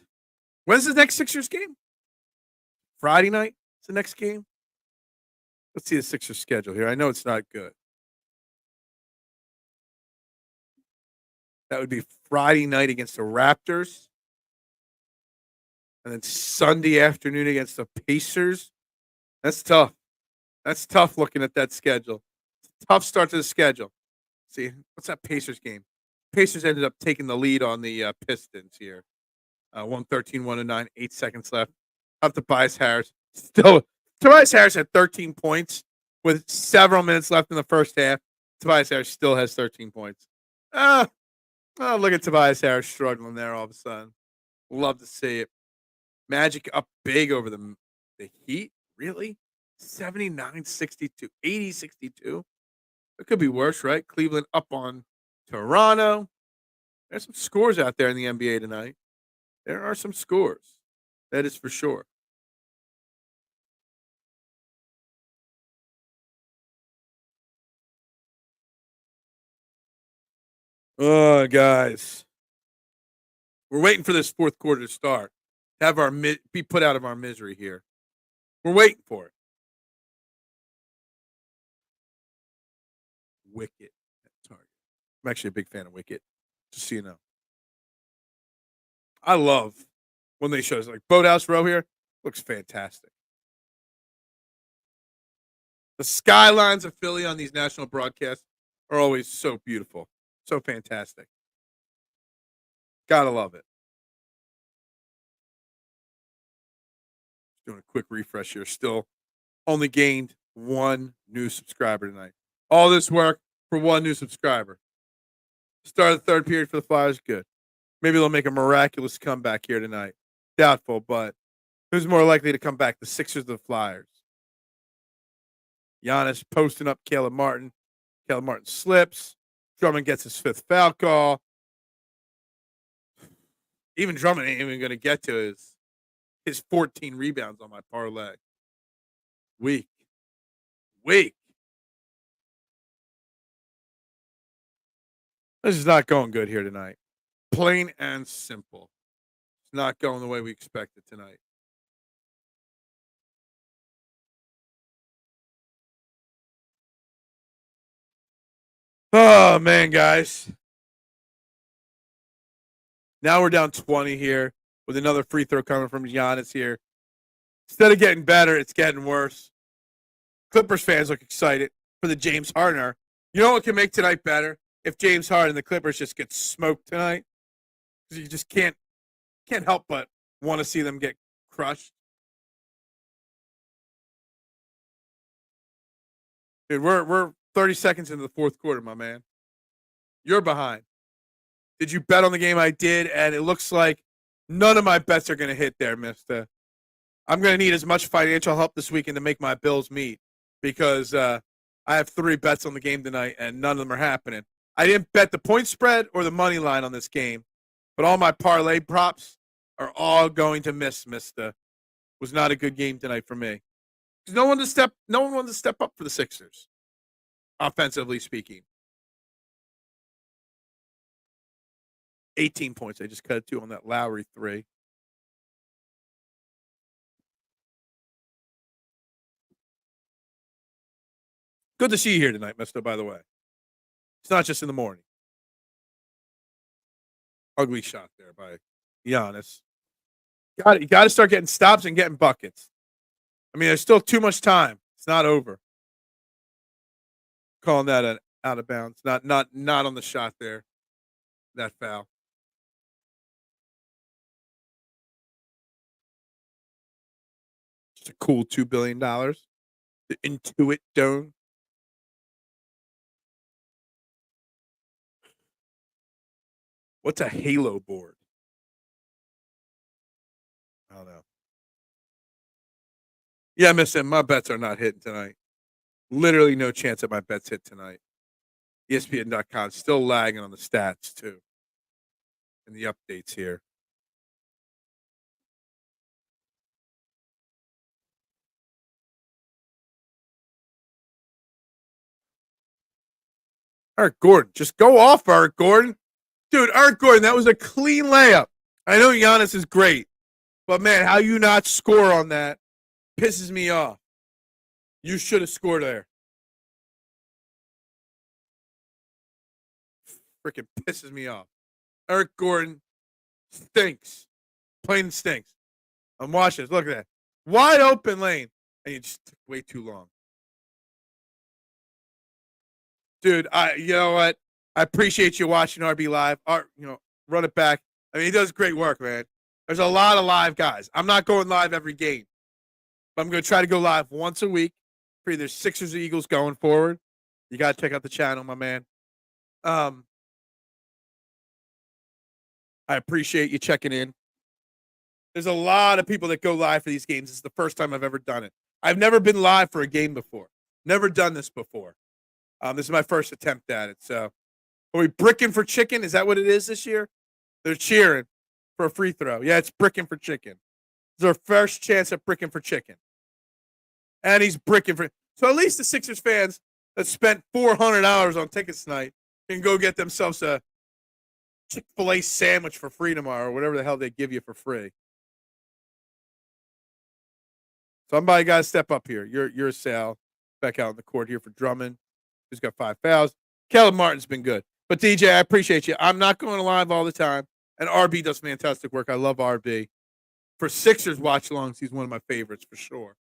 When's the next Sixers game? Friday night is the next game? Let's see the Sixers schedule here. I know it's not good. That would be Friday night against the Raptors. And then Sunday afternoon against the Pacers. That's tough. That's tough looking at that schedule. Tough start to the schedule. See, what's that Pacers game? Pacers ended up taking the lead on the Pistons here. 113, 109, 8 seconds left. Up to Tobias Harris. Still, Tobias Harris had 13 points with several minutes left in the first half. Tobias Harris still has 13 points. Oh, look at Tobias Harris struggling there all of a sudden. Love to see it. Magic up big over the Heat. Really? 79-62, 80-62. It could be worse, right? Cleveland up on Toronto. There's some scores out there in the NBA tonight. There are some scores. That is for sure. Oh, guys. We're waiting for this fourth quarter to start. Have our be put out of our misery here. We're waiting for it. Wicket at Target. I'm actually a big fan of Wicket, just so you know. I love when they show us like Boathouse Row here. Looks fantastic. The skylines of Philly on these national broadcasts are always so beautiful, so fantastic. Gotta love it. Doing a quick refresh here. Still only gained one new subscriber tonight. All this work for one new subscriber. Start of the third period for the Flyers. Good. Maybe they'll make a miraculous comeback here tonight. Doubtful, but who's more likely to come back? The Sixers or the Flyers? Giannis posting up Caleb Martin. Caleb Martin slips. Drummond gets his fifth foul call. Even Drummond ain't even going to get to his 14 rebounds on my parlay. Weak. This is not going good here tonight. Plain and simple. It's not going the way we expected tonight. Oh, man, guys. Now we're down 20 here with another free throw coming from Giannis here. Instead of getting better, it's getting worse. Clippers fans look excited for the James Harden. You know what can make tonight better? If James Harden and the Clippers just get smoked tonight. Because you just can't help but want to see them get crushed. Dude, we're 30 seconds into the fourth quarter, my man. You're behind. Did you bet on the game? I did, and it looks like none of my bets are going to hit there, mister. I'm going to need as much financial help this weekend to make my bills meet because I have 3 bets on the game tonight, and none of them are happening. I didn't bet the point spread or the money line on this game, but all my parlay props are all going to miss, mister. It was not a good game tonight for me. No one wanted to step up for the Sixers, offensively speaking. 18 points. I just cut it 2 on that Lowry 3. Good to see you here tonight, mister, by the way. It's not just in the morning. Ugly shot there by Giannis. You got to start getting stops and getting buckets. I mean, there's still too much time. It's not over. Calling that an out of bounds. Not on the shot there. That foul. Just a cool $2 billion. The Intuit Dome. What's a Halo board? I don't know. Yeah, Miss my bets are not hitting tonight. Literally no chance that my bets hit tonight. ESPN.com still lagging on the stats, too. And the updates here. Eric Gordon. Just go off, Eric Gordon. Dude, Eric Gordon, that was a clean layup. I know Giannis is great, but man, how you not score on that pisses me off. You should have scored there. Freaking pisses me off. Eric Gordon stinks. Plain stinks. I'm watching this. Look at that. Wide open lane. And you just took way too long. Dude, you know what? I appreciate you watching RB Live. Run it back. I mean, he does great work, man. There's a lot of live guys. I'm not going live every game, but I'm going to try to go live once a week for either Sixers or Eagles going forward. You got to check out the channel, my man. I appreciate you checking in. There's a lot of people that go live for these games. It's the first time I've ever done it. I've never been live for a game before. Never done this before. This is my first attempt at it. So, are we bricking for chicken? Is that what it is this year? They're cheering for a free throw. Yeah, it's bricking for chicken. It's our first chance at bricking for chicken. And he's bricking for. So at least the Sixers fans that spent $400 on tickets tonight can go get themselves a Chick-fil-A sandwich for free tomorrow, or whatever the hell they give you for free. Somebody got to step up here. You're Sal back out on the court here for Drummond, who's got 5 fouls. Caleb Martin's been good. But DJ, I appreciate you. I'm not going live all the time. And RB does fantastic work. I love RB. For Sixers watch-alongs, he's one of my favorites for sure.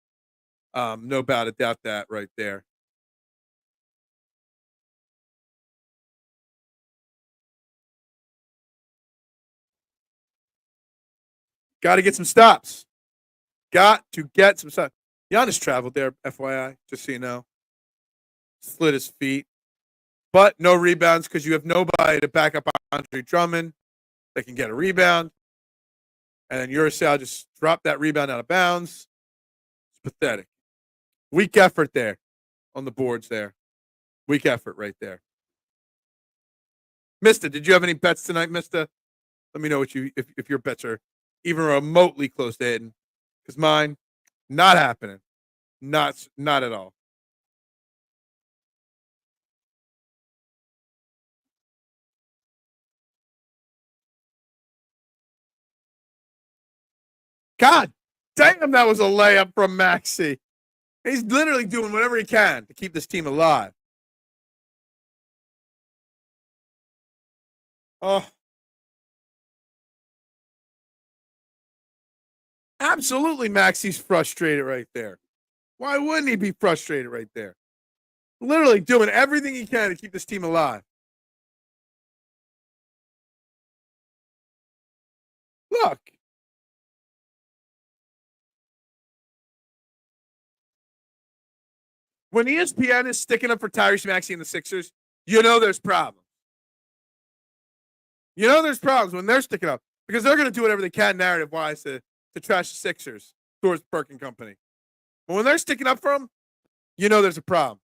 No doubt that right there. Got to get some stops. Got to get some stops. Giannis traveled there, FYI, just so you know. Slid his feet. But no rebounds because you have nobody to back up Andre Drummond that can get a rebound. And then Urasal just dropped that rebound out of bounds. It's pathetic. Weak effort there on the boards there. Weak effort right there. Mista, did you have any bets tonight, Mista? Let me know what if your bets are even remotely close to hitting. Because mine, not happening. Not at all. God damn, that was a layup from Maxey. He's literally doing whatever he can to keep this team alive. Oh. Absolutely, Maxey's frustrated right there. Why wouldn't he be frustrated right there? Literally doing everything he can to keep this team alive. Look. When ESPN is sticking up for Tyrese Maxey and the Sixers, you know there's problems. You know there's problems when they're sticking up because they're going to do whatever they can narrative-wise to trash the Sixers, Doris Burke and company. But when they're sticking up for them, you know there's a problem.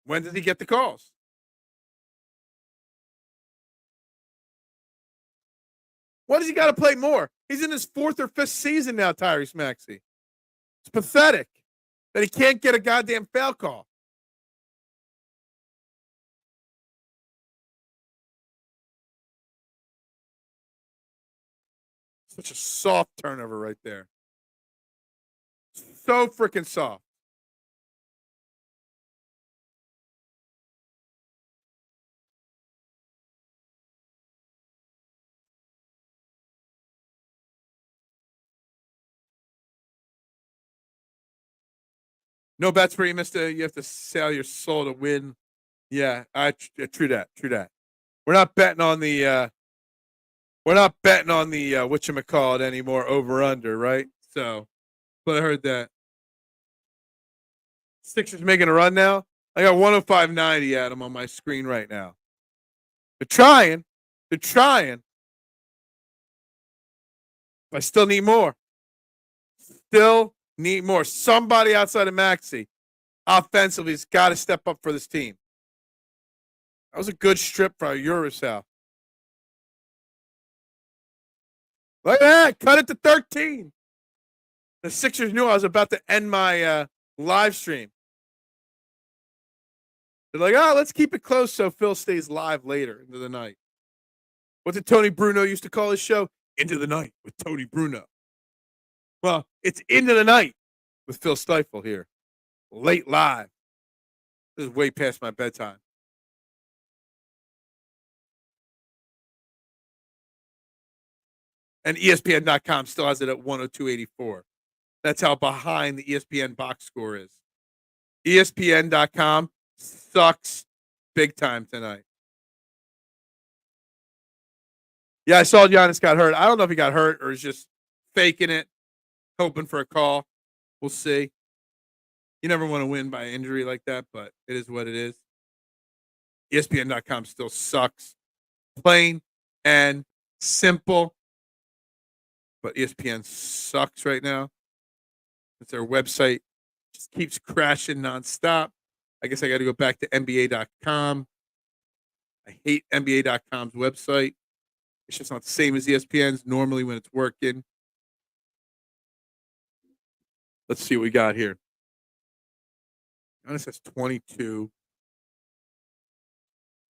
When did he get the calls? What does he got to play more? He's in his 4th or 5th season now, Tyrese Maxey. It's pathetic that he can't get a goddamn foul call. Such a soft turnover right there. So freaking soft. No bets for you, Mister. You have to sell your soul to win. Yeah, true that. We're not betting on the whatchamacallit anymore, over under, right? So, but I heard that. Sixers making a run now. I got 105.90 at them on my screen right now. They're trying. I still need more. Somebody outside of Maxey offensively has got to step up for this team. That was a good strip for Urasal. Look at that. Cut it to 13. The Sixers knew I was about to end my live stream. They're like, let's keep it close so Phil stays live later into the night. What did Tony Bruno used to call his show? Into the Night with Tony Bruno. Well, it's Into the Night with Phil Stiefel here. Late live. This is way past my bedtime. And ESPN.com still has it at 102.84. That's how behind the ESPN box score is. ESPN.com sucks big time tonight. Yeah, I saw Giannis got hurt. I don't know if he got hurt or is just faking it, hoping for a call. We'll see. You never want to win by injury like that, but it is what it is. ESPN.com still sucks. Plain and simple. but ESPN sucks right now. It's their website just keeps crashing nonstop. I guess I got to go back to NBA.com. I hate NBA.com's website. It's just not the same as ESPN's normally when it's working. Let's see what we got here. Giannis has 22.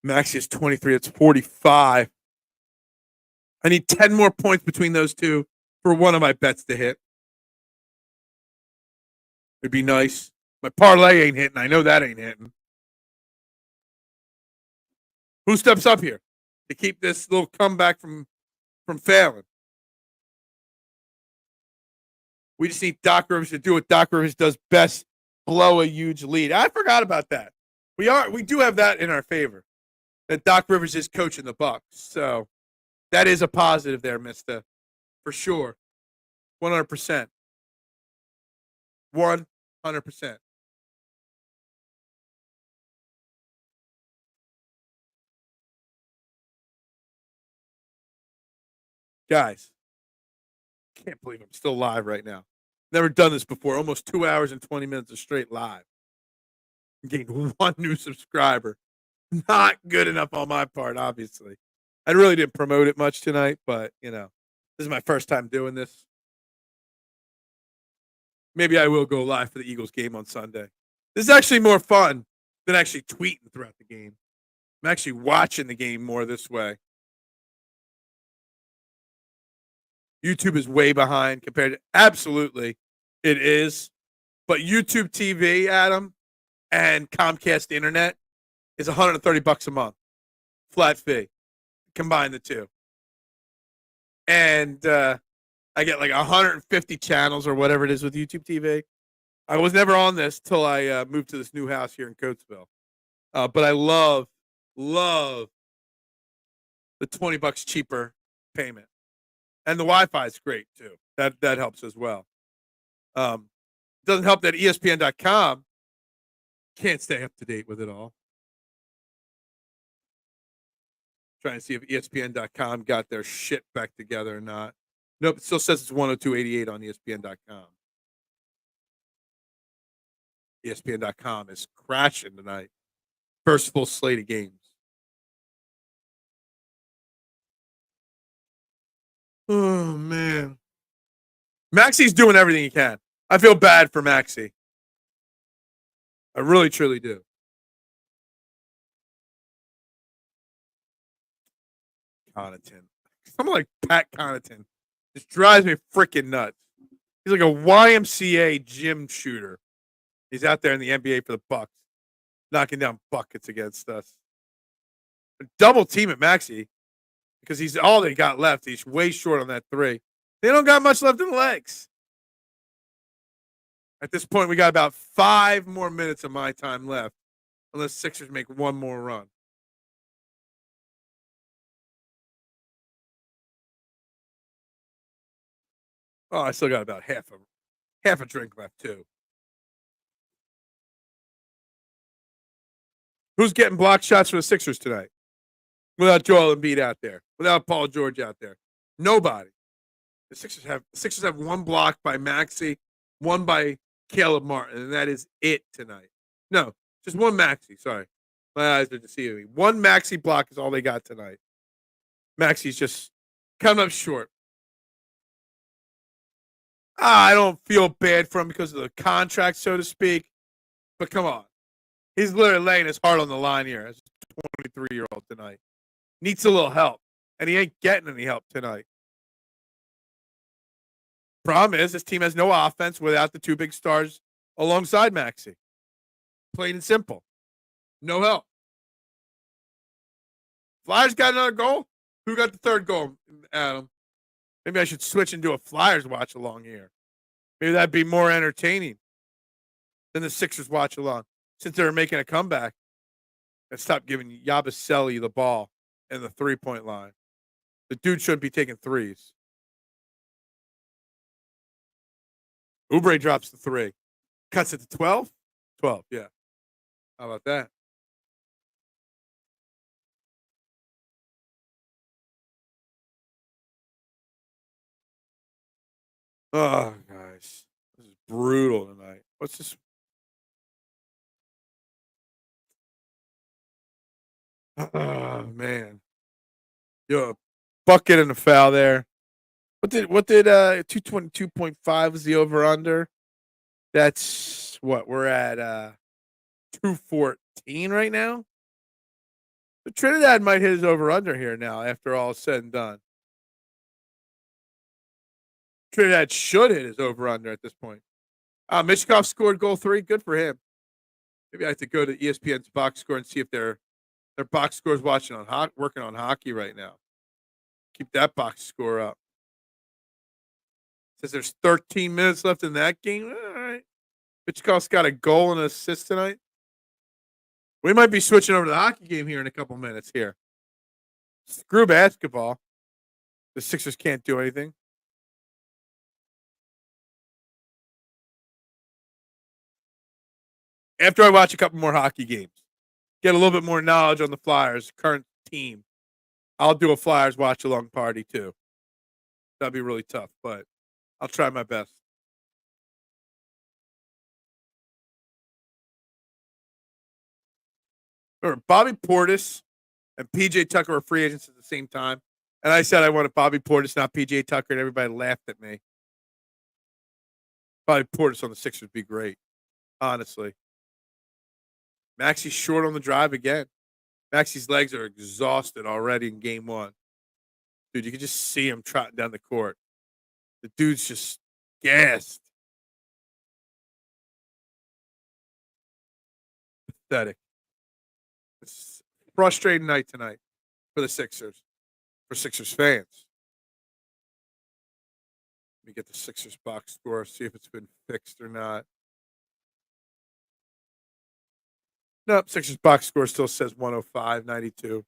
Maxey is 23. It's 45. I need 10 more points between those two for one of my bets to hit. It'd be nice. My parlay ain't hitting. I know that ain't hitting. Who steps up here to keep this little comeback from failing? We just need Doc Rivers to do what Doc Rivers does best, blow a huge lead. I forgot about that. We do have that in our favor. That Doc Rivers is coaching the Bucks. So that is a positive there, Mister. For sure. 100%. 100%. Guys, can't believe I'm still live right now. Never done this before. Almost 2 hours and 20 minutes of straight live. Gained one new subscriber. Not good enough on my part, obviously. I really didn't promote it much tonight, but, this is my first time doing this. Maybe I will go live for the Eagles game on Sunday. This is actually more fun than actually tweeting throughout the game. I'm actually watching the game more this way. YouTube is way behind compared to absolutely it is. But YouTube TV, Adam, and Comcast Internet is $130 a month. Flat fee. Combine the two. And I get like 150 channels or whatever it is with YouTube TV. I was never on this till I moved to this new house here in Coatesville. But I love the $20 cheaper payment. And the Wi-Fi is great too. That helps as well. Doesn't help that ESPN.com can't stay up to date with it all. Trying to see if ESPN.com got their shit back together or not. Nope, it still says it's 102.88 on ESPN.com. ESPN.com is crashing tonight. First full slate of games. Oh, man. Maxey's doing everything he can. I feel bad for Maxey. I really, truly do. Connaughton. Someone like Pat Connaughton just drives me freaking nuts. He's like a YMCA gym shooter. He's out there in the NBA for the Bucks, knocking down buckets against us. A double team at Maxey because he's all they got left. He's way short on that three. They don't got much left in the legs. At this point, we got about 5 more minutes of my time left, unless Sixers make one more run. Oh, I still got about half a drink left too. Who's getting block shots for the Sixers tonight? Without Joel Embiid out there, without Paul George out there, nobody. The Sixers have one block by Maxey, one by Caleb Martin, and that is it tonight. No, just one Maxey. Sorry, my eyes are deceiving me. One Maxey block is all they got tonight. Maxey's just coming up short. I don't feel bad for him because of the contract, so to speak. But come on. He's literally laying his heart on the line here as a 23-year-old tonight. Needs a little help, and he ain't getting any help tonight. Problem is, this team has no offense without the two big stars alongside Maxey. Plain and simple. No help. Flyers got another goal? Who got the third goal, Adam? Maybe I should switch and do a Flyers watch along here. Maybe that'd be more entertaining than the Sixers watch along since they were making a comeback. And stop giving Yabusele the ball in the 3-point line. The dude shouldn't be taking threes. Oubre drops the 3. Cuts it to 12? 12, yeah. How about that? Oh, guys. This is brutal tonight. What's this? Oh, man. Yo, bucket and a foul there. What did 222.5 was the over under? That's what we're at 214 right now. But Trinidad might hit his over under here now after all is said and done. Trinidad should hit his over under at this point. Mishkov scored goal 3. Good for him. Maybe I have to go to ESPN's box score and see if their box score is working on hockey right now. Keep that box score up. Says there's 13 minutes left in that game. All right. Mishkov's got a goal and an assist tonight. We might be switching over to the hockey game here in a couple minutes here. Screw basketball. The Sixers can't do anything. After I watch a couple more hockey games, get a little bit more knowledge on the Flyers' current team, I'll do a Flyers watch along party too. That'd be really tough, but I'll try my best. Remember, Bobby Portis and PJ Tucker were free agents at the same time. And I said I wanted Bobby Portis, not PJ Tucker, and everybody laughed at me. Bobby Portis on the Sixers would be great, honestly. Maxi's short on the drive again. Maxi's legs are exhausted already in game 1. Dude, you can just see him trotting down the court. The dude's just gassed. Pathetic. It's a frustrating night tonight for the Sixers, for Sixers fans. Let me get the Sixers box score, see if it's been fixed or not. Nope, Sixers box score still says 105-92.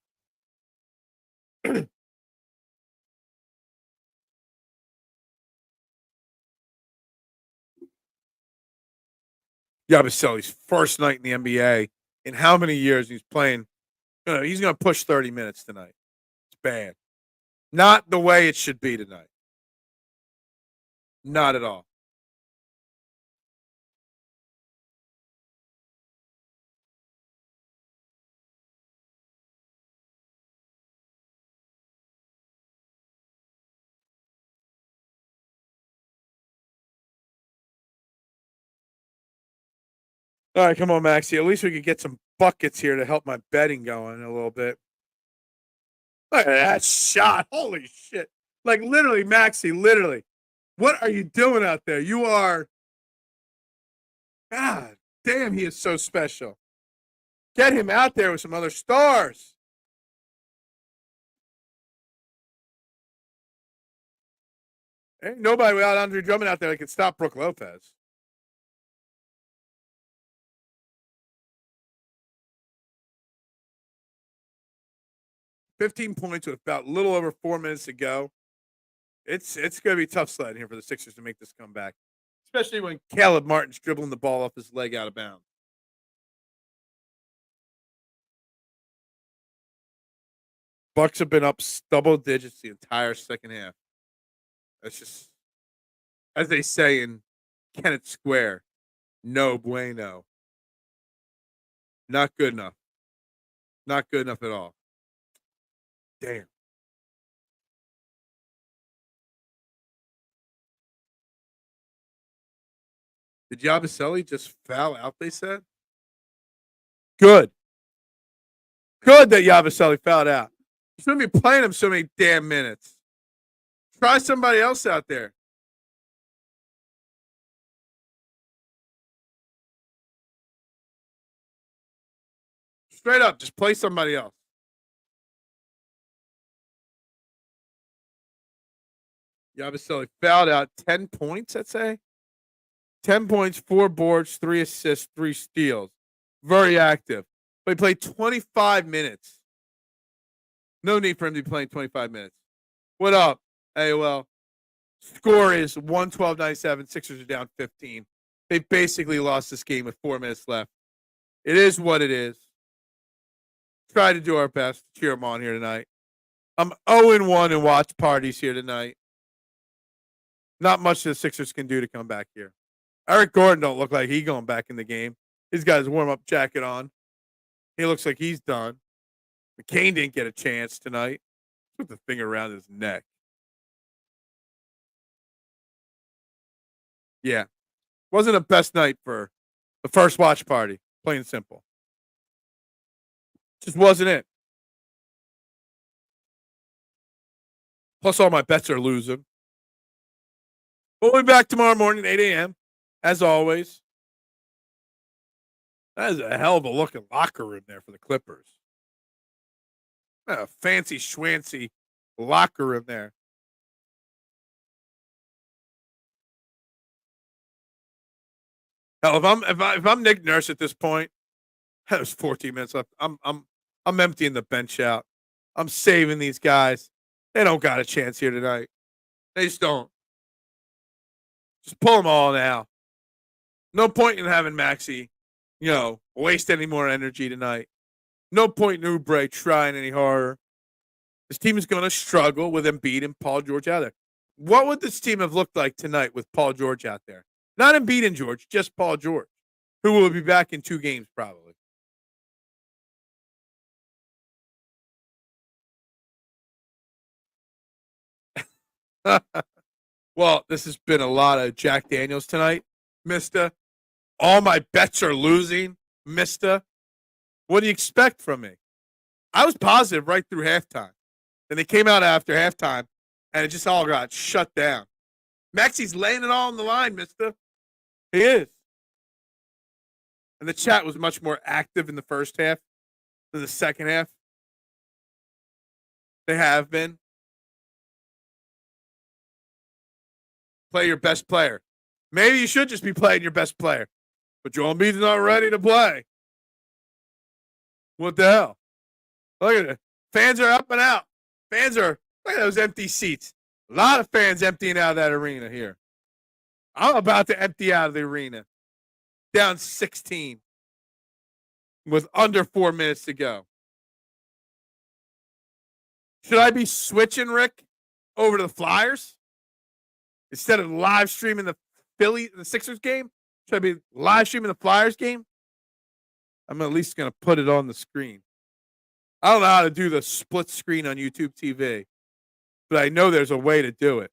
Yabusele's first night in the NBA in how many years he's playing. He's going to push 30 minutes tonight. It's bad. Not the way it should be tonight. Not at all. All right, come on, Maxie. At least we could get some buckets here to help my betting going a little bit. Look at that shot. Holy shit. Like, literally, Maxie, literally. What are you doing out there? You are. God damn, he is so special. Get him out there with some other stars. Ain't nobody without Andre Drummond out there that can stop Brook Lopez. $15 points with about a little over 4 minutes to go. It's going to be tough sledding here for the Sixers to make this comeback, especially when Caleb Martin's dribbling the ball off his leg out of bounds. Bucks have been up double digits the entire second half. That's just, as they say in Kennett Square, no bueno. Not good enough. Not good enough at all. Damn. Did Yabusele just foul out, they said? Good. Good that Yabusele fouled out. You shouldn't be playing him so many damn minutes. Try somebody else out there. Straight up, just play somebody else. Yabusele fouled out 10 points, I'd say. 10 points, 4 boards, 3 assists, 3 steals. Very active. But he played 25 minutes. No need for him to be playing 25 minutes. What up, AOL? Score is 112-97. Sixers are down 15. They basically lost this game with 4 minutes left. It is what it is. Try to do our best to cheer them on here tonight. I'm 0-1 in watch parties here tonight. Not much the Sixers can do to come back here. Eric Gordon don't look like he going back in the game. He's got his warm-up jacket on. He looks like he's done. McCain didn't get a chance tonight. Put the finger around his neck. Yeah. Wasn't the best night for the first watch party, plain and simple. Just wasn't it. Plus, all my bets are losing. We'll be back tomorrow morning, 8 a.m., as always. That is a hell of a looking locker room there for the Clippers. A fancy schwancy locker room there. Hell, if I'm Nick Nurse at this point, there's 14 minutes left. I'm emptying the bench out. I'm saving these guys. They don't got a chance here tonight. They just don't. Just pull them all now. No point in having Maxey, waste any more energy tonight. No point in Oubre trying any harder. This team is going to struggle with Embiid and Paul George out there. What would this team have looked like tonight with Paul George out there? Not Embiid and George, just Paul George, who will be back in 2 games probably. Well, this has been a lot of Jack Daniels tonight, mister. All my bets are losing, mister. What do you expect from me? I was positive right through halftime. Then they came out after halftime, and it just all got shut down. Maxey's laying it all on the line, mister. He is. And the chat was much more active in the first half than the second half. They have been. Play your best player. Maybe you should just be playing your best player. But Joel Embiid's not ready to play. What the hell? Look at it. Fans are up and out. Look at those empty seats. A lot of fans emptying out of that arena here. I'm about to empty out of the arena. Down 16 with under 4 minutes to go. Should I be switching, Rick, over to the Flyers? Instead of live streaming the Sixers game? Should I be live streaming the Flyers game? I'm at least going to put it on the screen. I don't know how to do the split screen on YouTube TV, but I know there's a way to do it.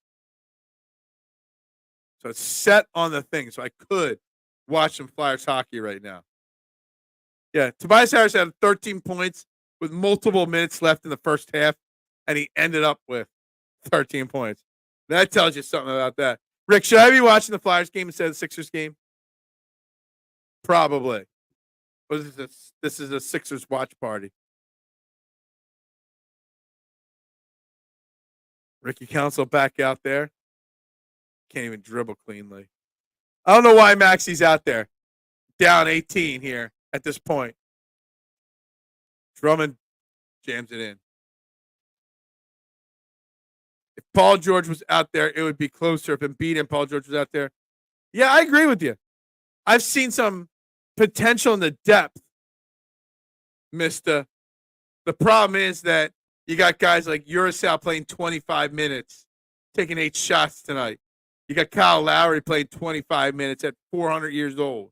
So it's set on the thing, so I could watch some Flyers hockey right now. Yeah, Tobias Harris had 13 points with multiple minutes left in the first half, and he ended up with 13 points. That tells you something about that. Rick, should I be watching the Flyers game instead of the Sixers game? Probably. But this is a Sixers watch party. Ricky Council back out there. Can't even dribble cleanly. I don't know why Maxey's out there. Down 18 here at this point. Drummond jams it in. If Paul George was out there, it would be closer. If Embiid and Paul George was out there. Yeah, I agree with you. I've seen some potential in the depth, mister. The problem is that you got guys like Urasal playing 25 minutes, taking 8 shots tonight. You got Kyle Lowry playing 25 minutes at 400 years old.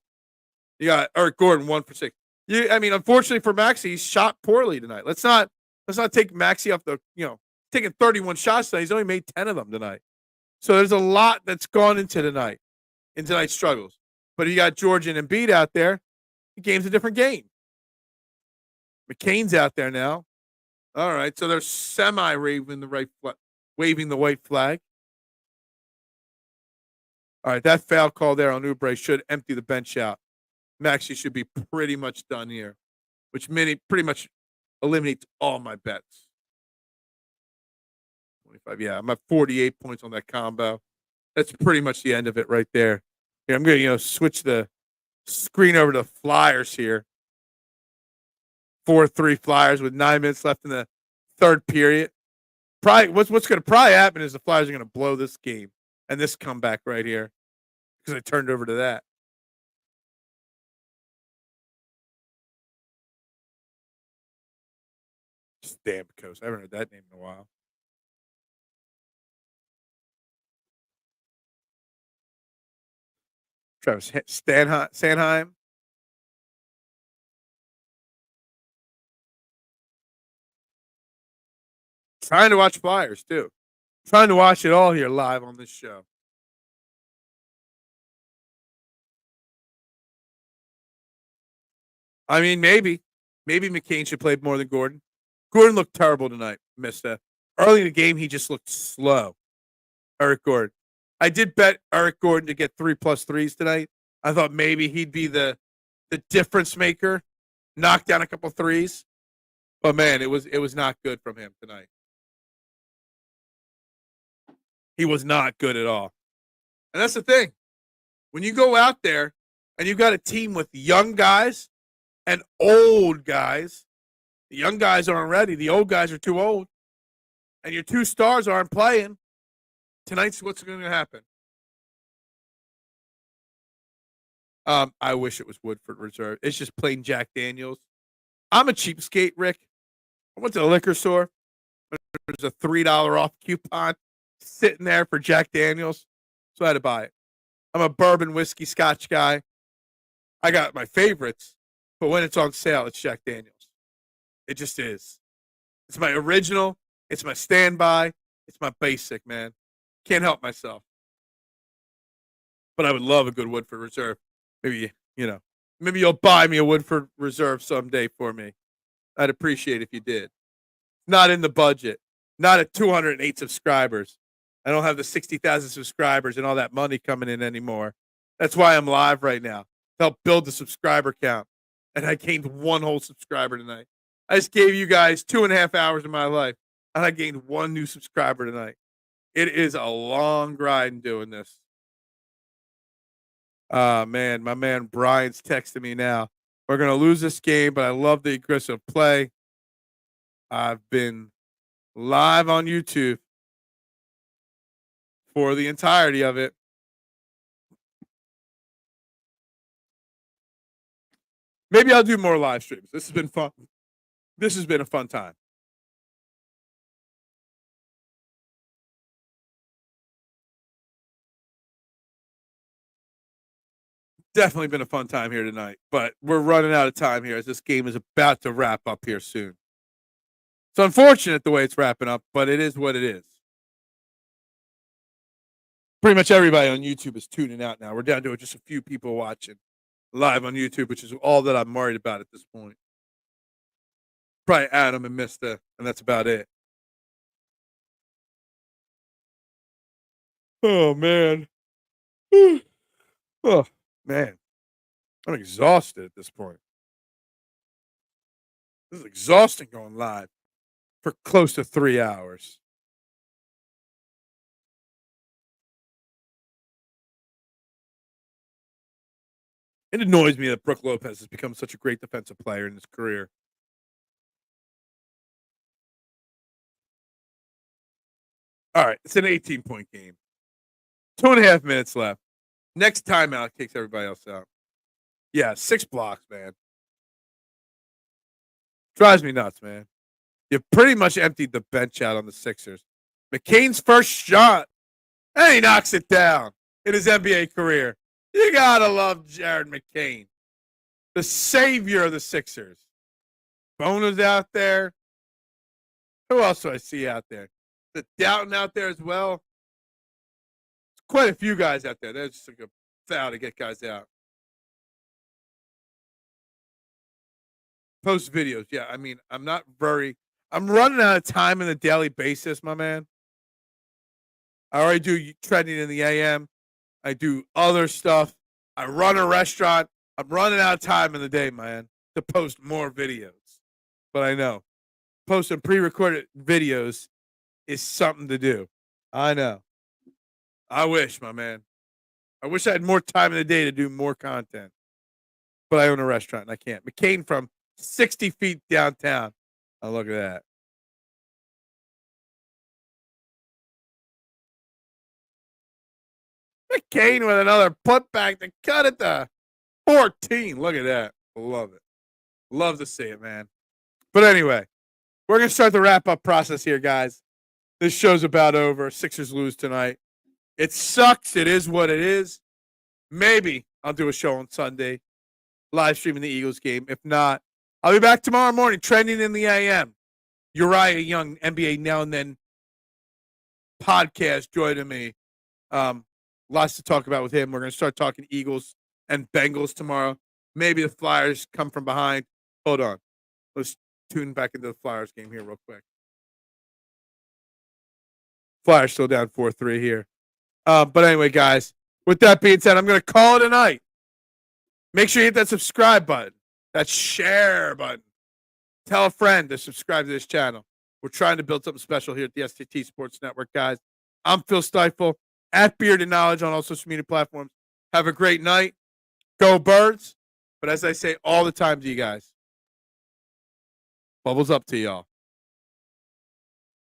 You got Eric Gordon 1 for 6. Unfortunately for Maxey, he shot poorly tonight. Let's not take Maxey off the, taking 31 shots tonight. He's only made 10 of them tonight. So there's a lot that's gone into tonight's struggles. But you got George and Embiid out there. The game's a different game. McCain's out there now. All right, so they're semi-waving the white flag. All right, that foul call there on Oubre should empty the bench out. Maxey should be pretty much done here, which pretty much eliminates all my bets. 25, yeah, I'm at 48 points on that combo. That's pretty much the end of it right there. Here, I'm going to switch the screen over to the Flyers here. 4-3 Flyers with 9 minutes left in the third period. Probably what's going to probably happen is the Flyers are going to blow this game and this comeback right here because I turned over to that. Stamkos. I haven't heard that name in a while. Travis Sanheim. Trying to watch Flyers too. Trying to watch it all here live on this show. I mean, maybe McCain should play more than Gordon. Gordon looked terrible tonight. Missed that early in the game. He just looked slow. Eric Gordon. I did bet Eric Gordon to get 3+ threes tonight. I thought maybe he'd be the difference maker, knock down a couple threes. But man, it was not good from him tonight. He was not good at all. And that's the thing. When you go out there and you've got a team with young guys and old guys, the young guys aren't ready. The old guys are too old. And your two stars aren't playing. Tonight's what's going to happen. I wish it was Woodford Reserve. It's just plain Jack Daniels. I'm a cheapskate, Rick. I went to the liquor store. There's a $3 off coupon sitting there for Jack Daniels, so I had to buy it. I'm a bourbon, whiskey, scotch guy. I got my favorites, but when it's on sale, it's Jack Daniels. It just is. It's my original. It's my standby. It's my basic, man. Can't help myself. But I would love a good Woodford Reserve. Maybe, maybe you'll buy me a Woodford Reserve someday for me. I'd appreciate it if you did. Not in the budget. Not at 208 subscribers. I don't have the 60,000 subscribers and all that money coming in anymore. That's why I'm live right now. To help build the subscriber count. And I gained one whole subscriber tonight. I just gave you guys 2.5 hours of my life. And I gained one new subscriber tonight. It is a long grind doing this. Man, my man Brian's texting me now. We're going to lose this game, but I love the aggressive play. I've been live on YouTube for the entirety of it. Maybe I'll do more live streams. This has been fun. This has been a fun time. Definitely been a fun time here tonight, but we're running out of time here as this game is about to wrap up here soon. It's unfortunate the way it's wrapping up, but it is what it is. Pretty much everybody on YouTube is tuning out now. We're down to just a few people watching live on YouTube, which is all that I'm worried about at this point. Probably Adam and Mista, and that's about it. Oh, man. Oh, man. I'm exhausted at this point. This is exhausting going live for close to 3 hours. It annoys me that Brook Lopez has become such a great defensive player in his career. All right, it's an 18-point game. 2.5 minutes left. Next timeout kicks everybody else out. Yeah, 6 blocks, man. Drives me nuts, man. You pretty much emptied the bench out on the Sixers. McCain's first shot, and he knocks it down in his NBA career. You gotta love Jared McCain, the savior of the Sixers. Bona's out there. Who else do I see out there? The Downton out there as well. There's quite a few guys out there. There's just like a foul to get guys out. Post videos. Yeah, I mean, I'm running out of time on a daily basis, my man. I already do trending in the AM. I do other stuff. I run a restaurant. I'm running out of time in the day, man, to post more videos. But I know posting pre-recorded videos is something to do. I know. I wish, my man. I wish I had more time in the day to do more content. But I own a restaurant and I can't. McCain from 60 feet downtown. Oh, look at that. McCain with another putback to cut it to 14. Look at that. Love it. Love to see it, man. But anyway, we're going to start the wrap-up process here, guys. This show's about over. Sixers lose tonight. It sucks. It is what it is. Maybe I'll do a show on Sunday, live streaming the Eagles game. If not, I'll be back tomorrow morning, trending in the AM. Uriah Young, NBA Now and Then podcast joining me. Lots to talk about with him. We're going to start talking Eagles and Bengals tomorrow. Maybe the Flyers come from behind. Hold on. Let's tune back into the Flyers game here real quick. Flyers still down 4-3 here. But anyway, guys, with that being said, I'm going to call it a night. Make sure you hit that subscribe button, that share button. Tell a friend to subscribe to this channel. We're trying to build something special here at the STT Sports Network, guys. I'm Phil Stiefel, at Bearded Knowledge on all social media platforms. Have a great night. Go Birds. But as I say all the time to you guys, bubbles up to y'all.